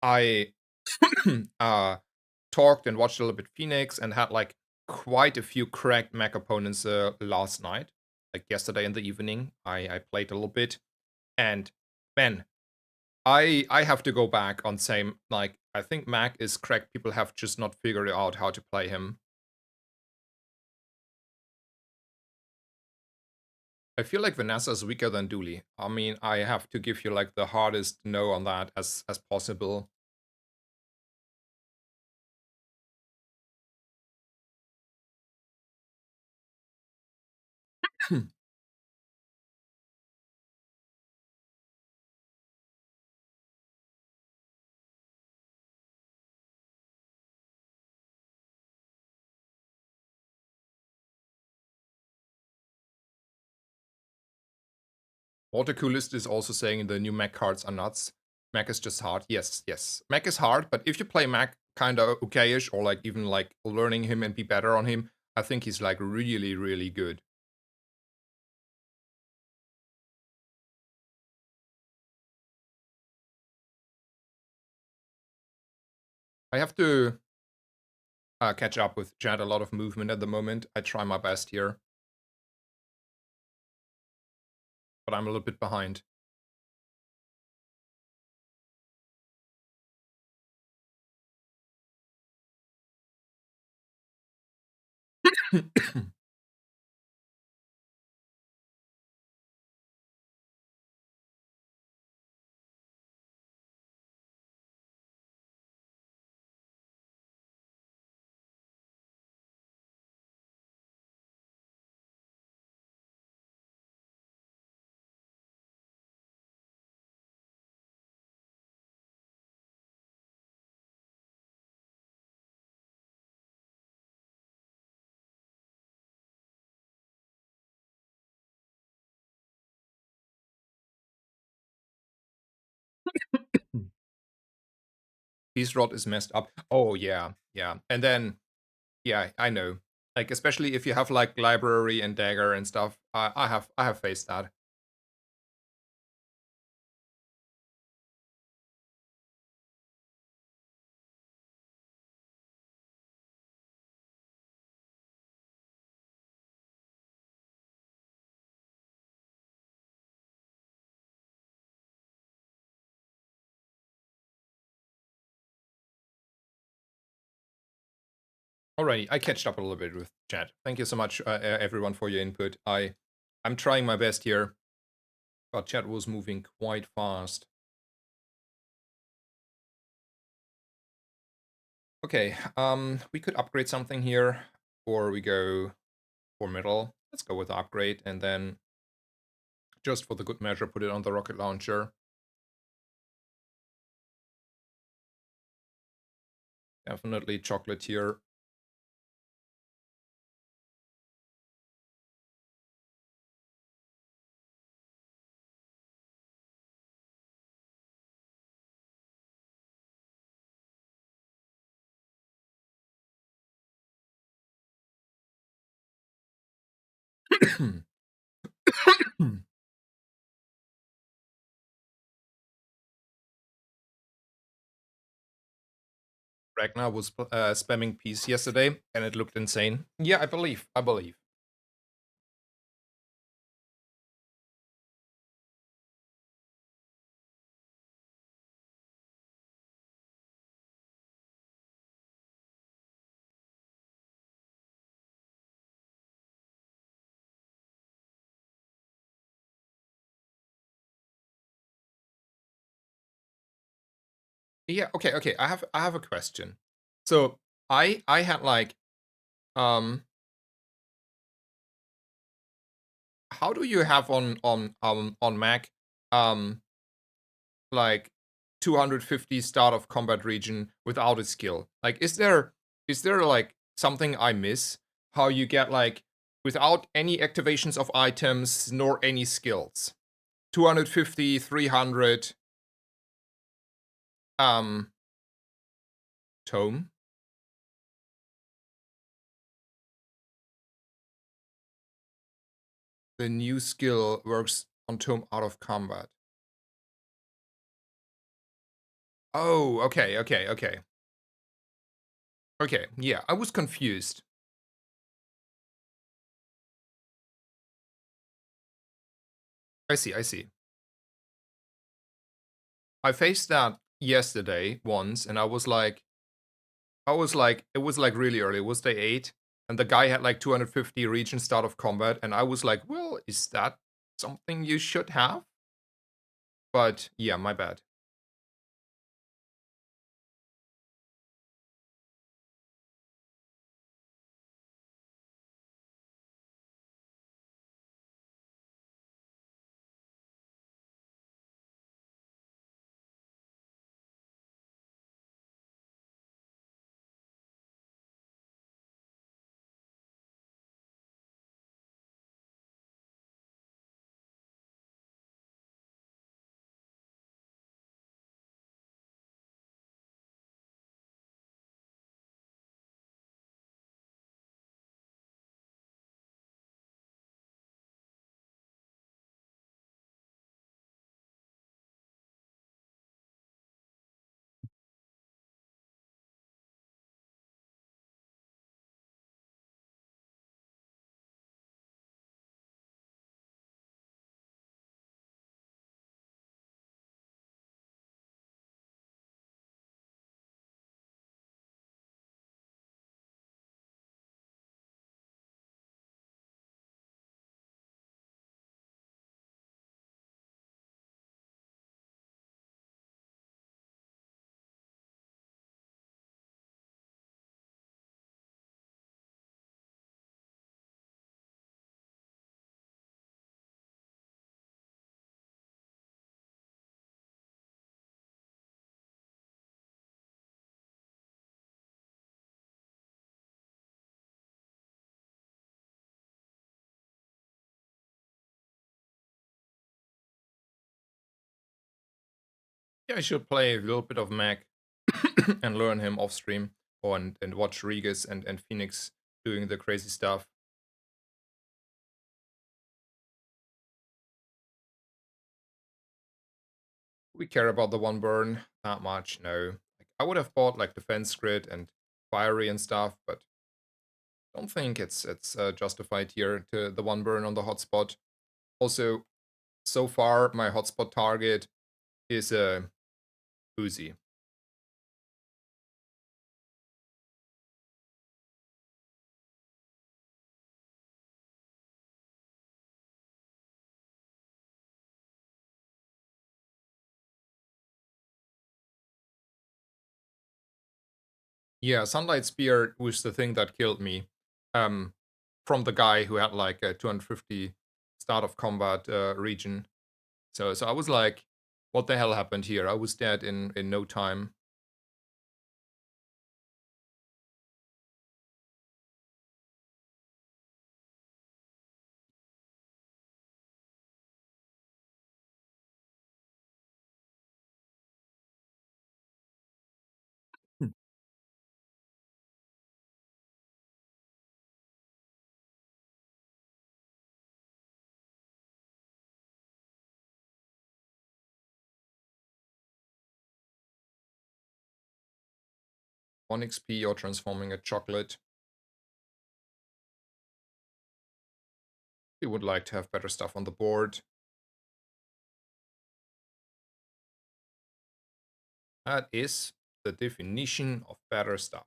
I talked and watched a little bit Phoenix and had like quite a few cracked Mac opponents last night. Like yesterday in the evening, I played a little bit. And man, I have to go back on same, like, I think Mac is cracked. People have just not figured out how to play him. I feel like Vanessa is weaker than Dooley. I mean, I have to give you like the hardest no on that as possible. Watercoolist is also saying the new Mac cards are nuts. Mac is just hard. Yes, yes. Mac is hard, but if you play Mac kind of okayish or like even like learning him and be better on him, I think he's like really, really good. I have to catch up with chat. A lot of movement at the moment. I try my best here, but I'm a little bit behind. Peace Rod is messed up. Oh yeah, yeah. And then yeah, I know. Like especially if you have like library and dagger and stuff. I have faced that. Alrighty, I catched up a little bit with chat. Thank you so much, everyone, for your input. I'm trying my best here, but chat was moving quite fast. Okay, we could upgrade something here, or we go for middle. Let's go with the upgrade, and then just for the good measure, put it on the rocket launcher. Definitely chocolate here. Ragnar was spamming peace yesterday, and it looked insane. Yeah, I believe. I believe. Yeah, okay, okay. I have a question. So I had like um how do you have on Mac um like 250 start of combat region without a skill? Like is there like something I miss? How you get like without any activations of items nor any skills. 250, 300 um tome. The new skill works on tome out of combat. Oh, okay, okay, okay. Okay, yeah, I was confused. I see, I see. I faced that yesterday once, and it was like really early. It was day 8, and the guy had like 250 region start of combat, and I was like, well, is that something you should have? But yeah, my bad. Yeah, I should play a little bit of Mac and learn him off stream, or and watch Regis and Phoenix doing the crazy stuff. We care about the one burn that much, no. Like, I would have bought like defense grid and fiery and stuff, but don't think it's justified here to the one burn on the hotspot. Also, so far my hotspot target is a Uzi. Yeah, Sunlight Spear was the thing that killed me. Um, from the guy who had like a 250 start of combat region. So I was like, what the hell happened here? I was dead in no time. Hmm. 1 XP or transforming a chocolate. We would like to have better stuff on the board. That is the definition of better stuff.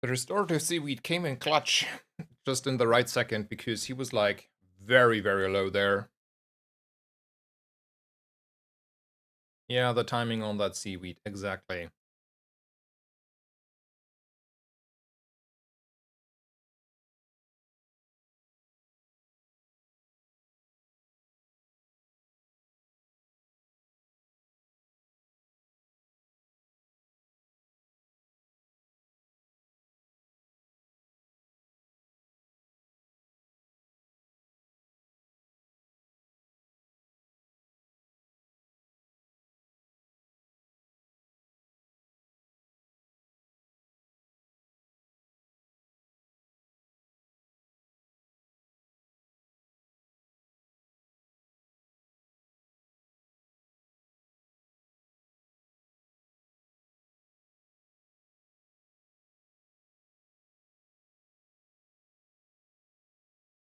The restorative seaweed came in clutch just in the right second because he was like very, very low there. Yeah, the timing on that seaweed, exactly.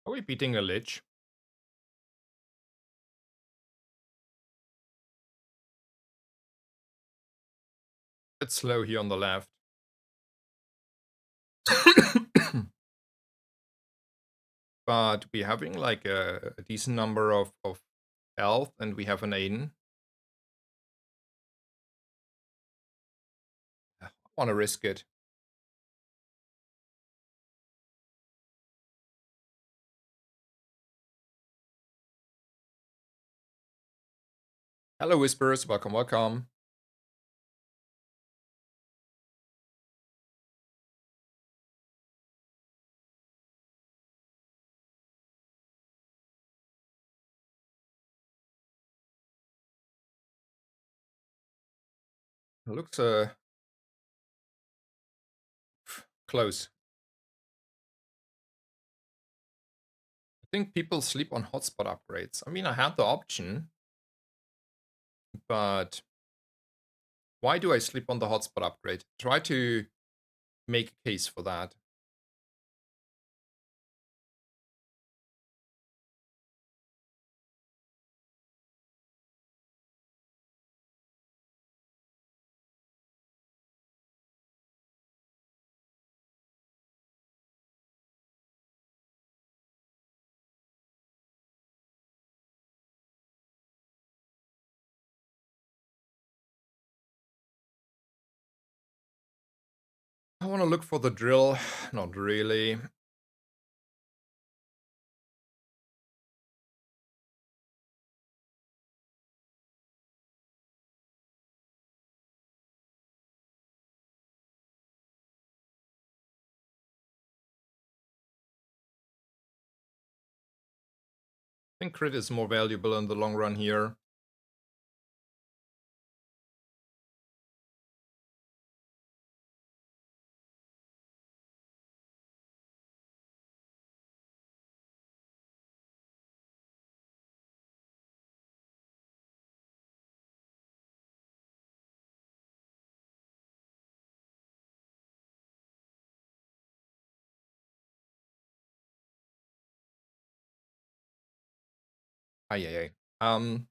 Are we beating a lich? It's slow here on the left. But we're having like a decent number of health, and we have an Aiden. I want to risk it. Hello, Whispers. Welcome, welcome. It looks close. I think people sleep on hotspot upgrades. I mean, I had the option, but why do I sleep on the hotspot upgrade? Try to make a case for that. I want to look for the drill. Not really. I think crit is more valuable in the long run here. Ay, ay, ay.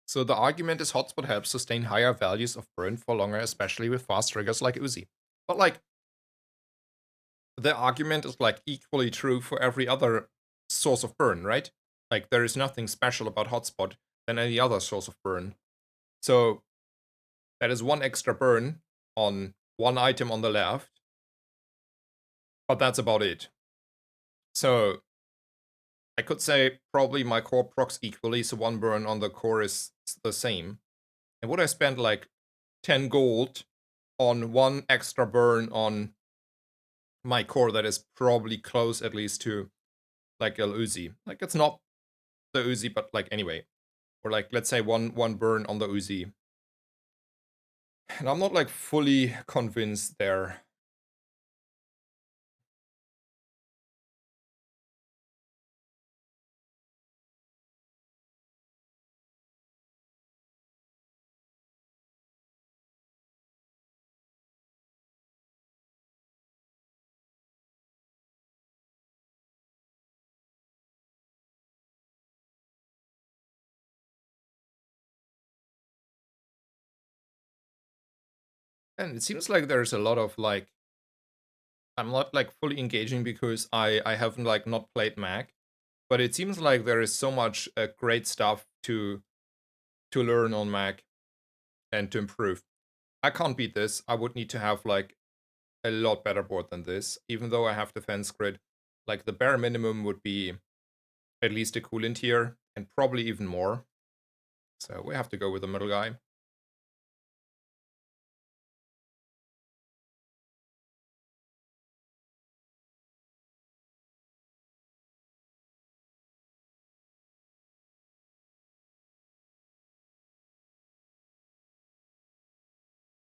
So the argument is hotspot helps sustain higher values of burn for longer, especially with fast triggers like Uzi. But like, the argument is like equally true for every other source of burn, right? Like there is nothing special about hotspot than any other source of burn. So that is one extra burn on one item on the left, but that's about it. So I could say probably my core procs equally, so one burn on the core is the same. And would I spend like 10 gold on one extra burn on my core that is probably close at least to like El Uzi? Like it's not the Uzi, but like anyway. Or like let's say one burn on the Uzi. And I'm not like fully convinced there. And it seems like there's a lot of like I'm not like fully engaging because I haven't like not played Mac, but it seems like there is so much great stuff to learn on Mac and to improve. I can't beat this. I would need to have like a lot better board than this, even though I have defense grid. Like the bare minimum would be at least a coolant here and probably even more. So we have to go with the middle guy.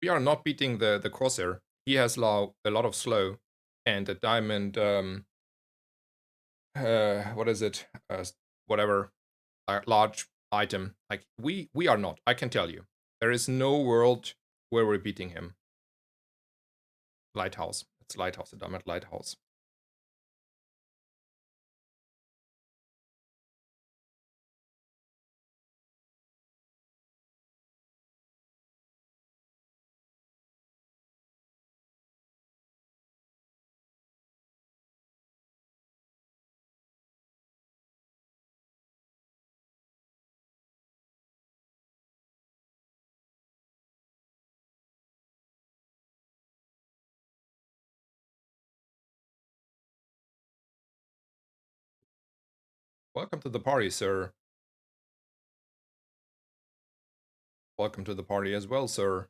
We are not beating the Corsair. He has a lot of slow and a diamond what is it? Whatever large item. Like we are not. I can tell you. There is no world where we're beating him. Lighthouse. It's Lighthouse, a diamond Lighthouse. Welcome to the party, sir. Welcome to the party as well, sir.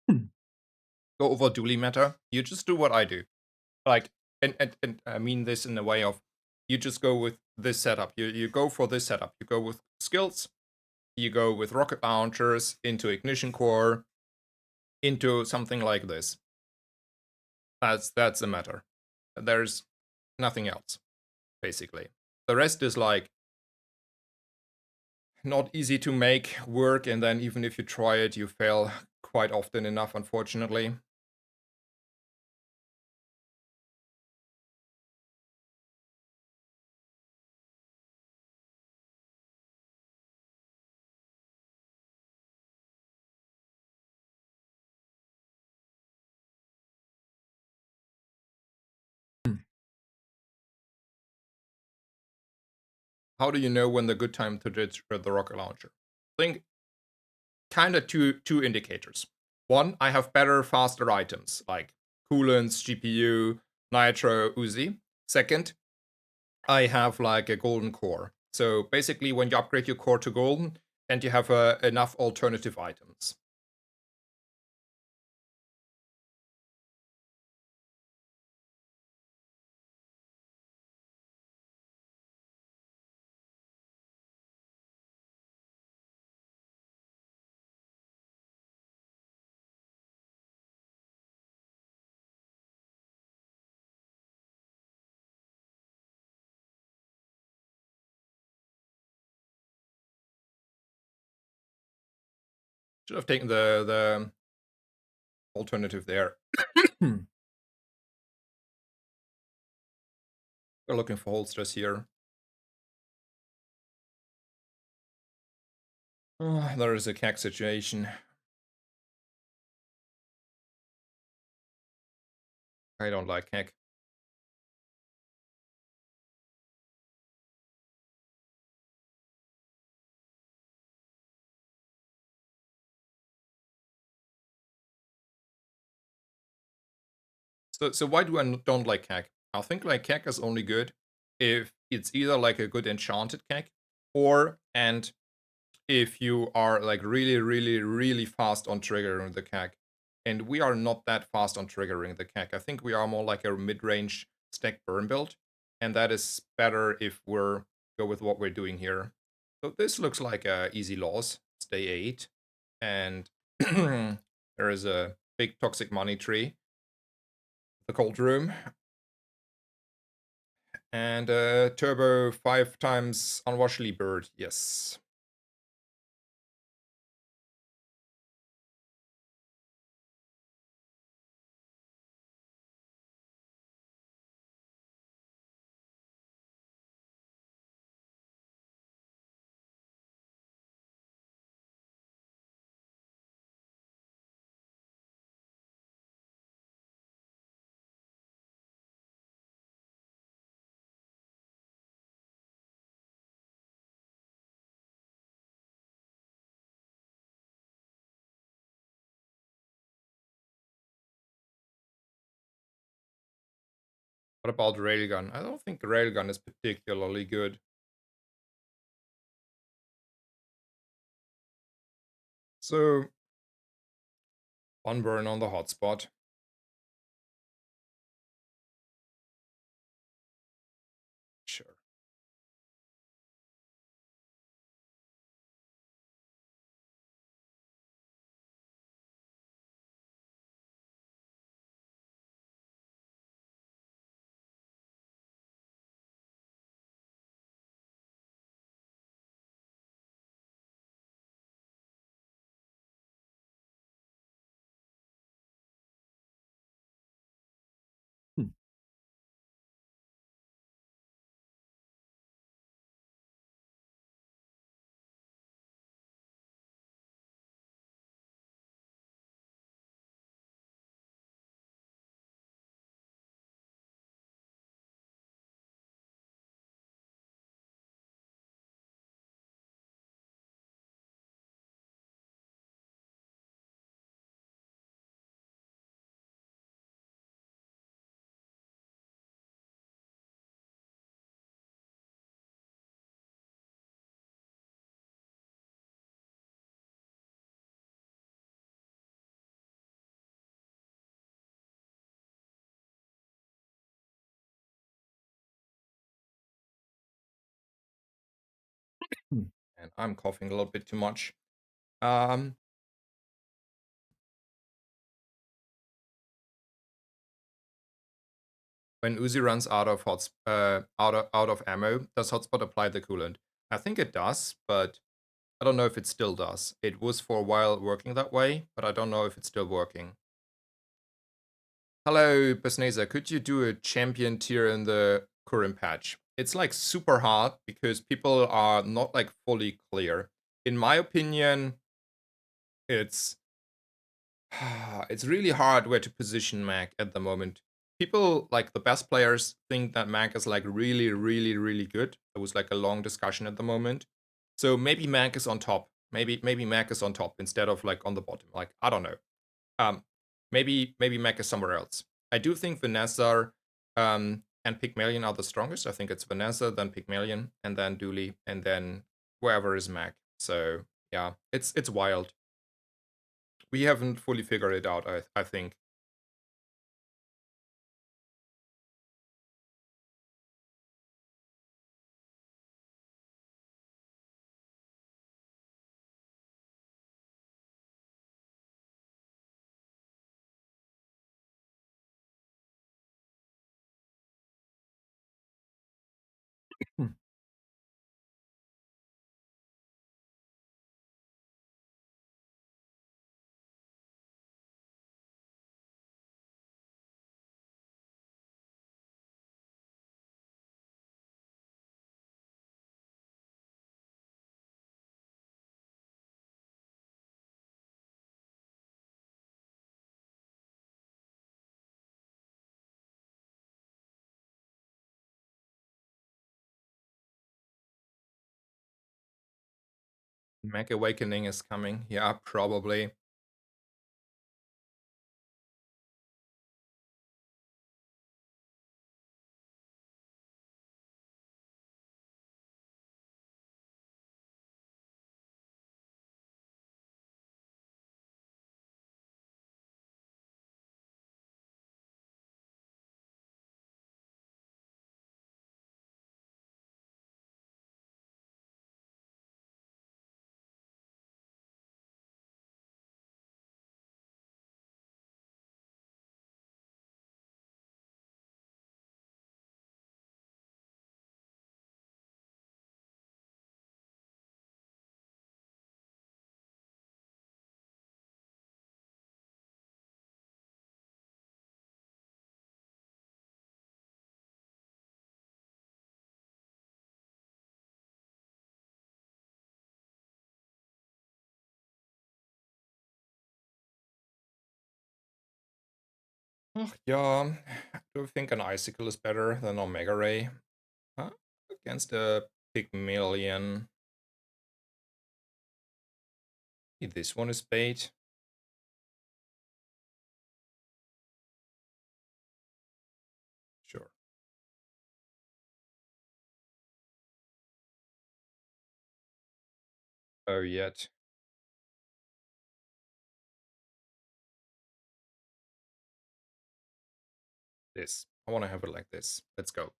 Hmm. Go over Dooley meta. You just do what I do. Like and I mean this in the way of you just go with this setup. You go for this setup. You go with skills. You go with rocket launchers into ignition core into something like this. That's the matter. There's nothing else basically. The rest is like not easy to make work, and then even if you try it, you fail quite often enough, unfortunately. How do you know when the good time to ditch the rocket launcher? I think kind of two indicators. One, I have better, faster items like coolants, GPU, nitro, Uzi. Second, I have like a golden core. So basically, when you upgrade your core to golden, and you have enough alternative items. Should have taken the alternative there. We're looking for holsters here. There is a CAC situation. I don't like CAC. So why do I don't like CAC? I think like CAC is only good if it's either like a good enchanted CAC or and if you are like really, really, really fast on triggering the CAC. And we are not that fast on triggering the CAC. I think we are more like a mid-range stack burn build. And that is better if we're go with what we're doing here. So this looks like a easy loss. It's day 8. And there is a big toxic money tree. The cold room. And turbo 5 times unwashly bird. Yes. What about railgun? I don't think railgun is particularly good. So, one burn on the hotspot. Sure. Hmm. And I'm coughing a little bit too much. Um, when Uzi runs out of out of ammo, does hotspot apply the coolant? I think it does, but I don't know if it still does. It was for a while working that way, but I don't know if it's still working. Hello, Besnazer. Could you do a champion tier in the current patch? It's like super hard because people are not like fully clear. In my opinion, it's it's really hard where to position Mac at the moment. People like the best players think that Mac is like really, really, really good. There was like a long discussion at the moment. So maybe Mac is on top. Maybe Mac is on top instead of like on the bottom. Like I don't know. Um, maybe Mac is somewhere else. I do think Vanessa and Pygmalion are the strongest. I think it's Vanessa, then Pygmalion, and then Dooley, and then wherever is Mac. So yeah, it's wild. We haven't fully figured it out. I think. Hmm. Mech Awakening is coming. Yeah, probably. Yeah, do you think an Icicle is better than Omega Ray? Huh? Against a Pygmalion. This one is bait. Sure. Oh, yet. This. I want to have it like this. Let's go.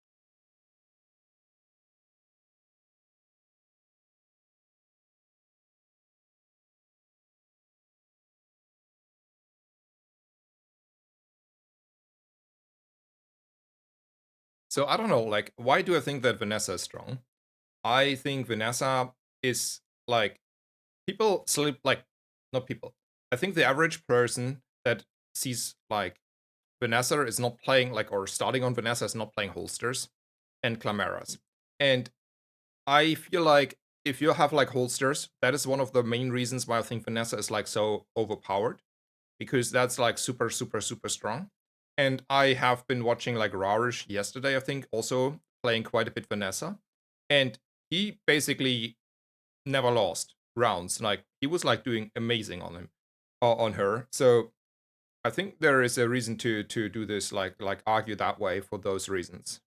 So I don't know, like, why do I think that Vanessa is strong? I think Vanessa is like people sleep like not people. I think the average person that sees like Vanessa is not playing like or starting on Vanessa is not playing holsters and Clameras. And I feel like if you have like holsters, that is one of the main reasons why I think Vanessa is like so overpowered because that's like super, super, super strong. And I have been watching like Rarish yesterday, I think, also playing quite a bit Vanessa. And he basically never lost rounds. Like he was like doing amazing on him, on her. So I think there is a reason to do this, like argue that way for those reasons.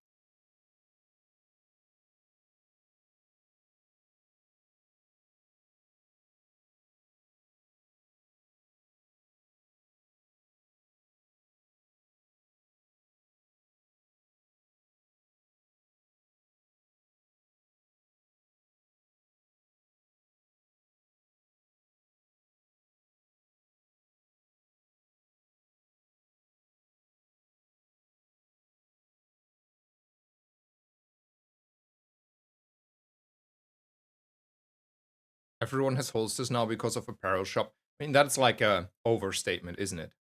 Everyone has holsters now because of apparel shop. I mean, that's like a overstatement, isn't it?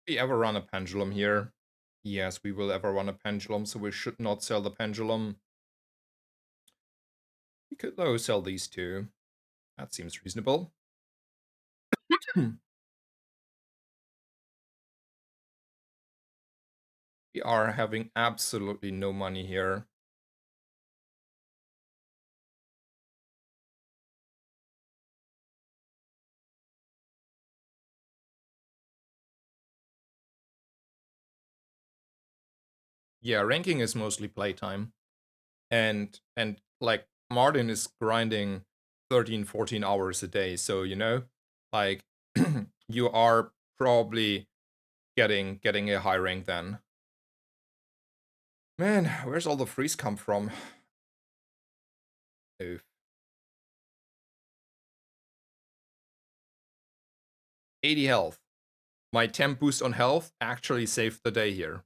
We ever run a pendulum here? Yes, we will ever run a pendulum, so we should not sell the pendulum. We could though sell these two. That seems reasonable. We are having absolutely no money here. Yeah, ranking is mostly playtime. And like Martin is grinding 13, 14 hours a day. So, like you are probably getting a high rank then. Man, where's all the freeze come from? Oof. 80 health. My temp boost on health actually saved the day here.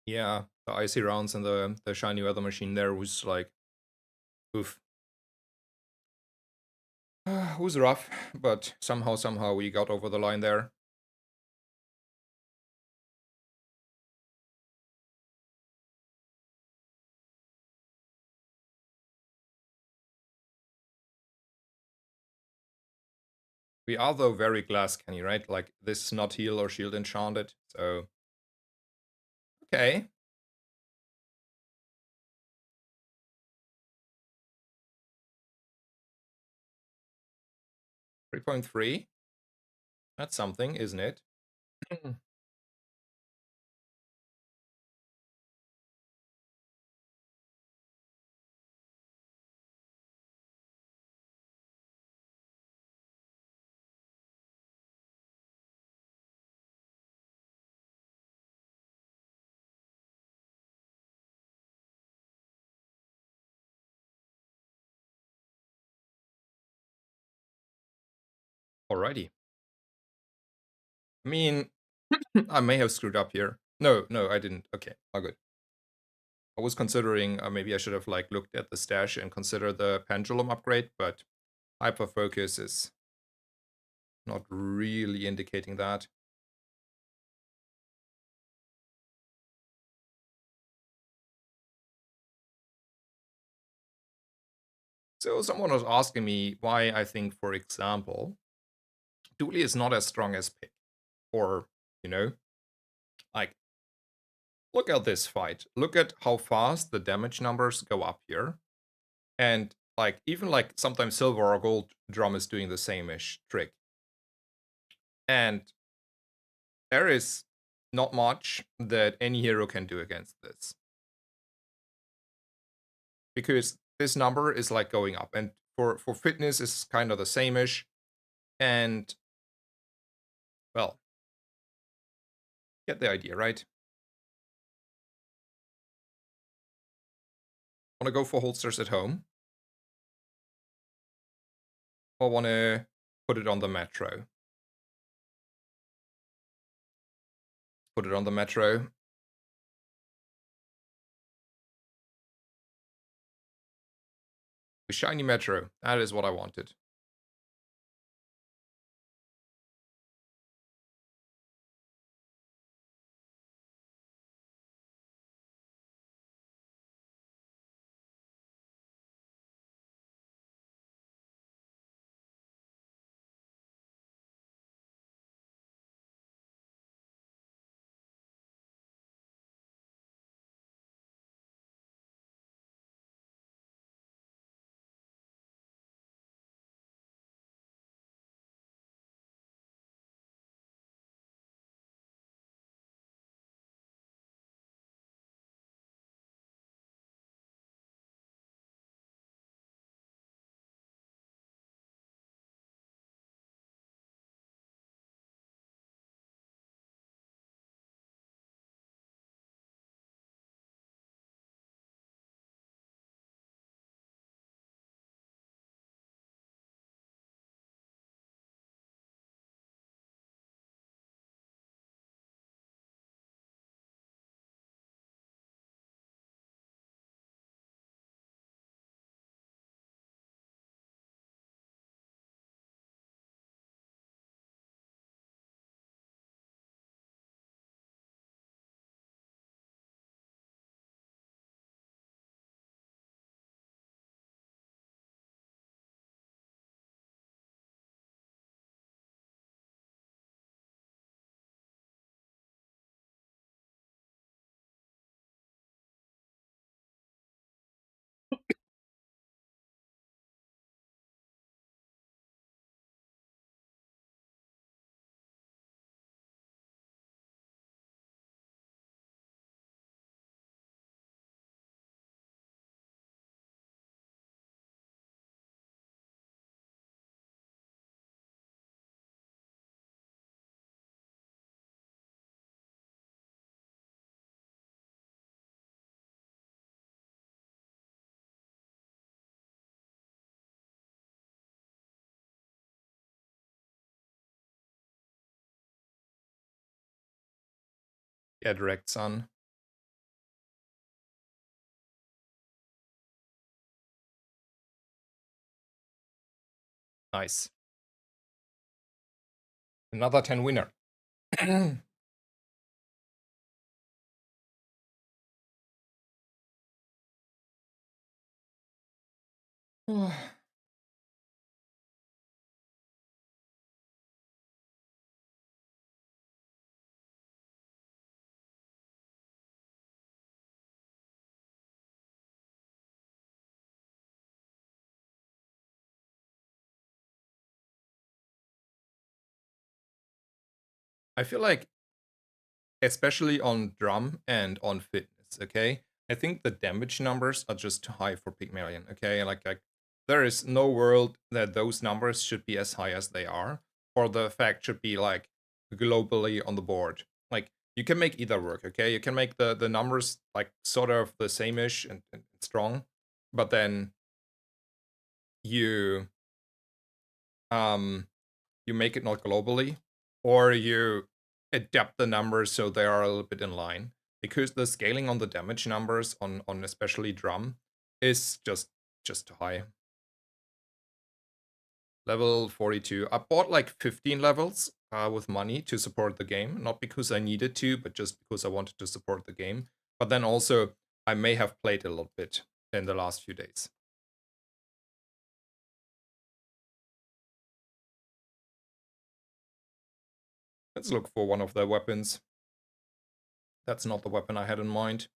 Yeah, the icy rounds and the shiny weather machine there was like, oof. It was rough, but somehow we got over the line there. We are though very glass canny, right? Like this is not heal or shield enchanted, so okay. 3.3. That's something, isn't it? Alrighty. I mean, I may have screwed up here. No, I didn't. Okay, all good. I was considering maybe I should have like looked at the stash and consider the pendulum upgrade, but hyperfocus is not really indicating that. So someone was asking me why I think, for example, Dooley is not as strong as Pick. Or, you know, like, look at this fight. Look at how fast the damage numbers go up here. And, like, even, like, sometimes silver or gold drum is doing the same-ish trick. And there is not much that any hero can do against this. Because this number is, like, going up. And for fitness, it's kind of the same-ish. And, well, get the idea, right? Want to go for holsters at home? Or want to put it on the metro? Put it on the metro. The shiny metro. That is what I wanted. Yeah, direct sun. Nice. Another 10 winner. I feel like, especially on drum and on fitness, okay? I think the damage numbers are just too high for Pygmalion, okay? Like there is no world that those numbers should be as high as they are, or the effect should be like globally on the board. Like you can make either work, okay? You can make the numbers like sort of the same-ish and strong, but then you um you make it not globally, or you adapt the numbers so they are a little bit in line. Because the scaling on the damage numbers on especially drum is just too high. Level 42. I bought like 15 levels with money to support the game. Not because I needed to, but just because I wanted to support the game. But then also, I may have played a little bit in the last few days. Let's look for one of their weapons. That's not the weapon I had in mind.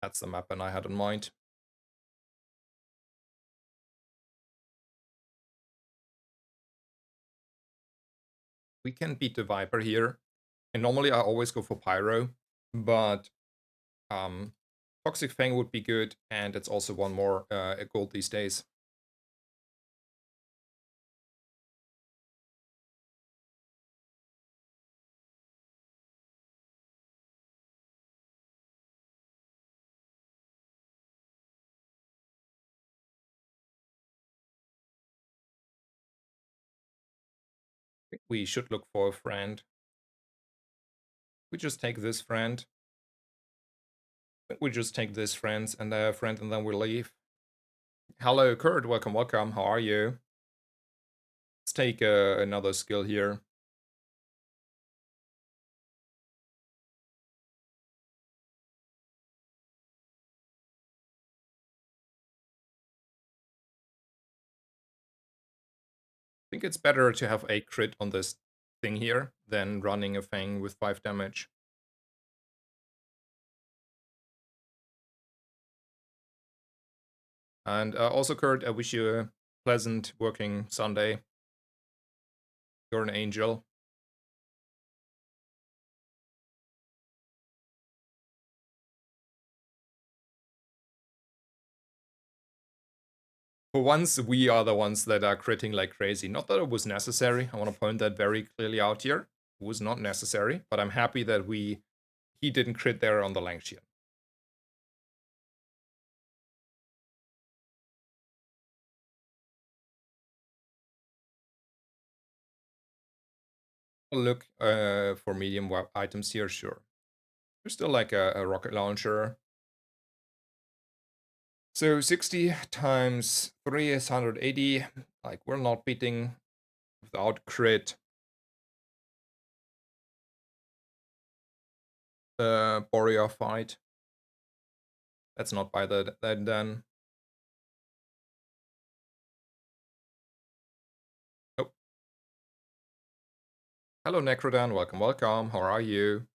That's the weapon I had in mind. We can beat the Viper here. And normally I always go for Pyro, but um, Toxic Fang would be good, and it's also one more gold these days. We should look for a friend. We just take this friend. We just take this friends and a friend, and then we leave. Hello, Kurt. Welcome, welcome. How are you? Let's take another skill here. I think it's better to have a crit on this thing here than running a Fang with 5 damage. And also, Kurt, I wish you a pleasant working Sunday. You're an angel. For once, we are the ones that are critting like crazy. Not that it was necessary. I want to point that very clearly out here. It was not necessary, but I'm happy that he didn't crit there on the Langshian. I'll look for medium items here, sure. There's still like a rocket launcher. So 60 times 3 is 180. Like, we're not beating without crit the Boreal fight. Let's not buy that then. Oh. Hello, Necrodan. Welcome, welcome. How are you?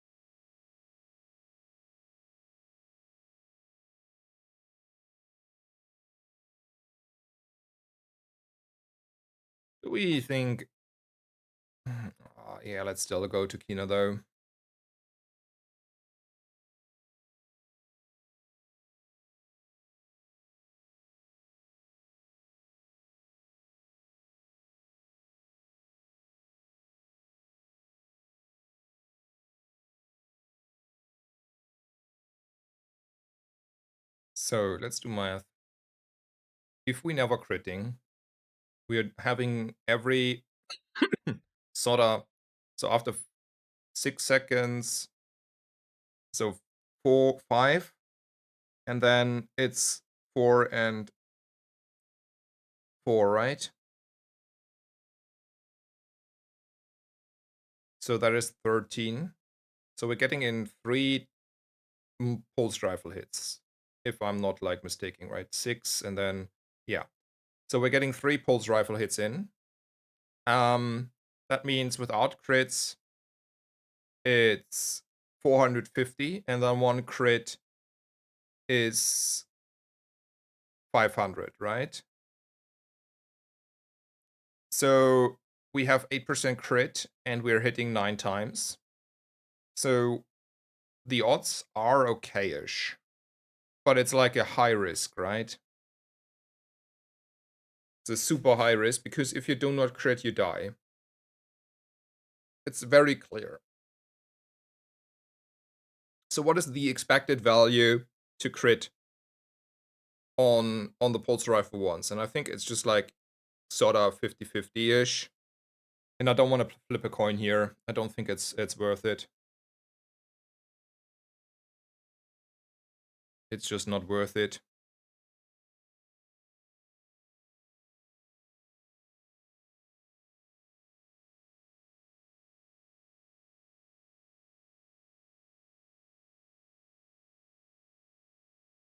Do we think... yeah, let's still go to Kina, though. So, let's do math. If we never critting, we're having every sort of... So after 6 seconds, so 4, 5, and then it's 4 and 4, right? So that is 13. So we're getting in 3 pulse rifle hits, if I'm not like mistaken, right? 6 and then yeah. So we're getting 3 pulse rifle hits in. That means without crits, it's 450, and then 1 crit is 500, right? So we have 8% crit, and we're hitting 9 times. So the odds are okay-ish, but it's like a high risk, right? It's a super high risk, because if you do not crit, you die. It's very clear. So what is the expected value to crit on the pulse rifle ones? And I think it's just like sort of 50-50-ish. And I don't want to flip a coin here. I don't think it's worth it. It's just not worth it.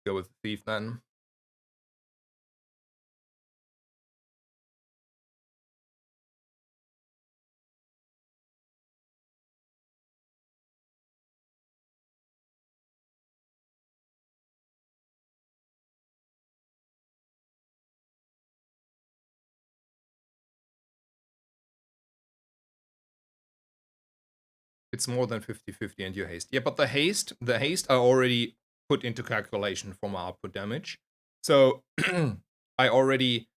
Go with the thief then. It's more than 50-50 and you haste. Yeah, but the haste I already put into calculation for my output damage. So I already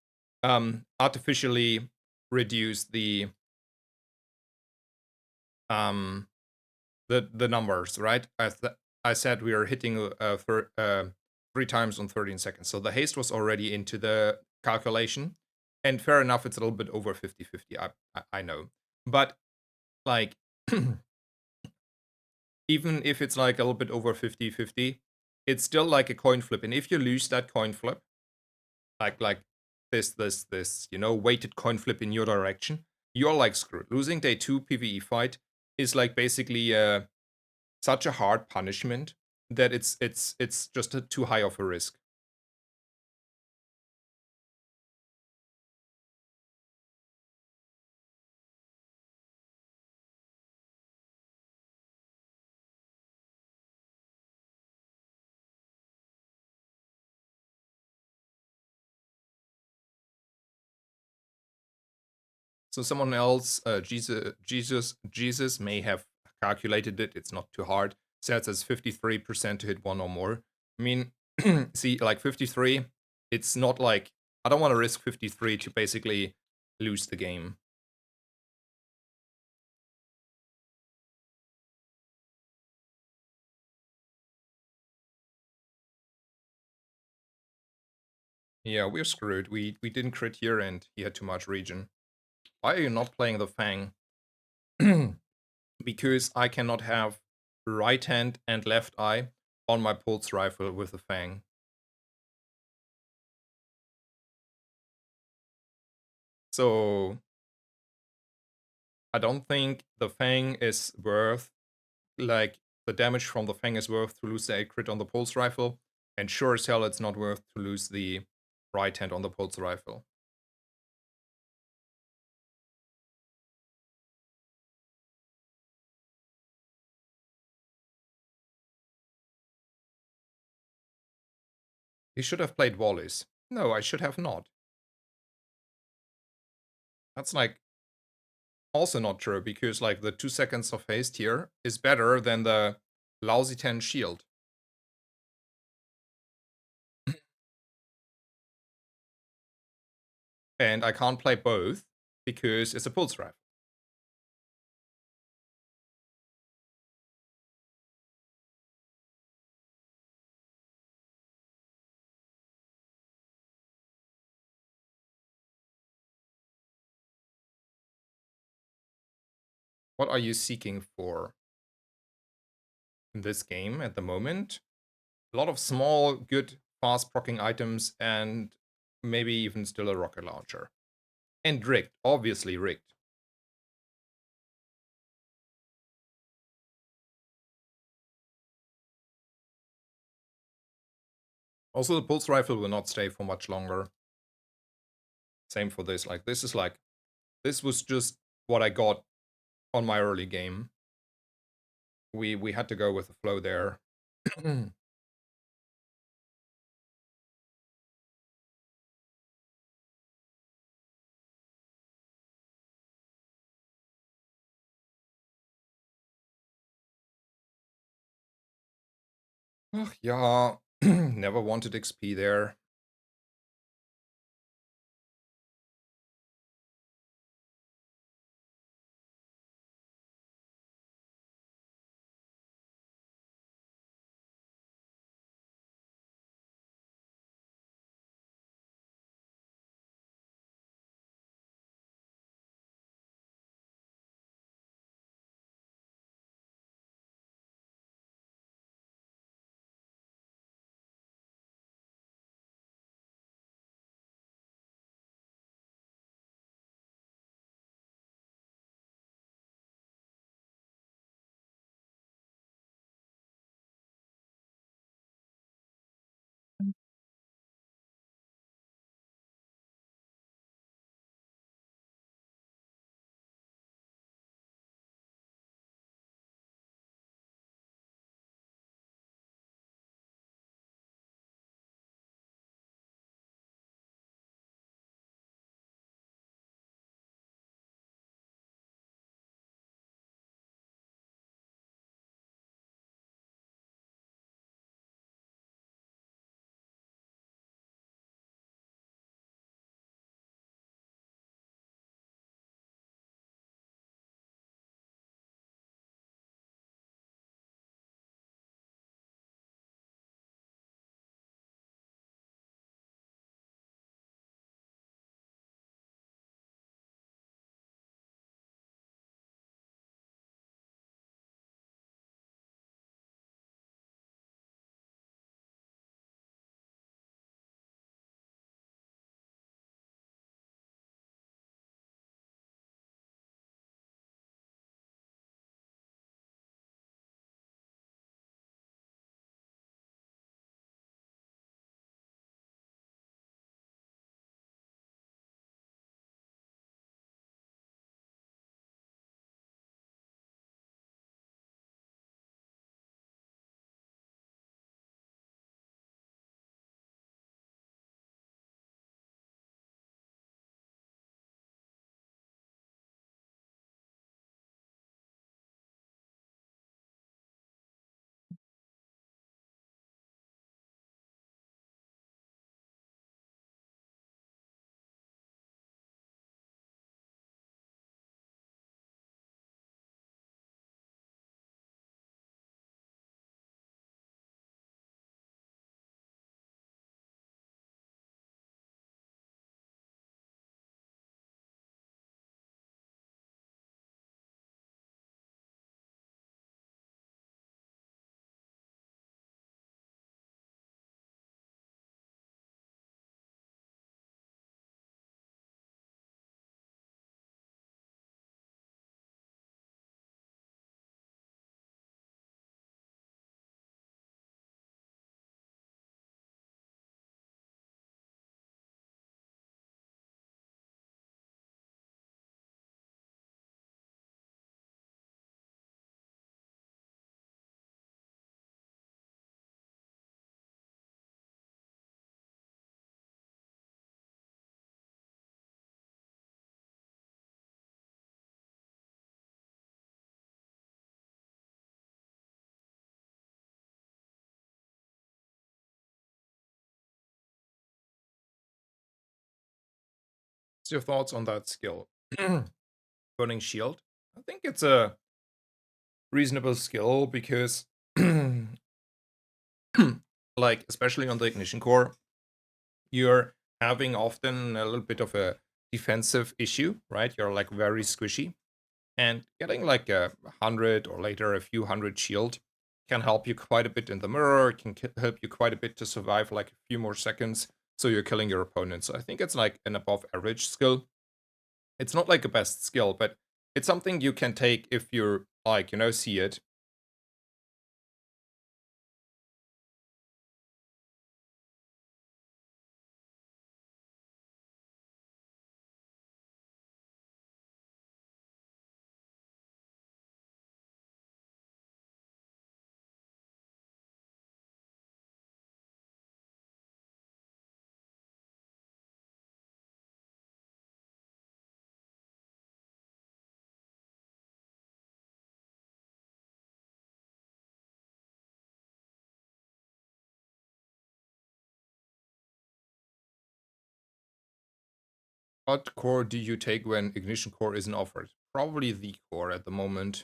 artificially reduced the numbers, right? I said we are hitting 3 times on 13 seconds. So the haste was already into the calculation. And fair enough, it's a little bit over 50-50. I know. But like even if it's like a little bit over 50-50, it's still like a coin flip. And if you lose that coin flip, like this, weighted coin flip in your direction, you're like screwed. Losing day 2 PvE fight is like basically such a hard punishment that it's just too high of a risk. So someone else, Jesus may have calculated it. It's not too hard. Says it's 53% to hit 1 or more. I mean, see, like 53, it's not like I don't want to risk 53 to basically lose the game. Yeah, we're screwed. We didn't crit here, and he had too much regen. Why are you not playing the Fang? Because I cannot have right hand and left eye on my pulse rifle with the Fang. So I don't think the Fang is worth, like, the damage from the Fang is worth to lose the 8 crit on the pulse rifle, and sure as hell it's not worth to lose the right hand on the pulse rifle. He should have played Wallis. No, I should have not. That's like also not true, because like the 2 seconds of haste here is better than the lousy 10 shield. And I can't play both because it's a pulse rifle. What are you seeking for in this game at the moment? A lot of small, good, fast proccing items and maybe even still a rocket launcher. And rigged, obviously rigged. Also, the pulse rifle will not stay for much longer. Same for this. Like, this was just what I got on my early game. We had to go with the flow there. Ach ja, never wanted XP there. What's your thoughts on that skill? Burning Shield? I think it's a reasonable skill because, like, especially on the Ignition Core, you're having often a little bit of a defensive issue, right? You're like very squishy. And getting like 100 or later a few hundred shield can help you quite a bit in the mirror. It can help you quite a bit to survive like a few more seconds so you're killing your opponent. So I think it's like an above average skill. It's not like a best skill, but it's something you can take if you're like, see it. What core do you take when Ignition Core isn't offered? Probably the core at the moment.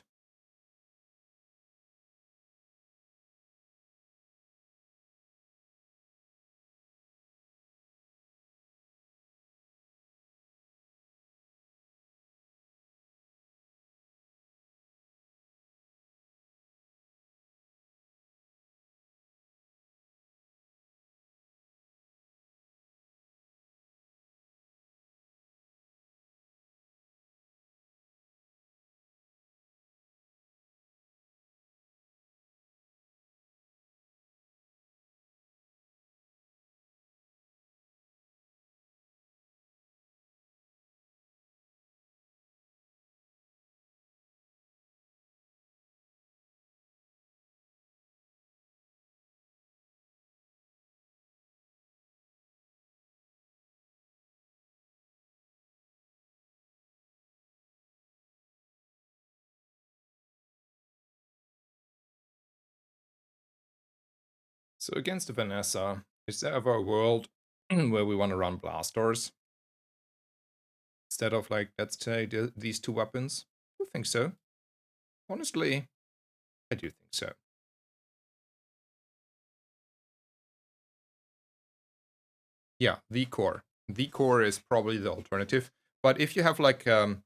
So against the Vanessa, is there ever a world where we want to run blast doors instead of like, let's say, these two weapons? I think so. Honestly, I do think so. Yeah, the core. The core is probably the alternative. But if you have like a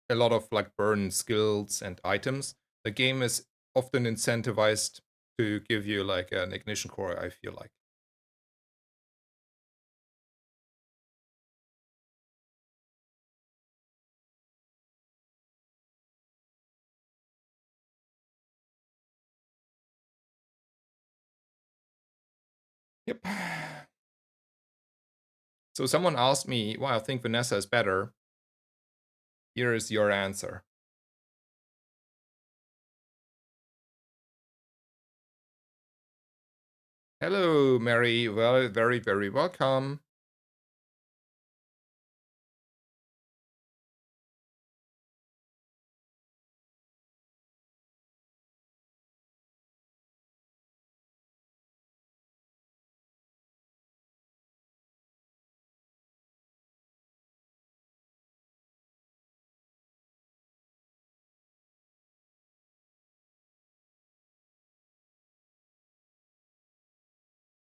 lot of like burn skills and items, the game is often incentivized to give you like an ignition core, I feel like. Yep. So someone asked me why I think Vanessa is better. Here is your answer. Hello, Mary. Well, very, very welcome.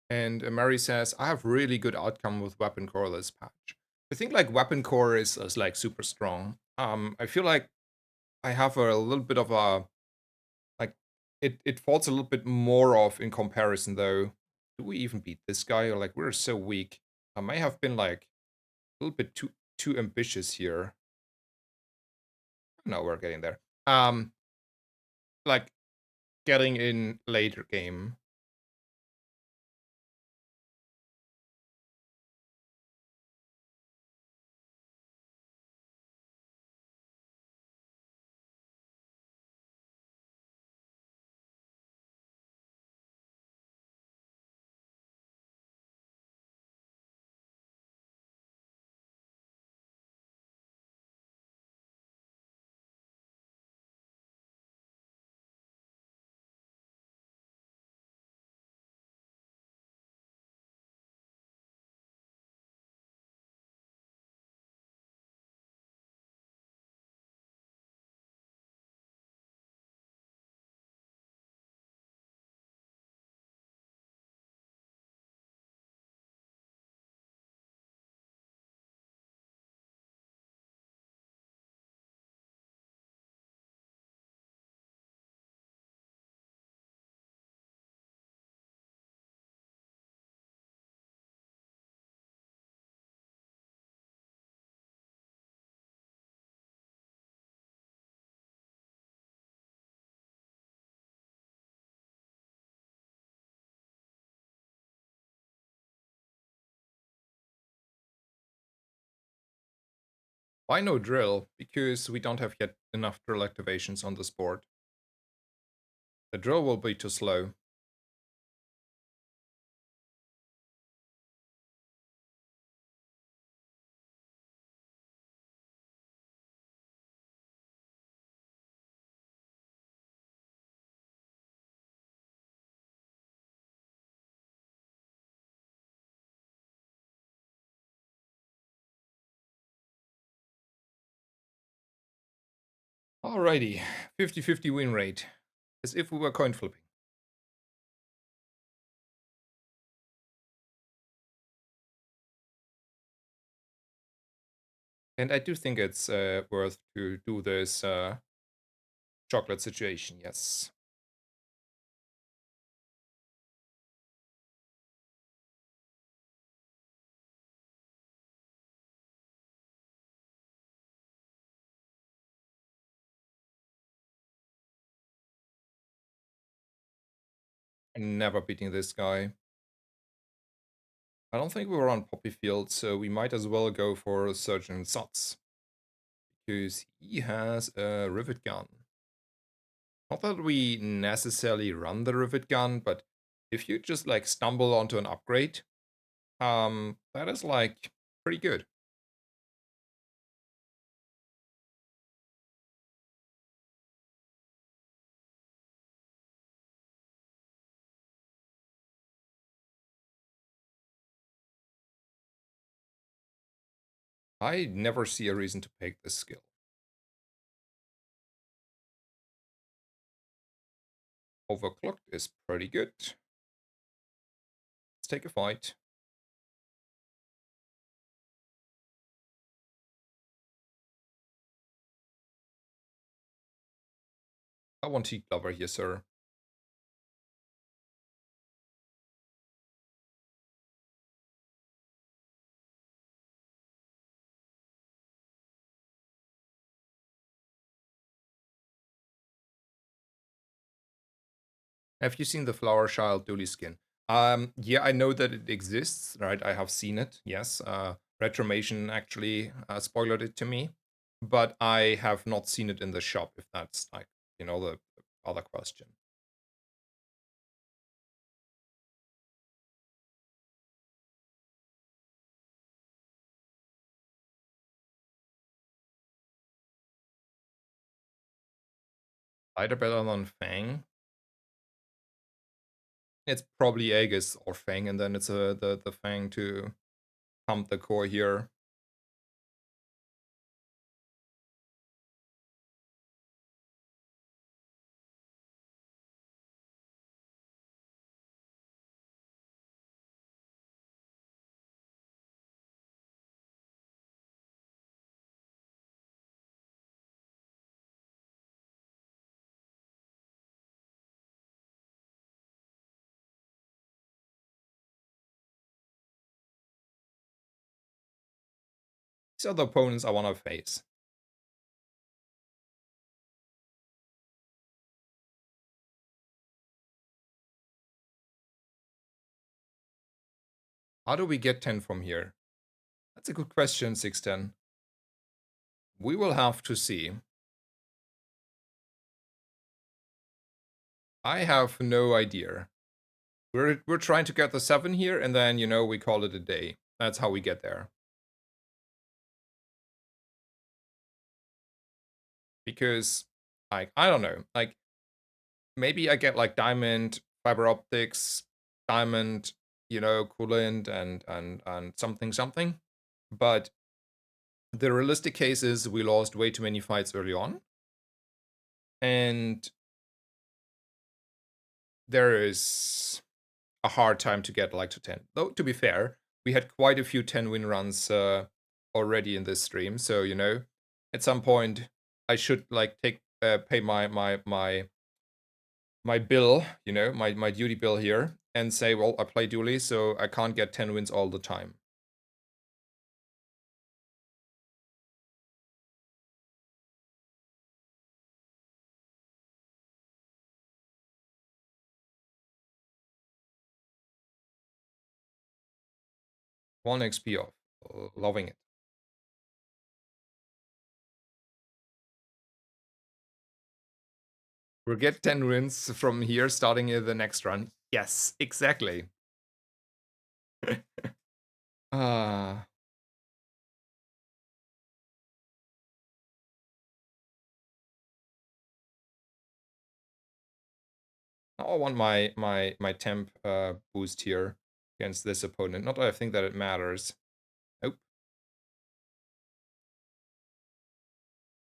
And Mary says, I have really good outcome with weapon core this patch. I think like weapon core is like super strong. I feel like I have a little bit of a like it falls a little bit more off in comparison though. Do we even beat this guy? Or like we're so weak. I may have been like a little bit too ambitious here. No, we're getting there. Like getting in later game. Why no drill? Because we don't have yet enough drill activations on this board. The drill will be too slow. Alrighty, 50-50 win rate, as if we were coin flipping. And I do think it's worth to do this chocolate situation, yes. Never beating this guy. I don't think we were on Poppy Field, so we might as well go for Surgeon Sots. Because he has a rivet gun. Not that we necessarily run the rivet gun, but if you just like stumble onto an upgrade, that is like pretty good. I never see a reason to pick this skill. Overclocked is pretty good. Let's take a fight. I want Teak Lover here, sir. Have you seen the Flower Child Dooley skin? Yeah, I know that it exists, right? I have seen it, yes. Retromation actually spoiled it to me, but I have not seen it in the shop, if that's like, the other question. Either better than Fang. It's probably Aegis or Fang, and then it's the Fang to pump the core here. These are the opponents I want to face. How do we get 10 from here? That's a good question, 610. We will have to see. I have no idea. We're trying to get the 7 here, and then, we call it a day. That's how we get there. Because, like, I don't know. Like, maybe I get, like, diamond, fiber optics, diamond, coolant, and something. But the realistic case is we lost way too many fights early on. And there is a hard time to get like to 10. Though to be fair, we had quite a few 10 win runs already in this stream, so at some point I should like pay my bill, my duty bill here, and say, well, I play Dooley, so I can't get 10 wins all the time. One XP off. Loving it. We'll get 10 wins from here starting in the next run. Yes, exactly. Ah. I want my temp boost here against this opponent. Not that I think that it matters. Nope.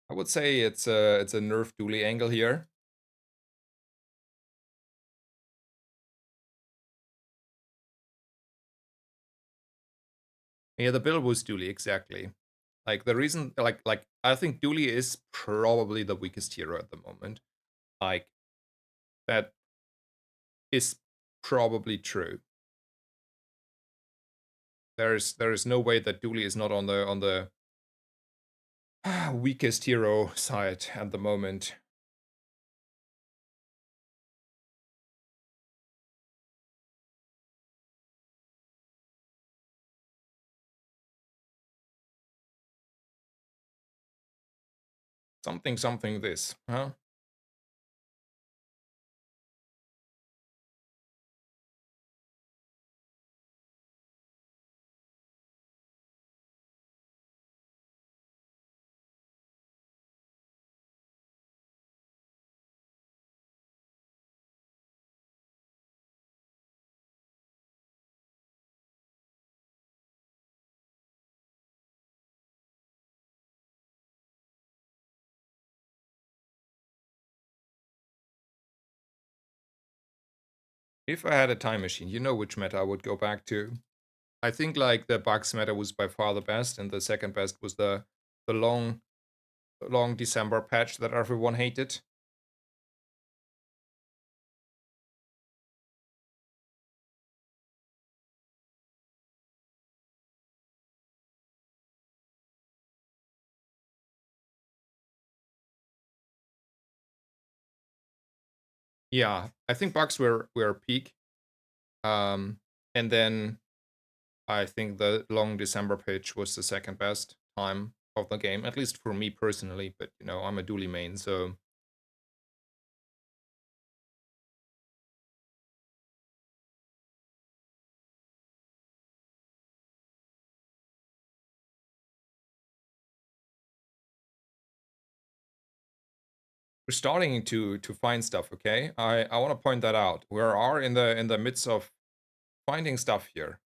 I would say it's a nerf Dooley angle here. Yeah, the build was Dooley, exactly. Like the reason like I think Dooley is probably the weakest hero at the moment. Like that is probably true. There is no way that Dooley is not on the weakest hero side at the moment. Something this, huh? If I had a time machine, you know which meta I would go back to. I think like the Bucks meta was by far the best, and the second best was the long December patch that everyone hated. Yeah, I think Bucks were peak. And then I think the long December pitch was the second best time of the game, at least for me personally. But you know, I'm a Dooley main, so we're starting to find stuff. Okay, I want to point that out. We are in the midst of finding stuff here.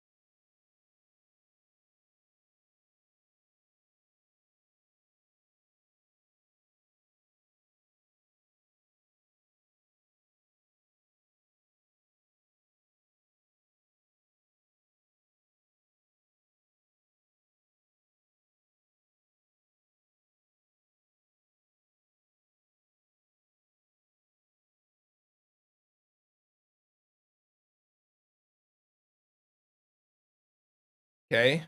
Okay,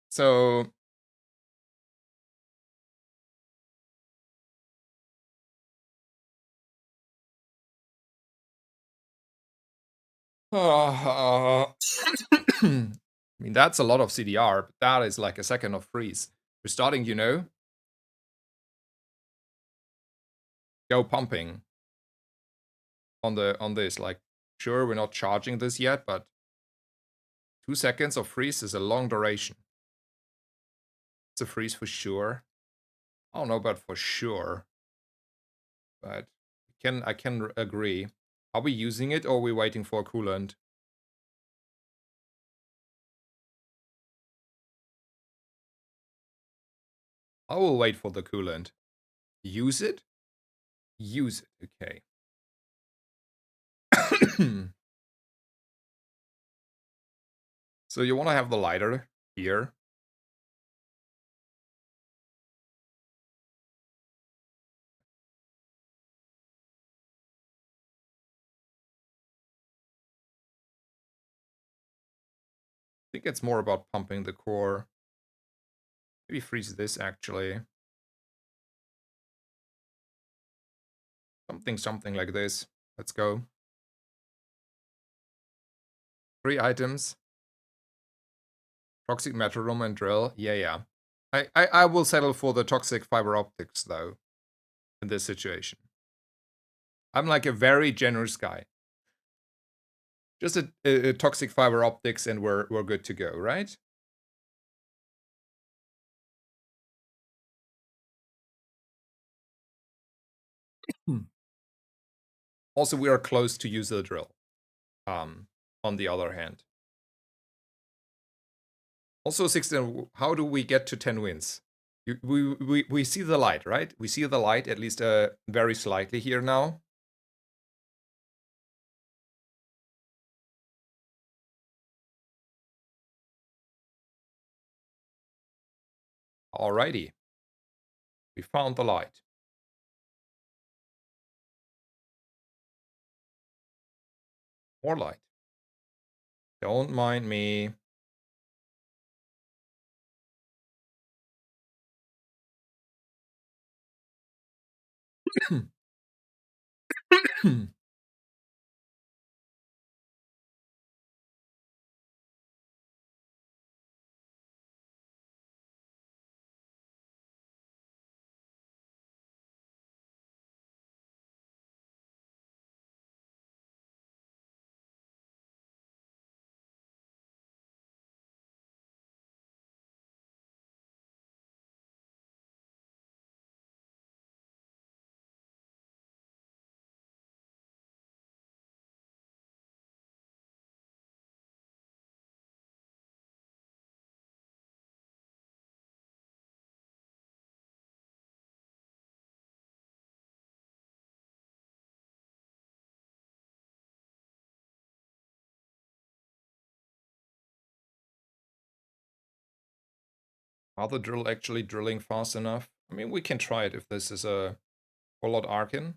so I mean that's a lot of CDR, but that is like a second of freeze. We're starting, go pumping on this. Like, sure, we're not charging this yet, but 2 seconds of freeze is a long duration. It's a freeze for sure. I don't know about for sure, but I can agree. Are we using it or are we waiting for a coolant? I will wait for the coolant. Use it? Use it, okay. So you want to have the lighter here. I think it's more about pumping the core. Maybe freeze this actually. Something like this. Let's go. 3 items. Toxic metronome and drill. Yeah. I will settle for the toxic fiber optics though. in this situation. I'm like a very generous guy. Just a toxic fiber optics and we're good to go, right? Hmm. Also, we are close to use the drill. On the other hand. Also, 16, how do we get to 10 wins? We see the light, right? We see the light, at least very slightly here now. Alrighty. We found the light. More light. Don't mind me. Are the drill actually drilling fast enough? I mean, we can try it if this is a whole lot Arkin.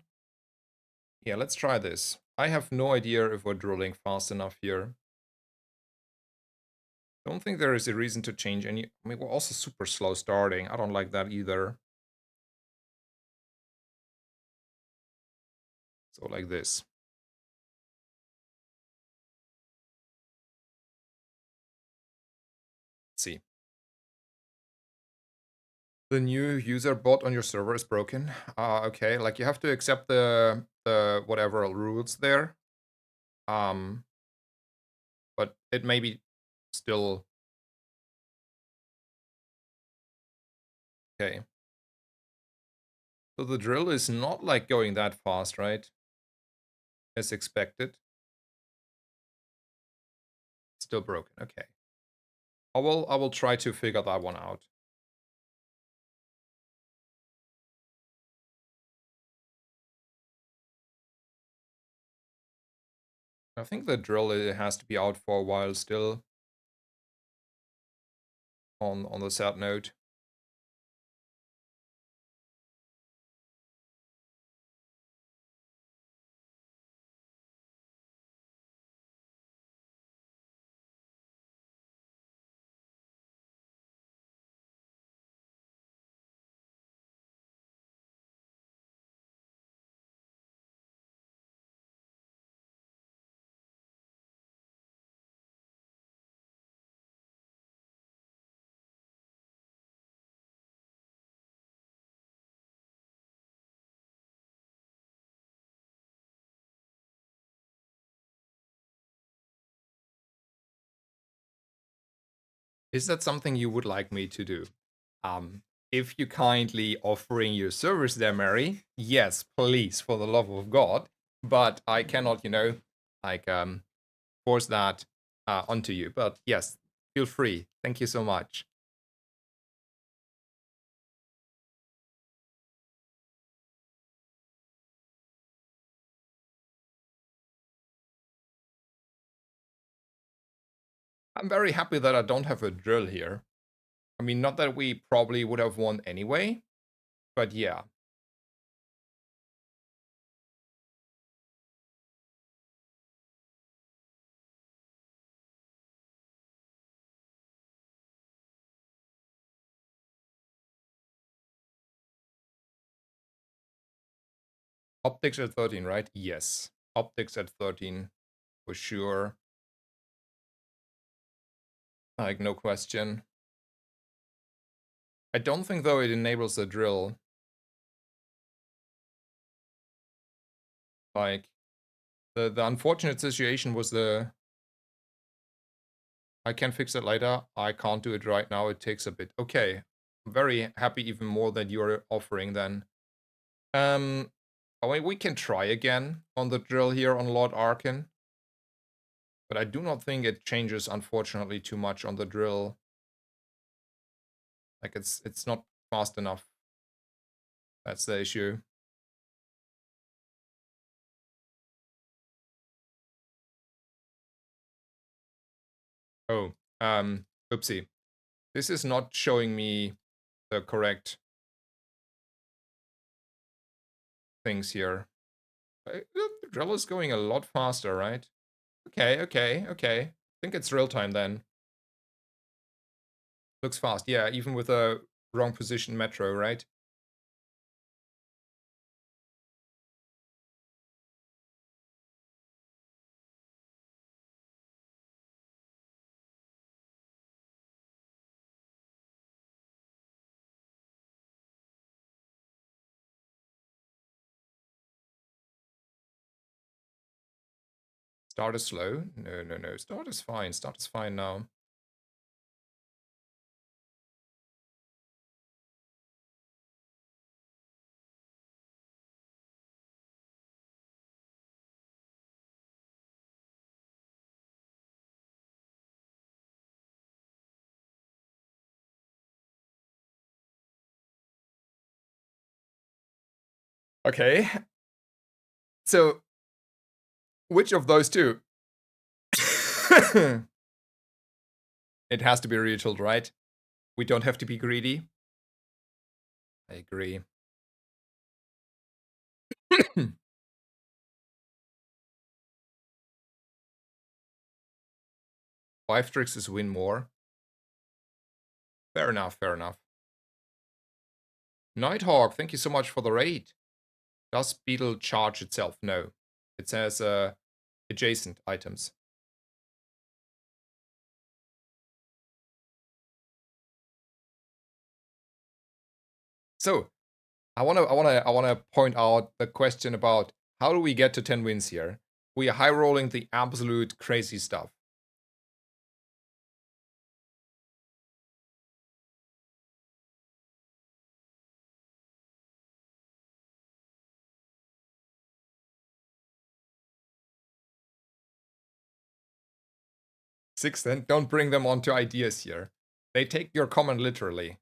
Yeah, let's try this. I have no idea if we're drilling fast enough here. Don't think there is a reason to change any. I mean, we're also super slow starting. I don't like that either. So like this. Let's see. The new user bot on your server is broken. Okay, like you have to accept the whatever rules there. But it may be still okay. So the drill is not like going that fast, right? As expected. Still broken. Okay. I will try to figure that one out. I think the drill has to be out for a while still on the sad note. Is that something you would like me to do? Um, if you kindly offering your service there, Mary, yes, please, for the love of God. But I cannot, like force that onto you. But yes, feel free. Thank you so much. I'm very happy that I don't have a drill here. I mean, not that we probably would have won anyway, but yeah. Optics at 13, right? Yes. Optics at 13 for sure. Like, no question. I don't think, though, it enables the drill. Like, the unfortunate situation was I can fix it later. I can't do it right now. It takes a bit. Okay. I'm very happy even more that you're offering then. Um, I mean, we can try again on the drill here on Lord Arkin. But I do not think it changes, unfortunately, too much on the drill. Like, it's not fast enough. That's the issue. Oh, oopsie. This is not showing me the correct things here. The drill is going a lot faster, right? Okay, okay, okay. I think it's real time then. Looks fast. Yeah, even with a wrong position metro, right? Start is slow. No, no, no. Start is fine. Start is fine now. Okay. So, which of those two? It has to be retooled, right? We don't have to be greedy. I agree. 5 tricks is win more. Fair enough, fair enough. Nighthawk, thank you so much for the raid. Does Beetle charge itself? No. It says adjacent items. So, I wanna point out the question about how do we get to 10 wins here? We are high rolling the absolute crazy stuff. Six, then don't bring them onto ideas here. They take your comment literally.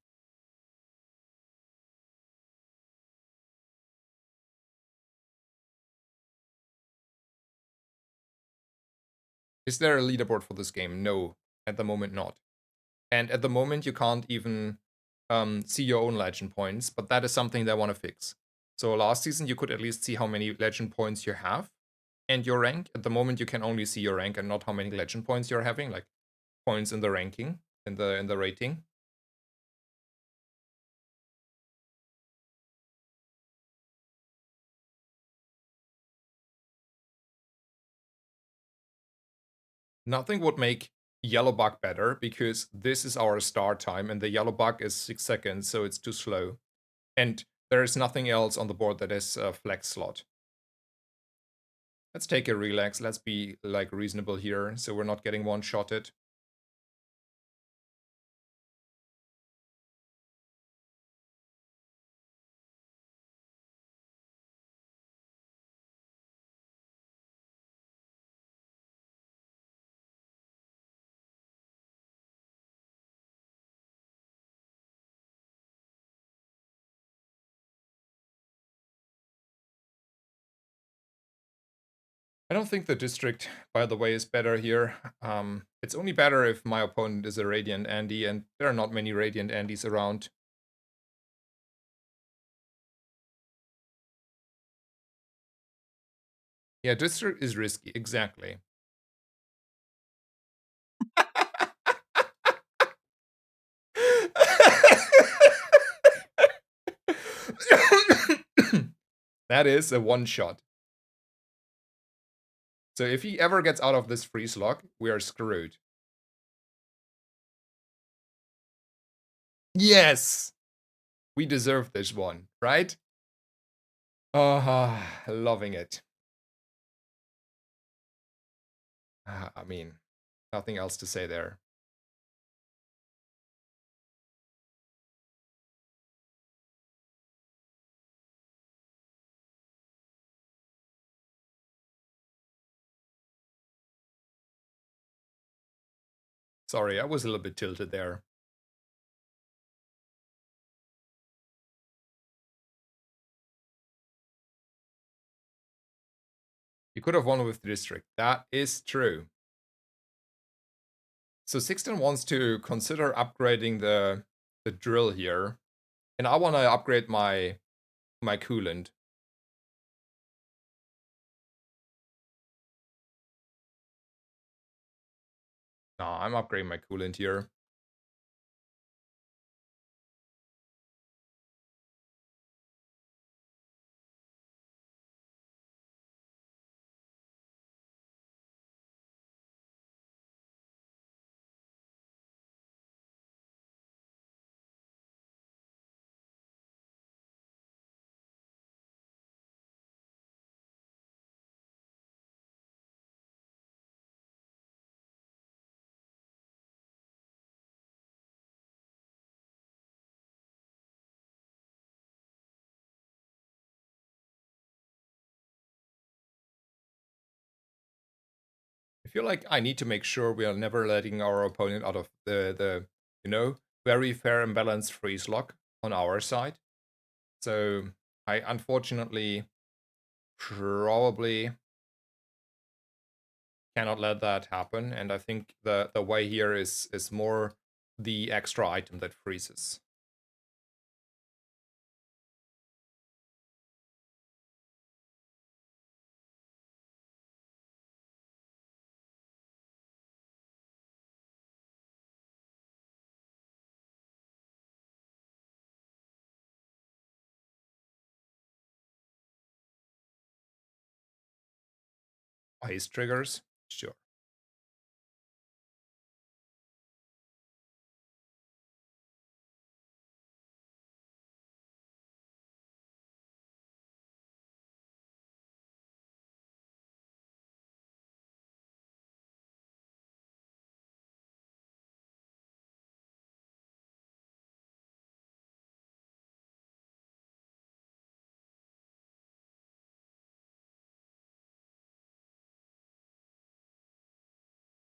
Is there a leaderboard for this game? No, at the moment not. And at the moment you can't even see your own legend points, but that is something they want to fix. So last season you could at least see how many legend points you have and your rank. At the moment you can only see your rank and not how many legend points you're having, like points in the ranking, in the rating. Nothing would make yellow bug better because this is our start time and the yellow bug is 6 seconds, so it's too slow. And there is nothing else on the board that is a flex slot. Let's take a relax. Let's be like reasonable here, so we're not getting one-shotted. I don't think the district, by the way, is better here. It's only better if my opponent is a Radiant Andy, and there are not many Radiant Andys around. Yeah, district is risky, exactly. That is a one-shot. So if he ever gets out of this freeze lock, we are screwed. Yes! We deserve this one, right? Ah, loving it. I mean, nothing else to say there. Sorry, I was a little bit tilted there. You could have won with the district. That is true. So Sixten wants to consider upgrading the drill here. And I want to upgrade my coolant. No, I'm upgrading my coolant here. I feel like I need to make sure we are never letting our opponent out of the very fair and balanced freeze lock on our side. So I unfortunately probably cannot let that happen, and I think the way here is more the extra item that freezes. Ice triggers, sure.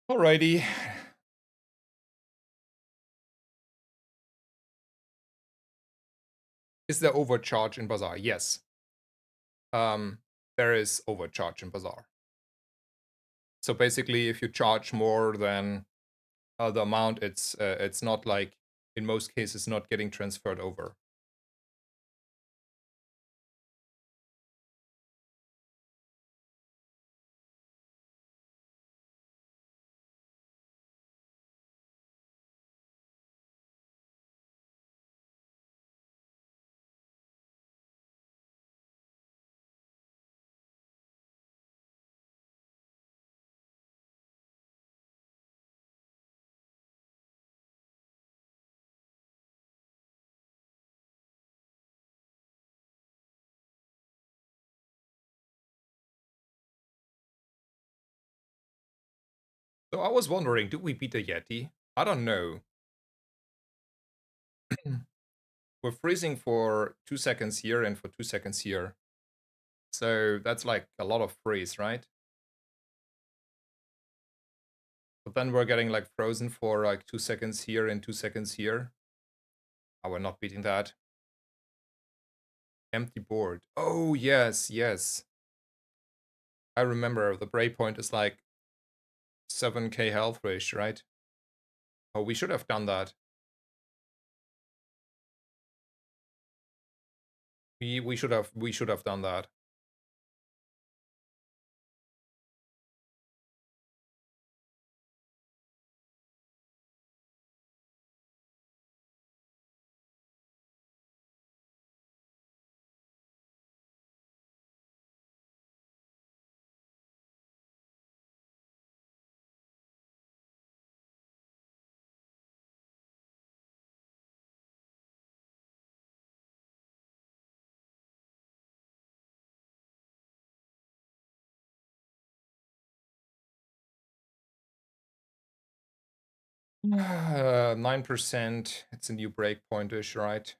Alrighty. Is there overcharge in Bazaar? Yes. There is overcharge in Bazaar. So basically, if you charge more than the amount, it's not like in most cases not getting transferred over. So I was wondering, do we beat the Yeti? I don't know. We're freezing for 2 seconds here and for 2 seconds here. So that's like a lot of freeze, right? But then we're getting like frozen for like 2 seconds here and 2 seconds here. Oh, we're not beating that. Empty board. Oh, yes, yes. I remember the breakpoint is like 7k health ratio, right? Oh, we should have done that. We should have done that. 9%. It's a new breakpoint-ish, right?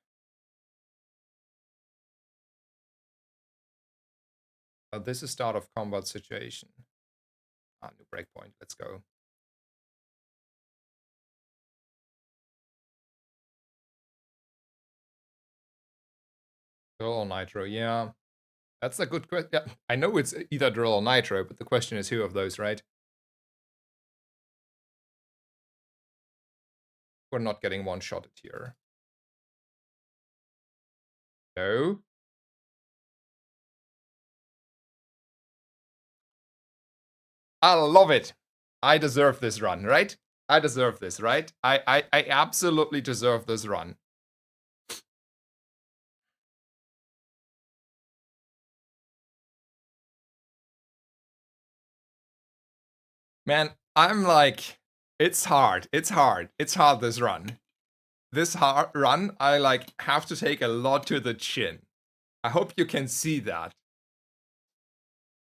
This is start of combat situation. New breakpoint. Let's go. Drill or nitro? Yeah, that's a good question. Yeah, I know it's either drill or nitro, but the question is who of those, right? We're not getting one-shotted here. No. I love it. I deserve this run, right? I deserve this, right? I absolutely deserve this run. Man, I'm like, it's hard. It's hard. It's hard, this run. This hard run, I like have to take a lot to the chin. I hope you can see that.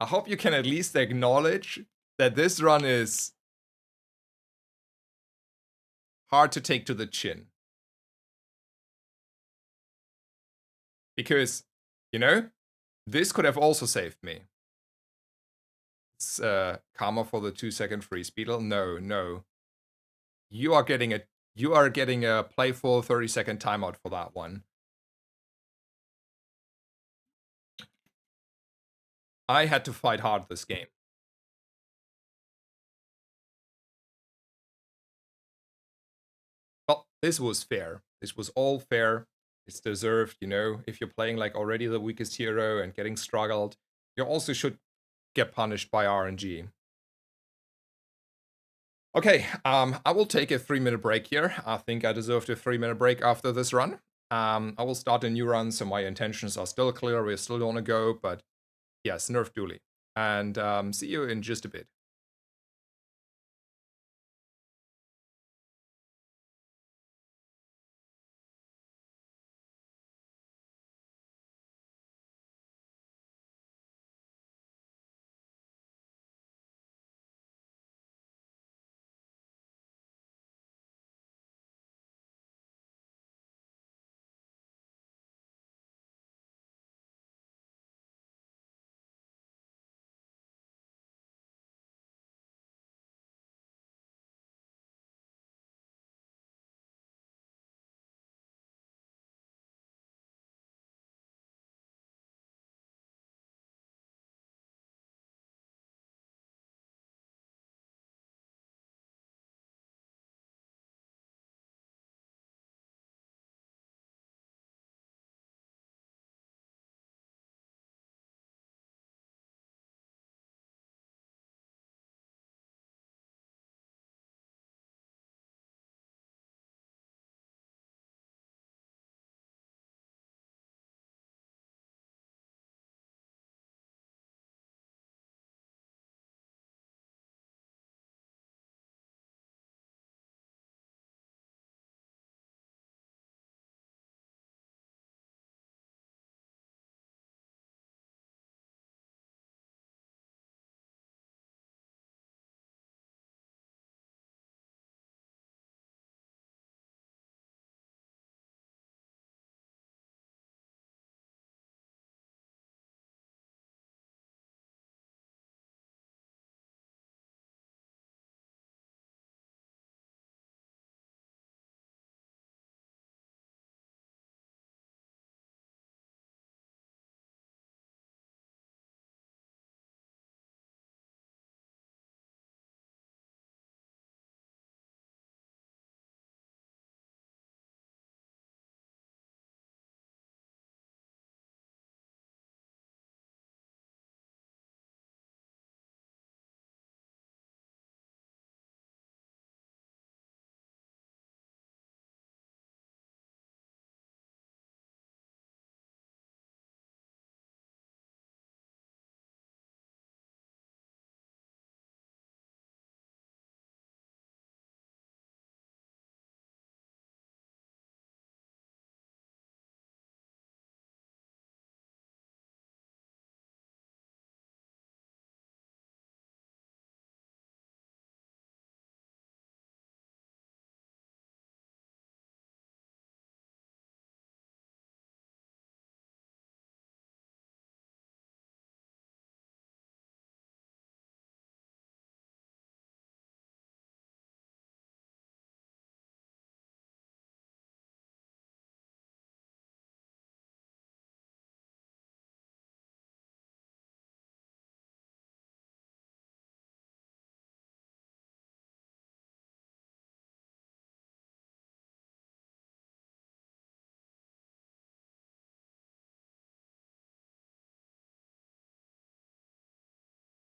I hope you can at least acknowledge that this run is hard to take to the chin. Because, you know, this could have also saved me. It's karma for the 2-second freeze beetle. No, no. You are getting a playful 30-second timeout for that one. I had to fight hard this game. Well, this was fair. This was all fair. It's deserved, you know. If you're playing like already the weakest hero and getting struggled, you also should get punished by RNG. Okay, I will take a 3-minute break here. I think I deserved a 3-minute break after this run. I will start a new run, so my intentions are still clear. We still want to go, but yes, nerf Dooley. And see you in just a bit.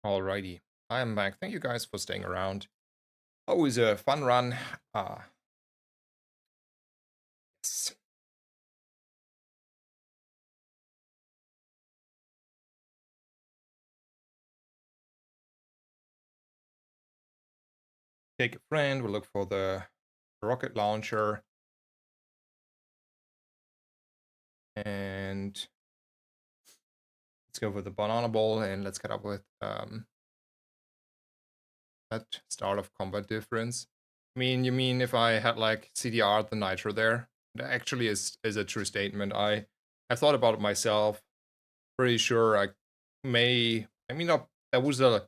Alrighty, I am back. Thank you guys for staying around. Always a fun run. Yes. Take a friend. We'll look for the rocket launcher. And let's go for the banana ball and let's get up with that start of combat difference. I mean, you mean if I had like CDR the nitro there? That actually is a true statement. I thought about it myself. Pretty sure I may. I mean, that was a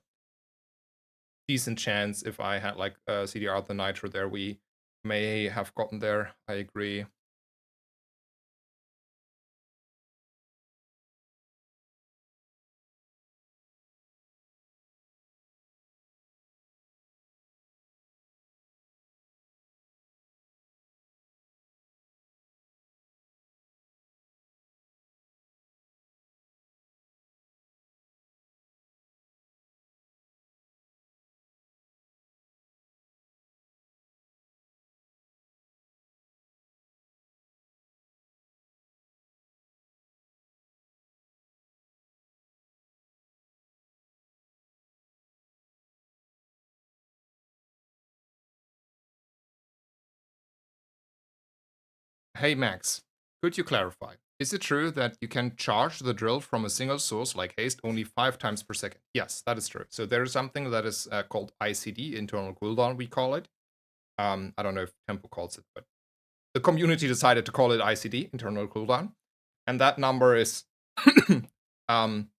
decent chance if I had like CDR the nitro there. We may have gotten there. I agree. Hey Max, could you clarify? Is it true that you can charge the drill from a single source like haste only 5 times per second? Yes, that is true. So there is something that is called ICD, internal cooldown, we call it. I don't know if Tempo calls it, but the community decided to call it ICD, internal cooldown. And that number is um,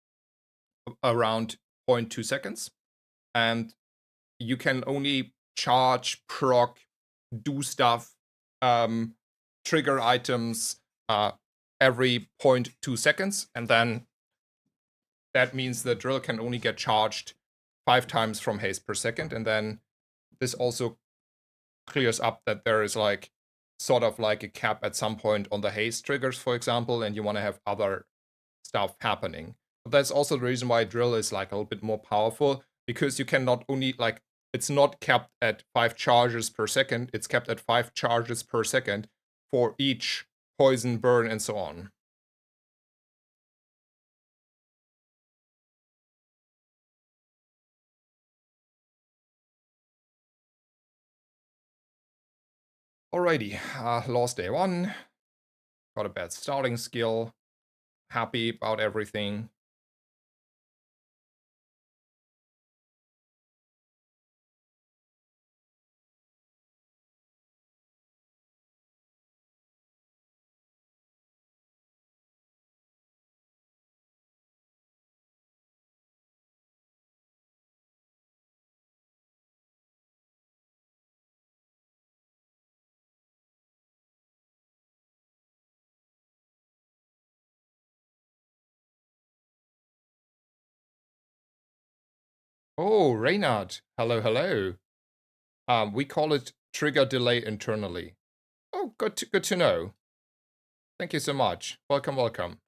around 0.2 seconds. And you can only charge, proc, do stuff, um, trigger items every 0.2 seconds, and then that means the drill can only get charged 5 times from haste per second, and then this also clears up that there is like sort of like a cap at some point on the haste triggers, for example, and you want to have other stuff happening. But that's also the reason why drill is like a little bit more powerful, because you can not only like it's not capped at 5 charges per second, it's capped at 5 charges per second for each poison, burn, and so on. Alrighty, lost day one. Got a bad starting skill. Happy about everything. Oh, Reynard. Hello, hello. We call it trigger delay internally. Oh, good to know. Thank you so much. Welcome, welcome.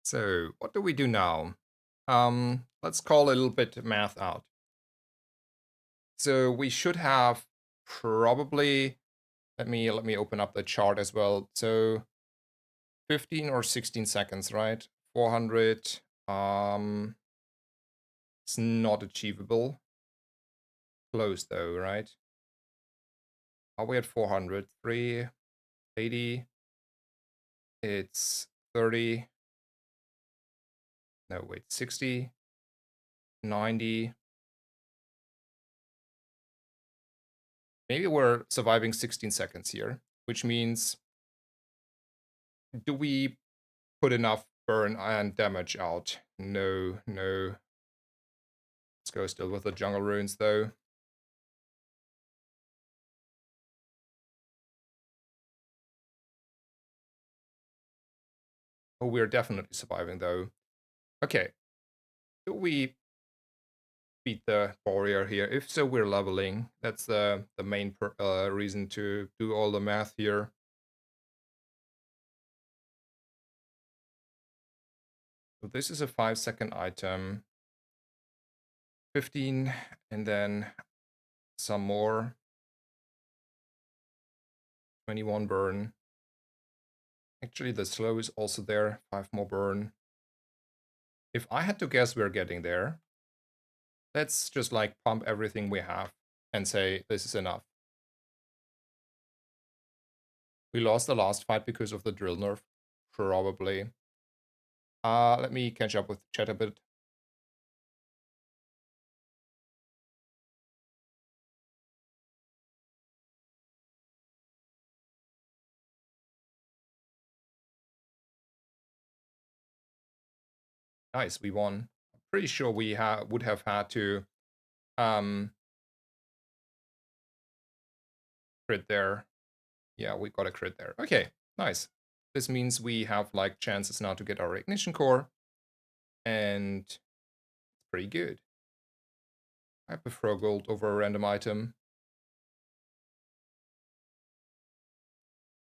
So, what do we do now? Let's call a little bit math out. So we should have probably let me open up the chart as well. So 15 or 16 seconds, right? 400 it's not achievable. Close though, right? Are we at 400? 380. It's 30. No, wait, 60, 90. Maybe we're surviving 16 seconds here, which means do we put enough burn and damage out? No, no. Let's go still with the jungle runes though. Oh, we're definitely surviving though. Okay. Do we beat the warrior here. If so, we're leveling. That's the main reason to do all the math here. So this is a 5-second item. 15, and then some more. 21 burn. Actually, the slow is also there. 5 more burn. If I had to guess, we're getting there. Let's just like pump everything we have and say this is enough. We lost the last fight because of the drill nerf, probably. Let me catch up with chat a bit. Nice, we won. I'm pretty sure we would have had to crit there. Yeah, we got a crit there. Okay, nice. This means we have like chances now to get our ignition core, and it's pretty good. I prefer gold over a random item.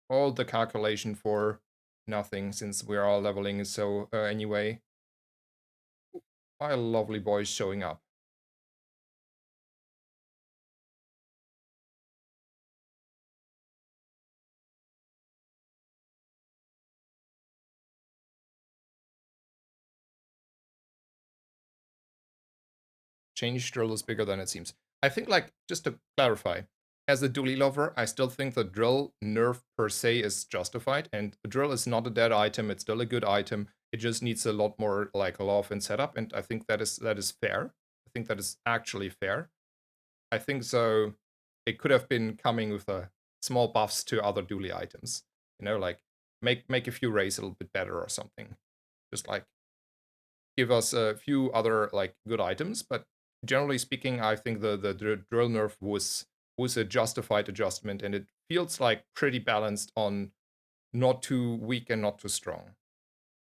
All the calculation for nothing, since we're all leveling so anyway. My lovely boy showing up. Change drill is bigger than it seems. I think, like, just to clarify, as a Dooley lover, I still think the drill nerf per se is justified, and the drill is not a dead item. It's still a good item. It just needs a lot more like love and setup, and I think that is fair. I think that is actually fair. I think so. It could have been coming with a small buffs to other Dooley items. You know, like make a few rays a little bit better or something. Just like give us a few other like good items, but generally speaking, I think the drill nerf was a justified adjustment, and it feels like pretty balanced on not too weak and not too strong.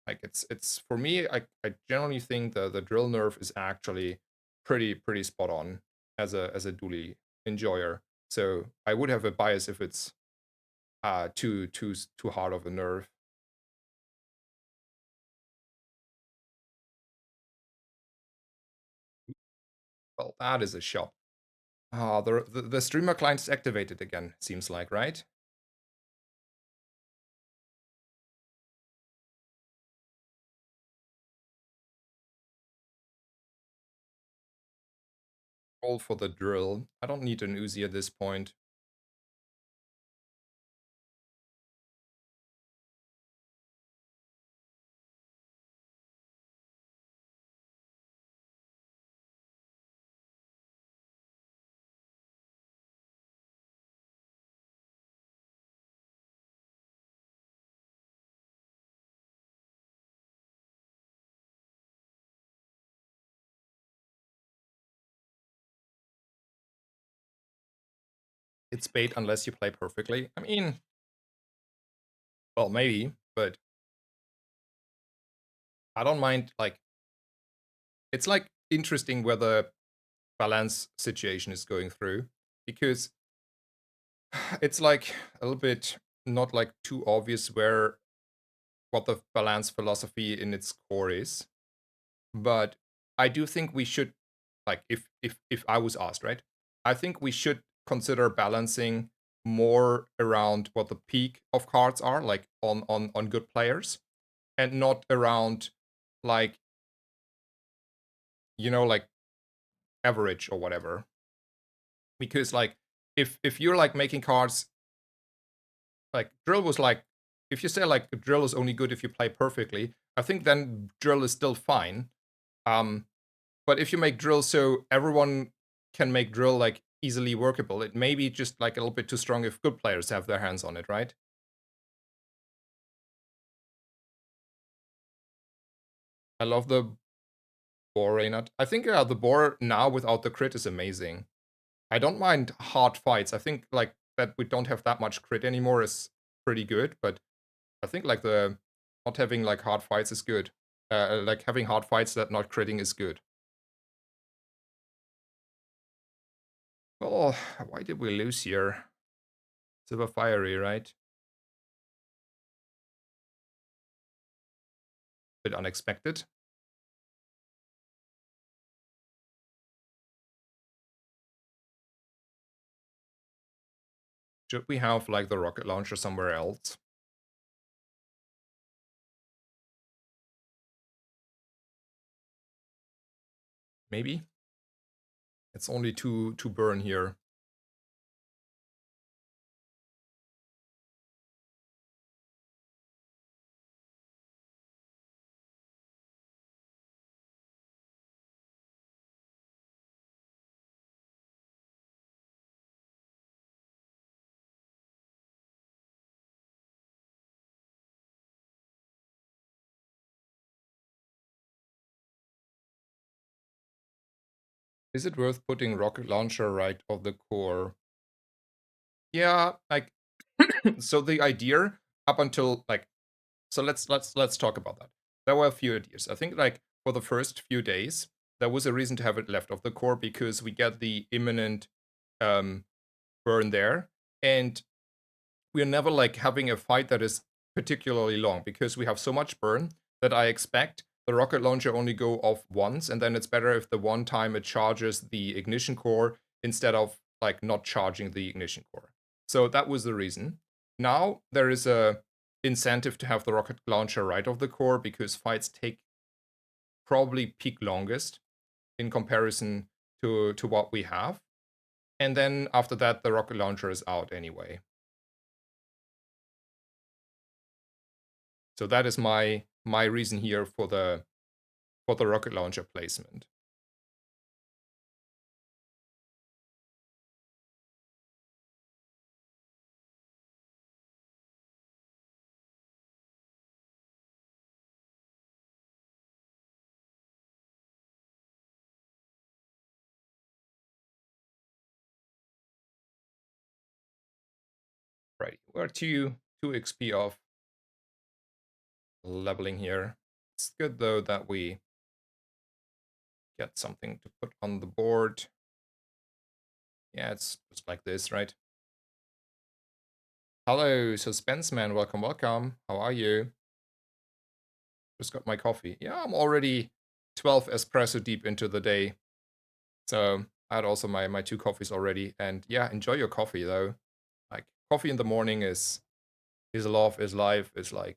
Like it's for me, I generally think the drill nerf is actually pretty spot on as a dually enjoyer. So I would have a bias if it's too hard of a nerf. Well, that is a shop. Ah, the streamer client is activated again, seems like, right? Roll for the drill. I don't need an Uzi at this point. It's bait unless you play perfectly. I mean, well, maybe, but I don't mind, like, it's like interesting where the balance situation is going through, because it's like a little bit not like too obvious where what the balance philosophy in its core is. But I do think we should, like, if I was asked, right? I think we should consider balancing more around what the peak of cards are, like on good players, and not around like, you know, like average or whatever. Because like if you're like making cards, like drill was like, if you say like drill is only good if you play perfectly, I think then drill is still fine. Um, but if you make drill so everyone can make drill like easily workable, it may be just like a little bit too strong if good players have their hands on it, right? I love the boar Reynard. I think the boar now without the crit is amazing. I don't mind hard fights. I think like that we don't have that much crit anymore is pretty good, but I think like the not having like hard fights is good. Like having hard fights that not critting is good. Oh, why did we lose here? Super fiery, right? Bit unexpected. Should we have like the rocket launcher somewhere else? Maybe? It's only two burn here. Is it worth putting rocket launcher right of the core? Yeah, like so the idea up until like so let's talk about that. There were a few ideas. I think like for the first few days, there was a reason to have it left of the core because we get the imminent um burn there. And we're never like having a fight that is particularly long because we have so much burn that I expect the rocket launcher only go off once, and then it's better if the one time it charges the ignition core instead of like not charging the ignition core. So that was the reason. Now there is a incentive to have the rocket launcher right of the core because fights take probably peak longest in comparison to what we have. And then after that the rocket launcher is out anyway. So that is my reason here for the rocket launcher placement. Right, we're two XP off leveling here. It's good though that we get something to put on the board. Yeah, it's just like this, right? Hello, Suspense Man. Welcome, welcome. How are you? Just got my coffee. Yeah, I'm already 12 espresso deep into the day. So I had also my two coffees already. And yeah, enjoy your coffee though. Like coffee in the morning is love, is life, is like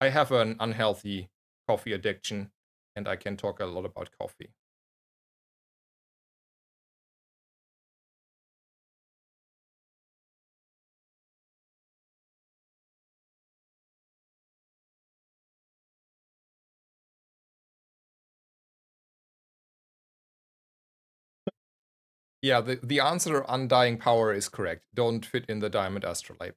I have an unhealthy coffee addiction and I can talk a lot about coffee. Yeah, the answer undying power is correct. Don't fit in the diamond astrolabe.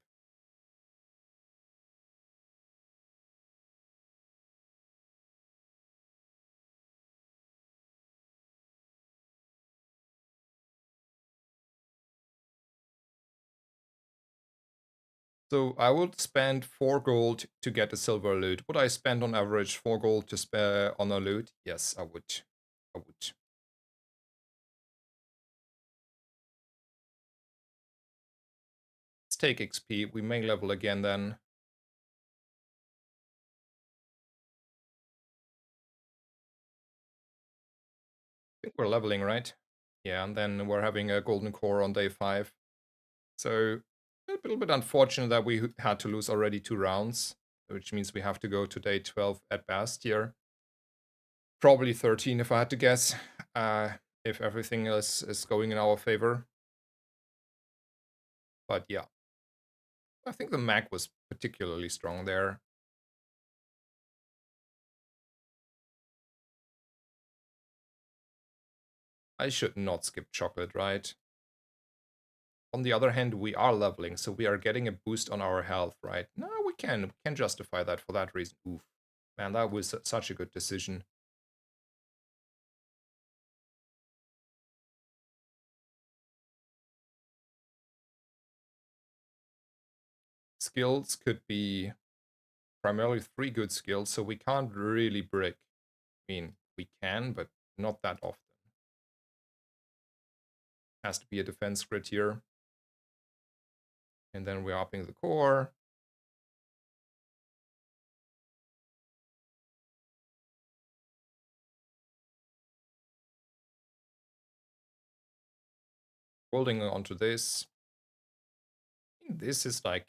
So I would spend 4 gold to get a silver loot. Would I spend on average 4 gold to spare on a loot? Yes, I would. I would. Let's take XP. We may level again then. I think we're leveling, right? Yeah, and then we're having a golden core on day 5. So a little bit unfortunate that we had to lose already 2 rounds, which means we have to go to day 12 at best here. Probably 13 if I had to guess, if everything else is going in our favor. But yeah, I think the Mac was particularly strong there. I should not skip chocolate, right? On the other hand, we are leveling, so we are getting a boost on our health, right? No, we can justify that for that reason. Oof. Man, that was such a good decision. Skills could be primarily 3 good skills, so we can't really brick. I mean, we can, but not that often. Has to be a defense grid here. And then we're upping the core. Holding onto this. This is like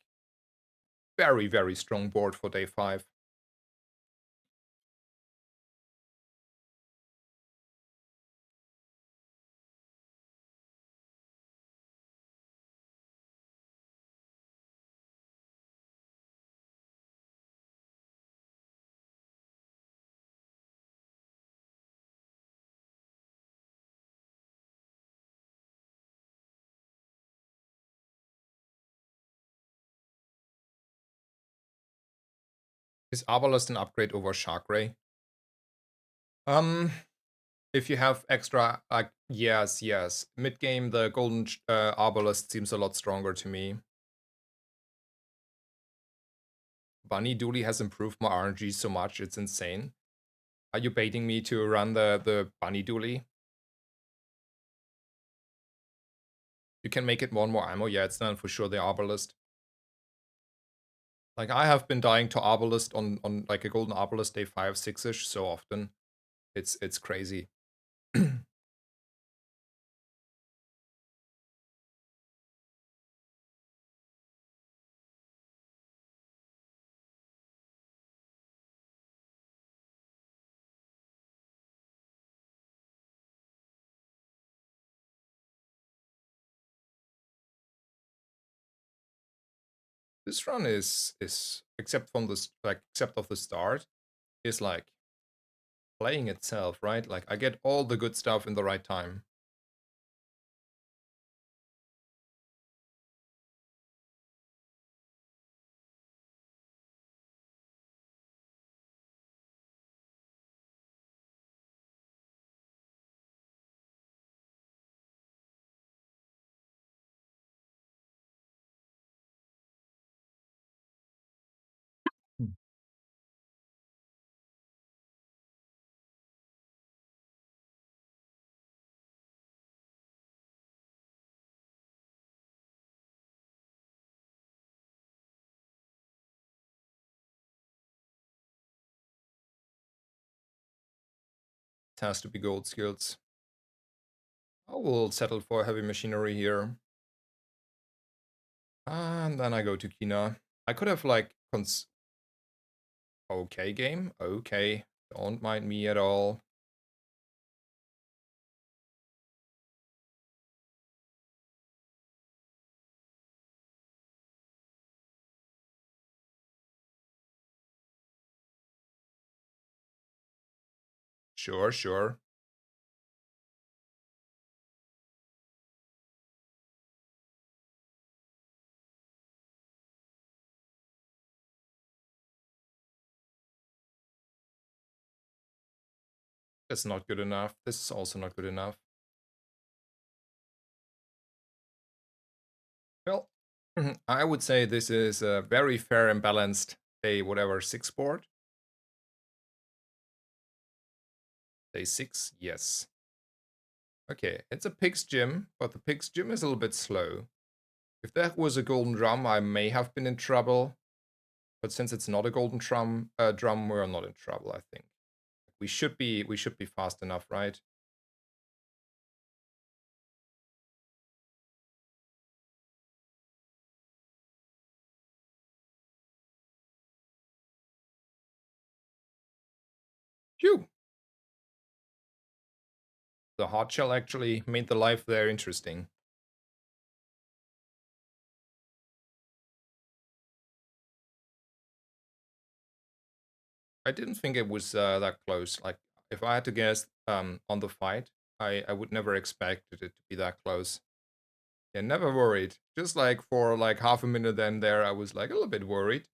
very, very strong board for day 5. Is Arbalest an upgrade over Shark Ray? If you have extra, like, yes. Mid game, the golden Arbalest seems a lot stronger to me. Bunny Dooley has improved my RNG so much, it's insane. Are you baiting me to run the Bunny Dooley? You can make it more and more ammo. Yeah, it's done for sure the Arbalest. Like, I have been dying to Arbalest on like a golden Arbalest day 5, 6-ish so often. It's crazy. This run is except from this, like, except of the start, is like playing itself, right? Like, I get all the good stuff in the right time. Hmm. It has to be gold skills. I will settle for heavy machinery here. And then I go to Kina. I could have, like, okay, game. Okay. Don't mind me at all. Sure. That's not good enough. This is also not good enough. Well, I would say this is a very fair and balanced day, whatever, 6 board. Day 6, yes. Okay, it's a pig's gym, but the pig's gym is a little bit slow. If that was a golden drum, I may have been in trouble. But since it's not a golden drum, we're not in trouble, I think. We should be fast enough, right? Phew! The hard shell actually made the life there interesting. I didn't think it was that close. Like, if I had to guess on the fight, I would never expected it to be that close. Yeah, never worried. Just like for like half a minute then there, I was like a little bit worried.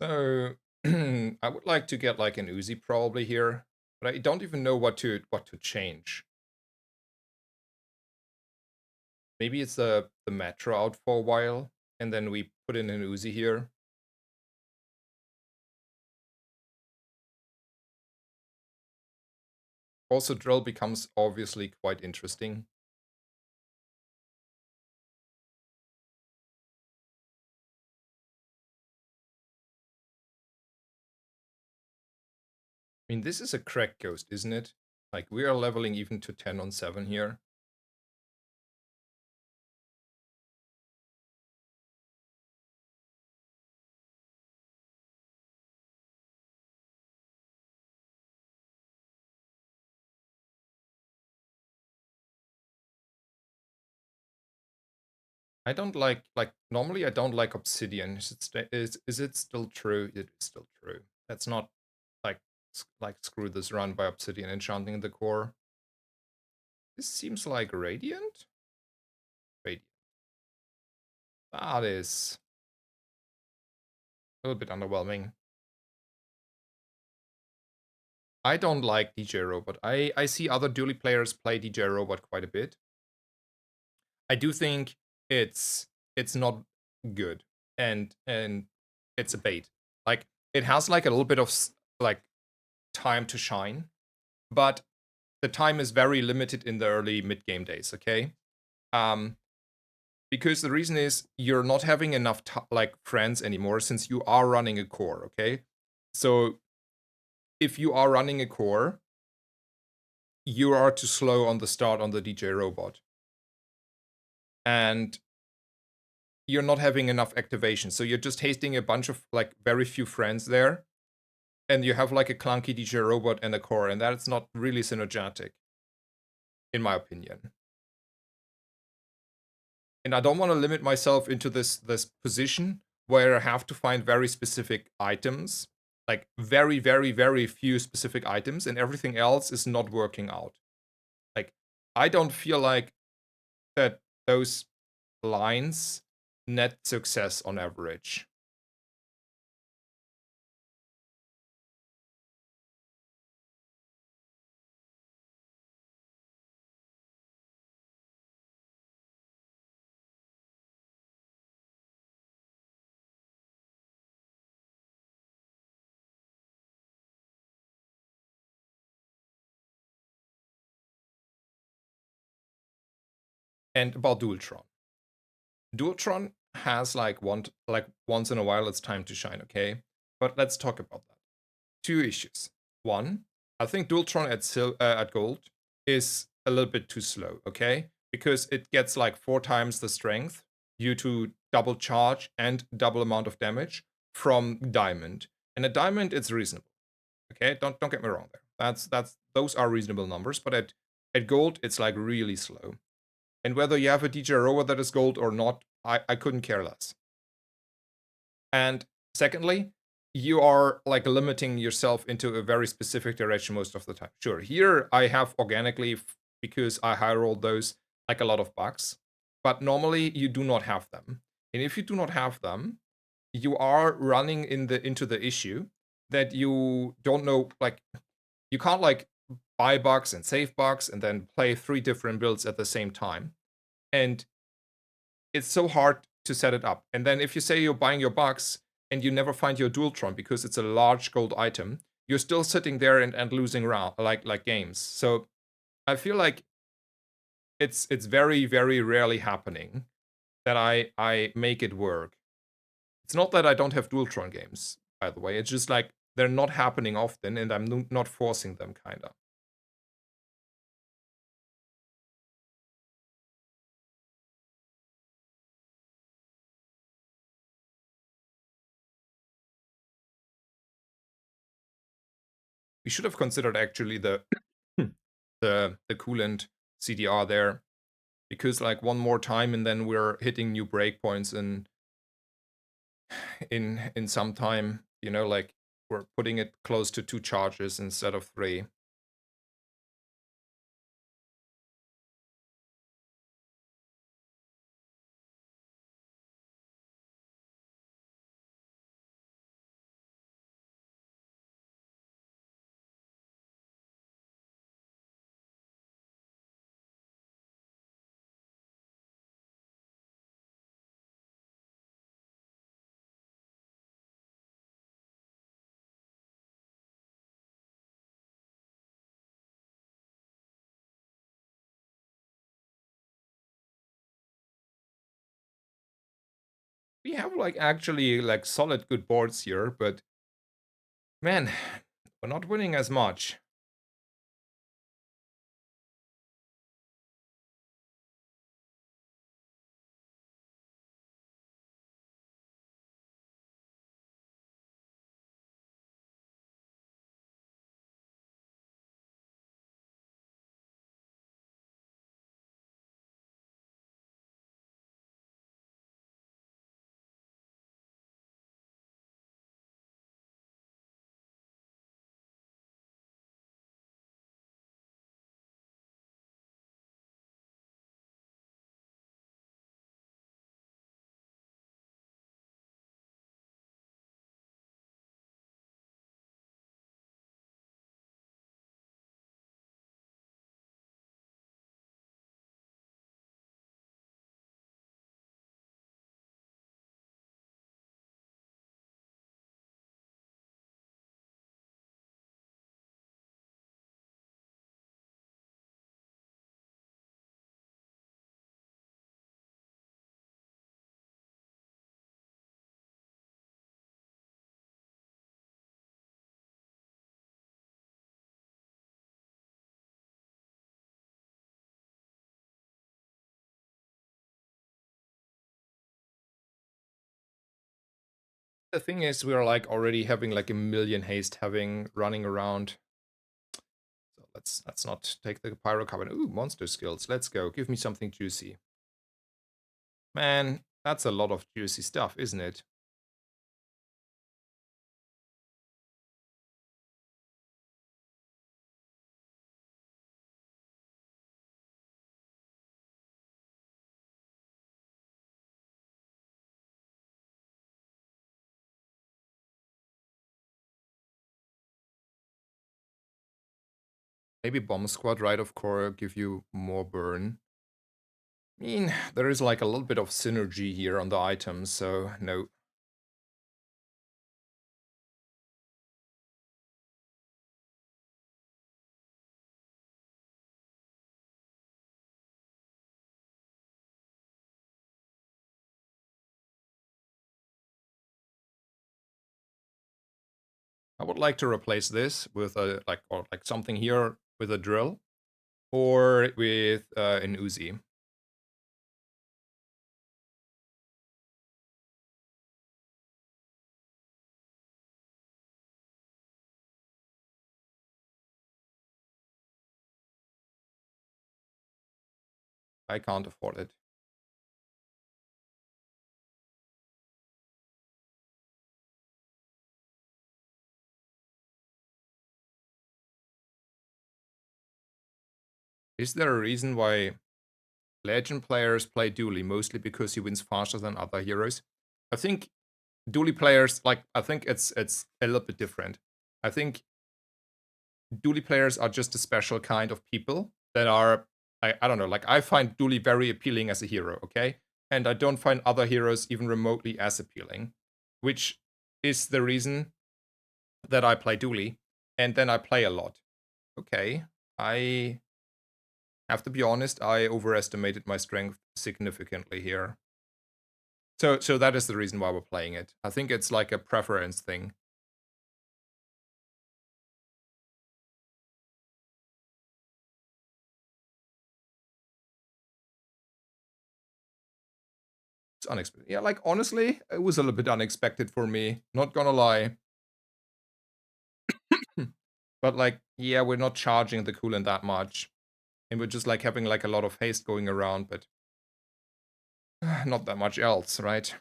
So I would like to get like an Uzi probably here, but I don't even know what to change. Maybe it's the Metro out for a while, and then we put in an Uzi here. Also, drill becomes obviously quite interesting. I mean, this is a crack ghost, isn't it? Like, we are leveling even to 10 on 7 here. I don't like normally I don't like obsidian. Is it still true? It is still true. That's not like like screw this run by obsidian enchanting the core. This seems like radiant. Radiant. That is a little bit underwhelming. I don't like DJ Robot. I see other Dooley players play DJ Robot quite a bit. I do think it's not good and it's a bait. Like it has like a little bit of like time to shine, but the time is very limited in the early mid game days. Okay, um, because the reason is you're not having enough like friends anymore since you are running a core. Okay, so if you are running a core, you are too slow on the start on the DJ robot, and you're not having enough activation. So you're just hasting a bunch of like very few friends there, and you have like a clunky DJ robot and a core, and that's not really synergetic, in my opinion. And I don't want to limit myself into this position where I have to find very specific items, like very, very, very few specific items, and everything else is not working out. Like I don't feel like that those lines net success on average. And about Dualtron. Dualtron has like once in a while it's time to shine, okay? But let's talk about that. Two issues. One, I think Dualtron at gold is a little bit too slow, okay? Because it gets like 4 times the strength due to double charge and double amount of damage from diamond. And at diamond it's reasonable. Okay? Don't get me wrong there. That's those are reasonable numbers, but at gold it's like really slow. And whether you have a DJ rover that is gold or not, I couldn't care less. And secondly, you are like limiting yourself into a very specific direction most of the time. Sure, here I have organically because I high rolled those like a lot of bugs, but normally you do not have them. And if you do not have them, you are running into the issue that you don't know, like you can't like buy bugs and save bugs and then play 3 different builds at the same time. And it's so hard to set it up. And then if you say you're buying your bucks and you never find your Dualtron because it's a large gold item, you're still sitting there and losing round like games. So I feel like it's very, very rarely happening that I make it work. It's not that I don't have Dualtron games, by the way. It's just like they're not happening often and I'm not forcing them kinda. We should have considered actually the the coolant CDR there because like one more time and then we're hitting new breakpoints in some time, you know, like we're putting it close to 2 charges instead of 3. we have like actually like solid good boards here, but man, we're not winning as much. The thing is, we're like already having like a million haste having running around. So let's not take the pyro carbon. Ooh, monster skills. Let's go. Give me something juicy. Man, that's a lot of juicy stuff, isn't it? Maybe bomb squad, right of core, give you more burn. I mean, there is like a little bit of synergy here on the items, so no. I would like to replace this with a like or like something here with a drill or with an Uzi. I can't afford it. Is there a reason why Legend players play Dooley? Mostly because he wins faster than other heroes. I think Dooley players like I think it's a little bit different. I think Dooley players are just a special kind of people that are I don't know, like I find Dooley very appealing as a hero, okay? And I don't find other heroes even remotely as appealing, which is the reason that I play Dooley, and then I play a lot. Okay, I have to be honest, I overestimated my strength significantly here. So that is the reason why we're playing it. I think it's like a preference thing. It's unexpected. Yeah, like honestly, it was a little bit unexpected for me. Not gonna lie. But like, yeah, we're not charging the coolant that much. And we're just like having like a lot of haste going around, but not that much else, right?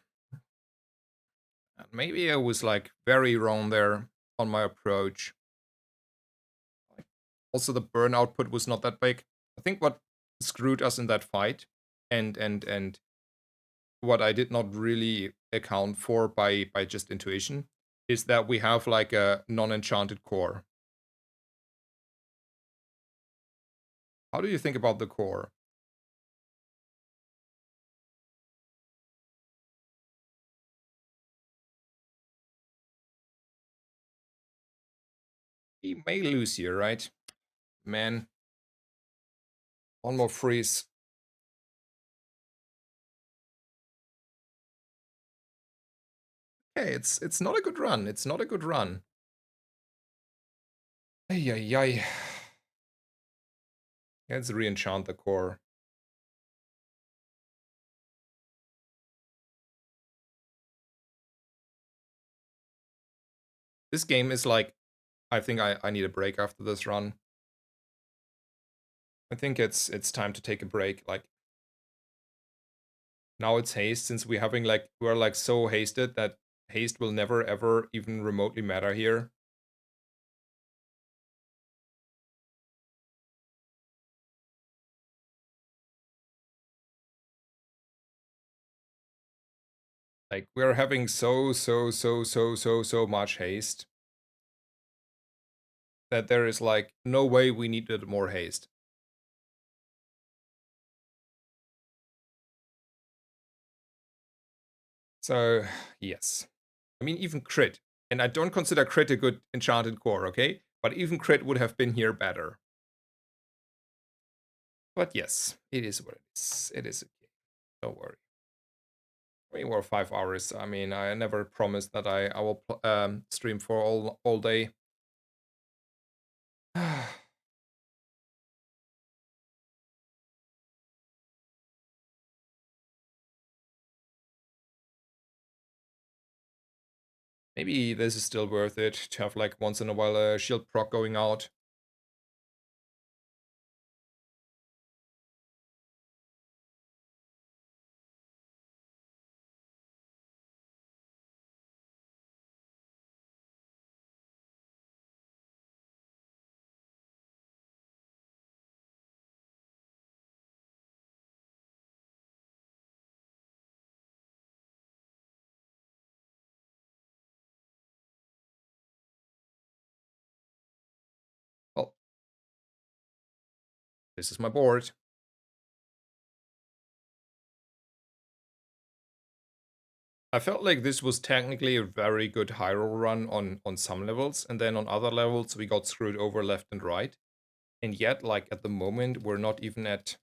And maybe I was like very wrong there on my approach. Like, also the burn output was not that big. I think what screwed us in that fight and what I did not really account for by just intuition is that we have like a non-enchanted core. How do you think about the core? We may lose here, right? Man, one more freeze. Hey, it's not a good run. It's not a good run. Ay, ay, ay. Let's re-enchant the core. This game is like, I think I need a break after this run. I think it's time to take a break. Like, now it's haste, since we're like so hasted that haste will never ever even remotely matter here. Like, we're having so much haste that there is like no way we needed more haste. So, yes. I mean, even crit. And I don't consider crit a good enchanted core, okay? But even crit would have been here better. But yes, it is what it is. It is okay. Don't worry. We were 5 hours. I mean, I never promised that I will stream for all day. Maybe this is still worth it to have like once in a while a shield proc going out. Well, this is my board. I felt like this was technically a very good hyrule run on some levels, and then on other levels we got screwed over left and right. And yet, like at the moment, we're not even at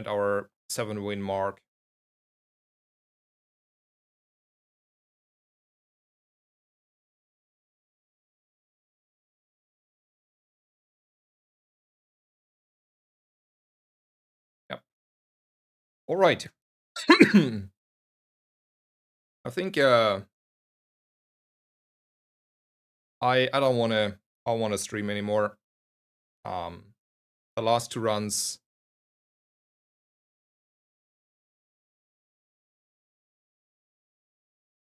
our 7-win mark. Yep. All right. I think I don't wanna stream anymore. Um, the last two runs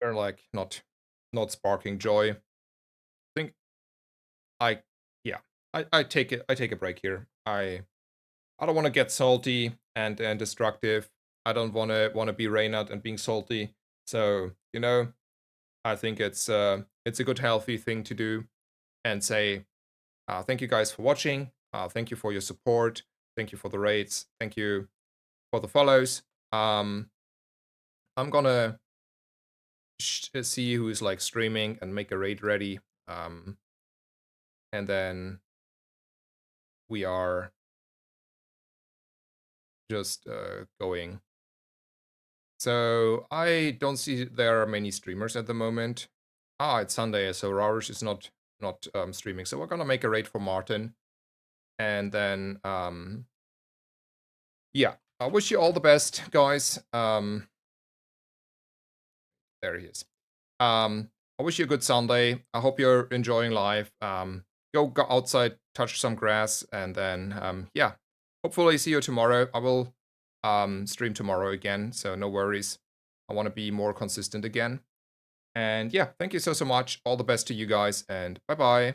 are like not sparking joy. I think I yeah I take it. I take a break here. I don't want to get salty and destructive. I don't want to be Reynard and being salty. So I think it's a good healthy thing to do and say thank you guys for watching. Thank you for your support. Thank you for the rates. Thank you for the follows. I'm gonna see who's like streaming and make a raid ready. And then we are just going. So I don't see there are many streamers at the moment. It's Sunday, so Rarush is not streaming. So we're gonna make a raid for Martin, and then yeah. I wish you all the best, guys. There he is. I wish you a good Sunday. I hope you're enjoying life. Go outside, touch some grass, and then yeah. Hopefully see you tomorrow. I will stream tomorrow again, so no worries. I want to be more consistent again. And yeah, thank you so much. All the best to you guys, and bye bye.